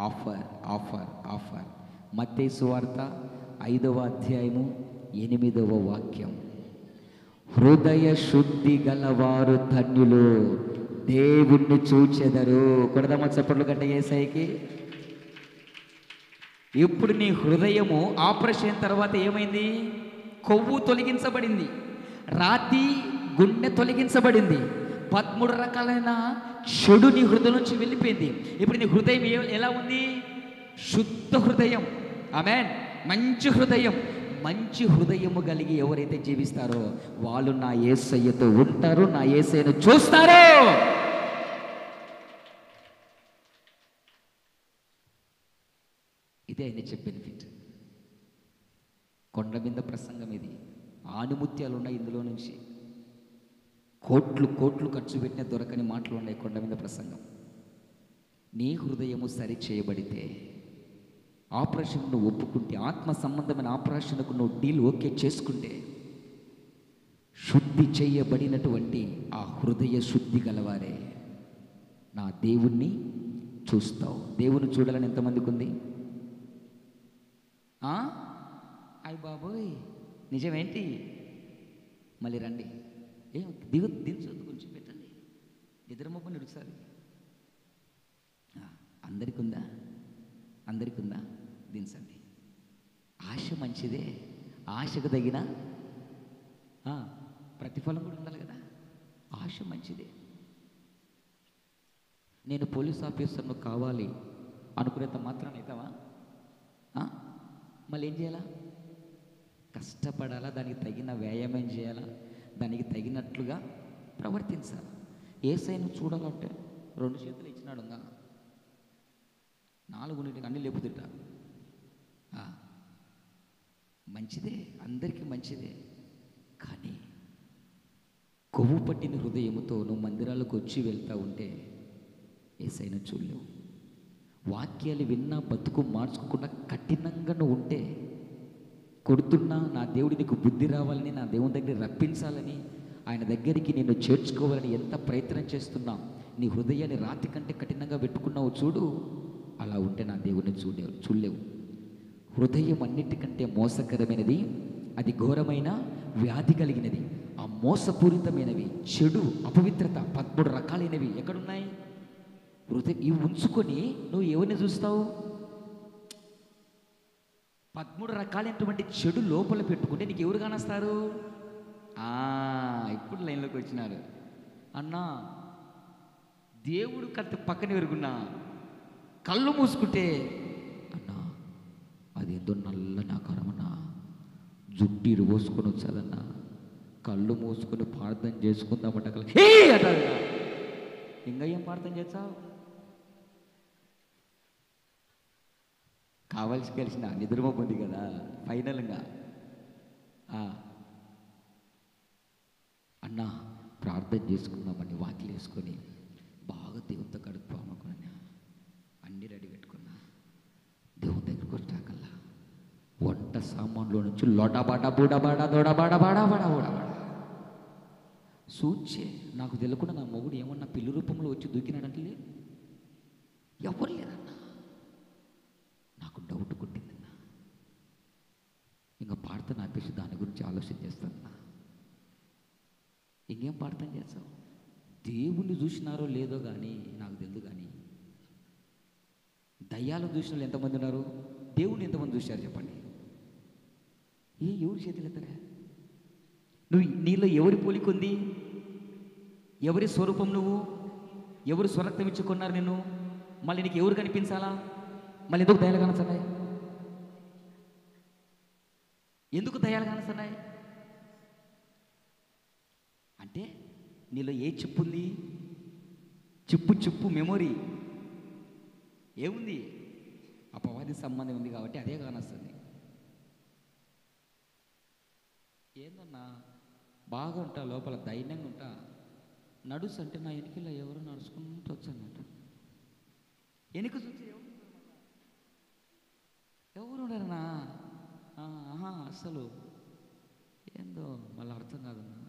Offer offer offer. మత్తయి సువార్త 5వ అధ్యాయము 8వ వాక్యం. హృదయ శుద్ధి గలవారు ధన్యులు, దేవుణ్ణి చూచెదరు. కొడదామా చప్పట్లు గట్ట యేసయ్యకి. ఇప్పుడు నీ హృదయము ఆపరేషన్ తర్వాత ఏమైంది? కొవ్వు తొలగించబడింది, రాతి గుండె తొలగించబడింది, 13 రకాలైన చెడు నీ హృదయం నుంచి వెళ్ళిపోయింది. ఇప్పుడు నీ హృదయం ఎలా ఉంది? శుద్ధ హృదయం. ఆమేన్. మంచి హృదయం. మంచి హృదయము కలిగి ఎవరైతే జీవిస్తారో వాళ్ళు నా యేసయ్యతో ఉంటారు, నా యేసయ్యను చూస్తారు. ఇదే ఆయన చెప్పే బెనిఫిట్. కొండ మీద ప్రసంగం ఇది. ఆణిముత్యాలు ఉన్నాయి ఇందులో నుంచి. కోట్లు కోట్లు ఖర్చు పెట్టిన దొరకని మాటలు ఉన్నాయి కొండ మీద ప్రసంగం. నీ హృదయము సరి చేయబడితే, ఆపరేషన్ నువ్వు ఒప్పుకుంటే, ఆత్మ సంబంధమైన ఆపరేషన్కు నువ్వు డీల్ ఓకే చేసుకుంటే, శుద్ధి చేయబడినటువంటి ఆ హృదయ శుద్ధి గలవారే నా దేవుణ్ణి చూస్తావు. దేవుని చూడాలని ఎంతమందికి ఉంది? అయ్య బాబోయ్, నిజమేంటి? మళ్ళీ రండి, ఏం దించొద్దు, కొంచెం పెట్టండి, నిద్రమొప్ప నిడుసారి. అందరికి ఉందా? అందరికి ఉందా? దించండి. ఆశ మంచిదే, ఆశకు తగిన ప్రతిఫలం కూడా ఉండాలి కదా. ఆశ మంచిదే. నేను పోలీస్ ఆఫీసర్ను కావాలి అనుకునేంత మాత్రం అవుతావా? మళ్ళీ ఏం చేయాలా? కష్టపడాలా, దానికి తగిన వ్యాయామం చేయాలా, దానికి తగినట్లుగా ప్రవర్తించాలి. యేసయ్యను చూడాలంటే 2 చేతులు ఇచ్చినాడు, 4 అన్నీ లేపుతుంట. మంచిదే, అందరికీ మంచిదే. కానీ కొవ్వు పట్టిన హృదయముతో నువ్వు మందిరాలకు వచ్చి వెళ్తూ ఉంటే యేసయ్యను చూడలేవు. వాక్యాలు విన్నా బతుకు మార్చుకోకుండా కఠినంగా నువ్వు ఉంటే, కొడుతున్నా నా దేవుడి నీకు బుద్ధి రావాలని, నా దేవుని దగ్గర రప్పించాలని, ఆయన దగ్గరికి నేను చేర్చుకోవాలని ఎంత ప్రయత్నం చేస్తున్నా, నీ హృదయాన్ని రాతి కంటే కఠినంగా పెట్టుకున్నావు చూడు. అలా ఉంటే నా దేవుడిని చూడలేవు. హృదయం అన్నిటికంటే మోసకరమైనది, అది ఘోరమైన వ్యాధి కలిగినది. ఆ మోసపూరితమైనవి, చెడు, అపవిత్రత 13 రకాలైనవి ఎక్కడున్నాయి? హృదయం. ఇవి ఉంచుకొని నువ్వు ఎవరిని చూస్తావు? 13 రకాలైనటువంటి చెడు లోపల పెట్టుకుంటే నీకు ఎవరు కానొస్తారు? ఇప్పుడు లైన్లోకి వచ్చినారు. అన్నా, దేవుడు పక్కన ఎరుగున్నా కళ్ళు మూసుకుంటే, అన్నా అదేందో నల్లని ఆకారమన్నా, జుట్టు ఇరుపోసుకొని వచ్చాదన్నా, కళ్ళు మూసుకొని ప్రార్థన చేసుకుందామంట అంటారు. ఇంకా ఏం ప్రార్థన చేస్తావు? కావాల్సి కలిసిన నిద్రమోపు ఉంది కదా ఫైనల్గా. అన్నా ప్రార్థన చేసుకుందామని వాకిలు వేసుకొని బాగా దేవునితో గడుపుకోమనుకున్నా, అన్నీ రెడీ పెట్టుకున్నా. దేవుని దగ్గరికి వచ్చాకల్లా వంట సామాన్లో నుంచి లోటబాట బూడబాడ దొడబాడ బాడా బాడా ఊడబాడ సూచే. నాకు తెలియకుండా నా మొగుడు ఏమన్నా పిల్లి రూపంలో వచ్చి దూకినాడంటే ఎవరు లేరన్నా. నాకు డౌట్ కొట్టిందన్నా. ఇంకా ప్రార్థన ఆపేసి దాని గురించి ఆలోచన చేస్తానన్నా. ఇంకేం ప్రార్థన చేస్తావు? దేవుణ్ణి చూసినారో లేదో కానీ నాకు తెలియదు, కానీ దయ్యాలు చూసిన వాళ్ళు ఎంతమంది ఉన్నారు? దేవుణ్ణి ఎంతమంది చూశారు చెప్పండి? ఎవరు చేతులు ఎత్తరా? నీలో ఎవరి పోలిక ఉంది? ఎవరి స్వరూపం నువ్వు? ఎవరు స్వరక్తం ఇచ్చుకున్నారు నిన్ను? మళ్ళీ నీకు ఎవరు కనిపించాలా? మళ్ళీ ఎందుకు దయాలు కానస్తున్నాయి? ఎందుకు దయాలు కానస్తున్నాయి అంటే నీలో ఏ చిప్పు ఉంది? చిప్పు మెమొరీ ఏముంది? అపవాది సంబంధం ఉంది కాబట్టి అదే కానొస్తుంది. ఏందన్నా బాగా ఉంటా, లోపల ధైర్యంగా ఉంటా, నడుసు అంటే నా వెనుకలో ఎవరు నడుచుకుంటూ వచ్చానంట. వెనుక చూసి ఎవరు ఉండరన్నా? అసలు ఏందో మళ్ళీ అర్థం కాదన్నా.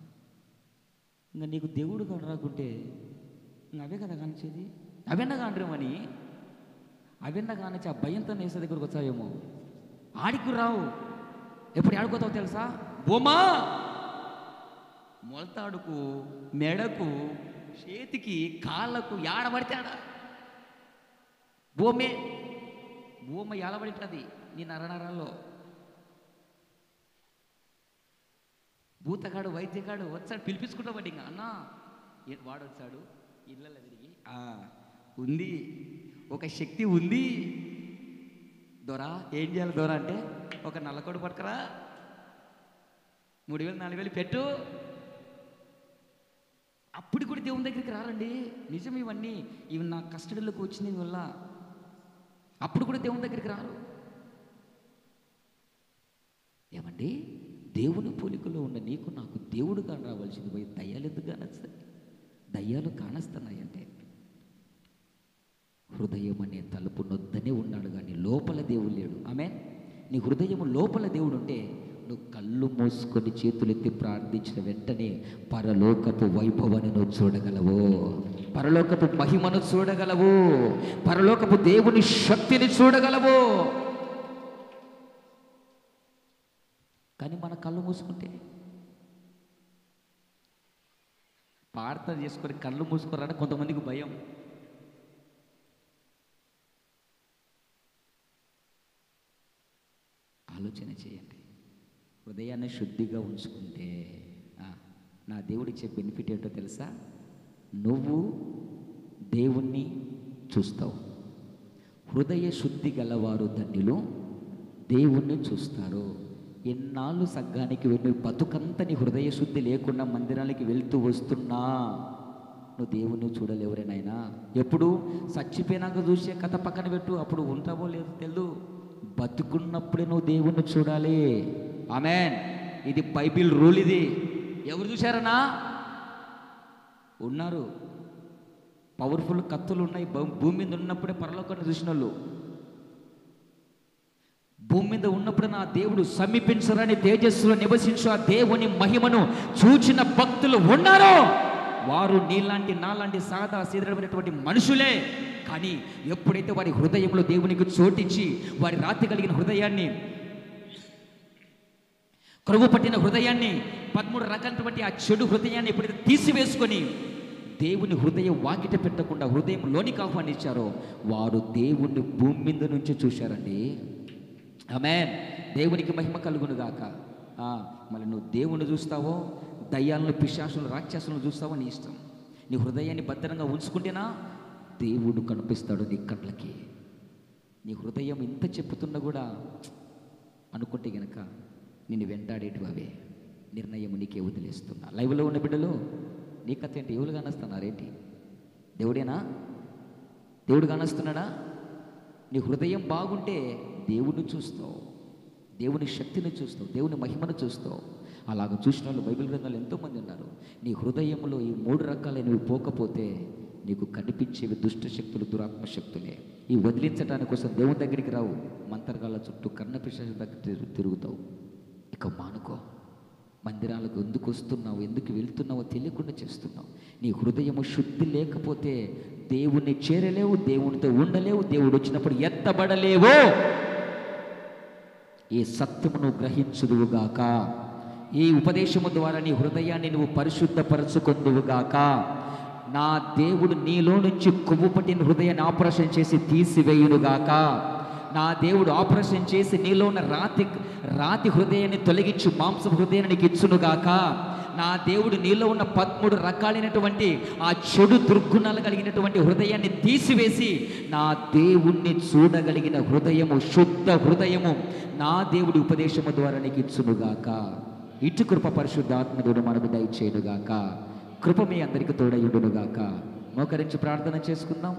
ఇంకా నీకు దేవుడు రాకుంటే అవే కదా కానిచ్చేది. అవెన్న కాండ్రేమని అవెన్న కానిచ్చి ఆ భయంతో నేసే దగ్గరకు వచ్చావేమో. ఆడికి రావు. ఎప్పుడు ఆడుకోతావు తెలుసా? బొమ్మా మొలతాడుకు, మెడకు, చేతికి, కాళ్ళకు ఏడబడితే ఆడ భూమ ఏడబడింటుంది నీ నరనరాల్లో. భూతగాడు వైద్యగాడు వచ్చాడు, పిలిపించుకుంటాబట్టి ఇంకా అన్నా వాడు వచ్చాడు ఇళ్ళల్లో తిరిగి ఉంది ఒక శక్తి ఉంది దొరా. ఏం చేయాలి దొరా అంటే ఒక నల్లకోడు పట్టుకరా, 3,000 4,000 పెట్టు. అప్పుడు కూడా దేవుని దగ్గరికి రారండి. నిజం ఇవన్నీ. ఇవి నా కస్టడీలోకి వచ్చింది వల్ల అప్పుడు కూడా దేవుని దగ్గరికి రారు. ఏమండి, దేవుని పోలికలో ఉన్న నీకు నాకు దేవుడు కాని రావాల్సింది పోయి దయ్యాలు ఎందుకు కానొస్తాయి? దయ్యాలు కానొస్తున్నాయి అంటే హృదయం అనే తలుపు నొద్దనే ఉన్నాడు కానీ లోపల దేవుడు లేడు. ఆమె నీ హృదయం లోపల దేవుడు ఉంటే నువ్వు కళ్ళు మూసుకొని చేతులెత్తి ప్రార్థించిన వెంటనే పరలోకపు వైభవాన్ని నువ్వు చూడగలవు, పరలోకపు మహిమను చూడగలవు, పరలోకపు దేవుని శక్తిని చూడగలవు. కానీ మన కళ్ళు మూసుకుంటే ప్రార్థన చేసుకొని కళ్ళు మూసుకున్నారంటే కొంతమందికి భయం. ఆలోచన చేయండి. హృదయాన్ని శుద్ధిగా ఉంచుకుంటే నా దేవుడిచ్చే బెనిఫిట్ ఏంటో తెలుసా? నువ్వు దేవుణ్ణి చూస్తావు. హృదయ శుద్ధి గలవారు ధన్యులు దేవుణ్ణి చూస్తారు. ఎన్నాళ్ళు సగ్గానికి వెళ్ళి బతుకంతా నీ హృదయ శుద్ధి లేకుండా మందిరానికి వెళ్తూ వస్తున్నా నువ్వు దేవుణ్ణి చూడలేవురేనాయనా. ఎప్పుడు చచ్చిపోయినాక చూసే కథ పక్కన పెట్టు, అప్పుడు ఉంటావో లేదో తెలియదు. బతుకున్నప్పుడే నువ్వు దేవుణ్ణి చూడాలి. ఆమెన్. ఇది బైబిల్ రూల్. ఇది ఎవరు చూశారనా? ఉన్నారు. పవర్ఫుల్ కత్తులు ఉన్నాయి. భూమి మీద ఉన్నప్పుడే పరలోకాన్ని చూసిన వాళ్ళు, భూమి మీద ఉన్నప్పుడు నా దేవుడు సమీపించరని తేజస్సులో నివసించు ఆ దేవుని మహిమను చూచిన భక్తులు ఉన్నారు. వారు నీలాంటి నాలాంటి సాదా సీదమైనటువంటి మనుషులే. కానీ ఎప్పుడైతే వారి హృదయంలో దేవునికి చోటించి వారి రాత్రి కలిగిన హృదయాన్ని, కరువు పట్టిన హృదయాన్ని, 13 రకాలైనటువంటి ఆ చెడు హృదయాన్ని ఎప్పుడైతే తీసివేసుకొని దేవుని హృదయం వాకిట పెట్టకుండా హృదయంలోనికి ఆహ్వానించారో వారు దేవుణ్ణి భూమి మీద నుంచి చూశారండి. ఆమేన్. దేవునికి మహిమ కలుగును గాక. మళ్ళీ నువ్వు దేవుణ్ణి చూస్తావో దయ్యాలను, పిశాచులను, రాక్షసులను చూస్తావో నీ ఇష్టం. నీ హృదయాన్ని భద్రంగా ఉంచుకుంటేనా దేవుడు కనిపిస్తాడు నీ కళ్ళకి. నీ హృదయం ఇంత చెప్పుతున్నా కూడా అనుకుంటే గనక నిన్ను వెంటాడేటివి అవే. నిర్ణయం నీకే వదిలేస్తున్నా. లైవ్లో ఉన్న బిడ్డలు నీ కథ ఏంటి? ఎవరు కానస్తున్నారేంటి? దేవుడేనా? దేవుడు కానస్తున్నాడా? నీ హృదయం బాగుంటే దేవుడిని చూస్తావు, దేవుని శక్తిని చూస్తావు, దేవుని మహిమను చూస్తావు. అలాగ చూసిన వాళ్ళు బైబిల్ గ్రంథాలు ఎంతోమంది ఉన్నారు. నీ హృదయంలో ఈ 3 రకాలైనవి పోకపోతే నీకు కనిపించేవి దుష్ట శక్తులు, దురాత్మ శక్తులే. ఈ వదిలించడానికి కోసం దేవుని దగ్గరికి రావు, మంత్రగాళ్ళ చుట్టూ, కర్ణపిశాచ దగ్గర తిరుగుతావు. ఇక మానుకో. మందిరాలకు ఎందుకు వస్తున్నావు, ఎందుకు వెళ్తున్నావో తెలియకుండా చేస్తున్నావు. నీ హృదయము శుద్ధి లేకపోతే దేవుణ్ణి చేరలేవు, దేవునితో ఉండలేవు, దేవుడు వచ్చినప్పుడు ఎత్తబడలేవు. ఈ సత్యమును గ్రహించుదువుగాక. ఈ ఉపదేశము ద్వారా నీ హృదయాన్ని నువ్వు పరిశుద్ధపరచుకొందువుగాక. నా దేవుడు నీలో నుంచి కొవ్వు పట్టిన హృదయాన్ని ఆపరేషన్ చేసి తీసివేయునుగాక. నా దేవుడు ఆపరేషన్ చేసి నీలో ఉన్న రాతి హృదయాన్ని తొలగించి మాంస హృదయాన్ని నీకు ఇచ్చునుగాక. నా దేవుడు నీలో ఉన్న 13 రకాలైనటువంటి ఆ చెడు దుర్గుణాలు కలిగినటువంటి హృదయాన్ని తీసివేసి నా దేవుణ్ణి చూడగలిగిన హృదయము, శుద్ధ హృదయము నా దేవుడి ఉపదేశము ద్వారా నీకు ఇచ్చునుగాక. ఇటు కృప పరిశుద్ధాత్మడు మనకు దయచేయునుగాక. కృప మీ అందరికీ తోడయుండునుగాక. మోకరించి ప్రార్థన చేసుకుందాం.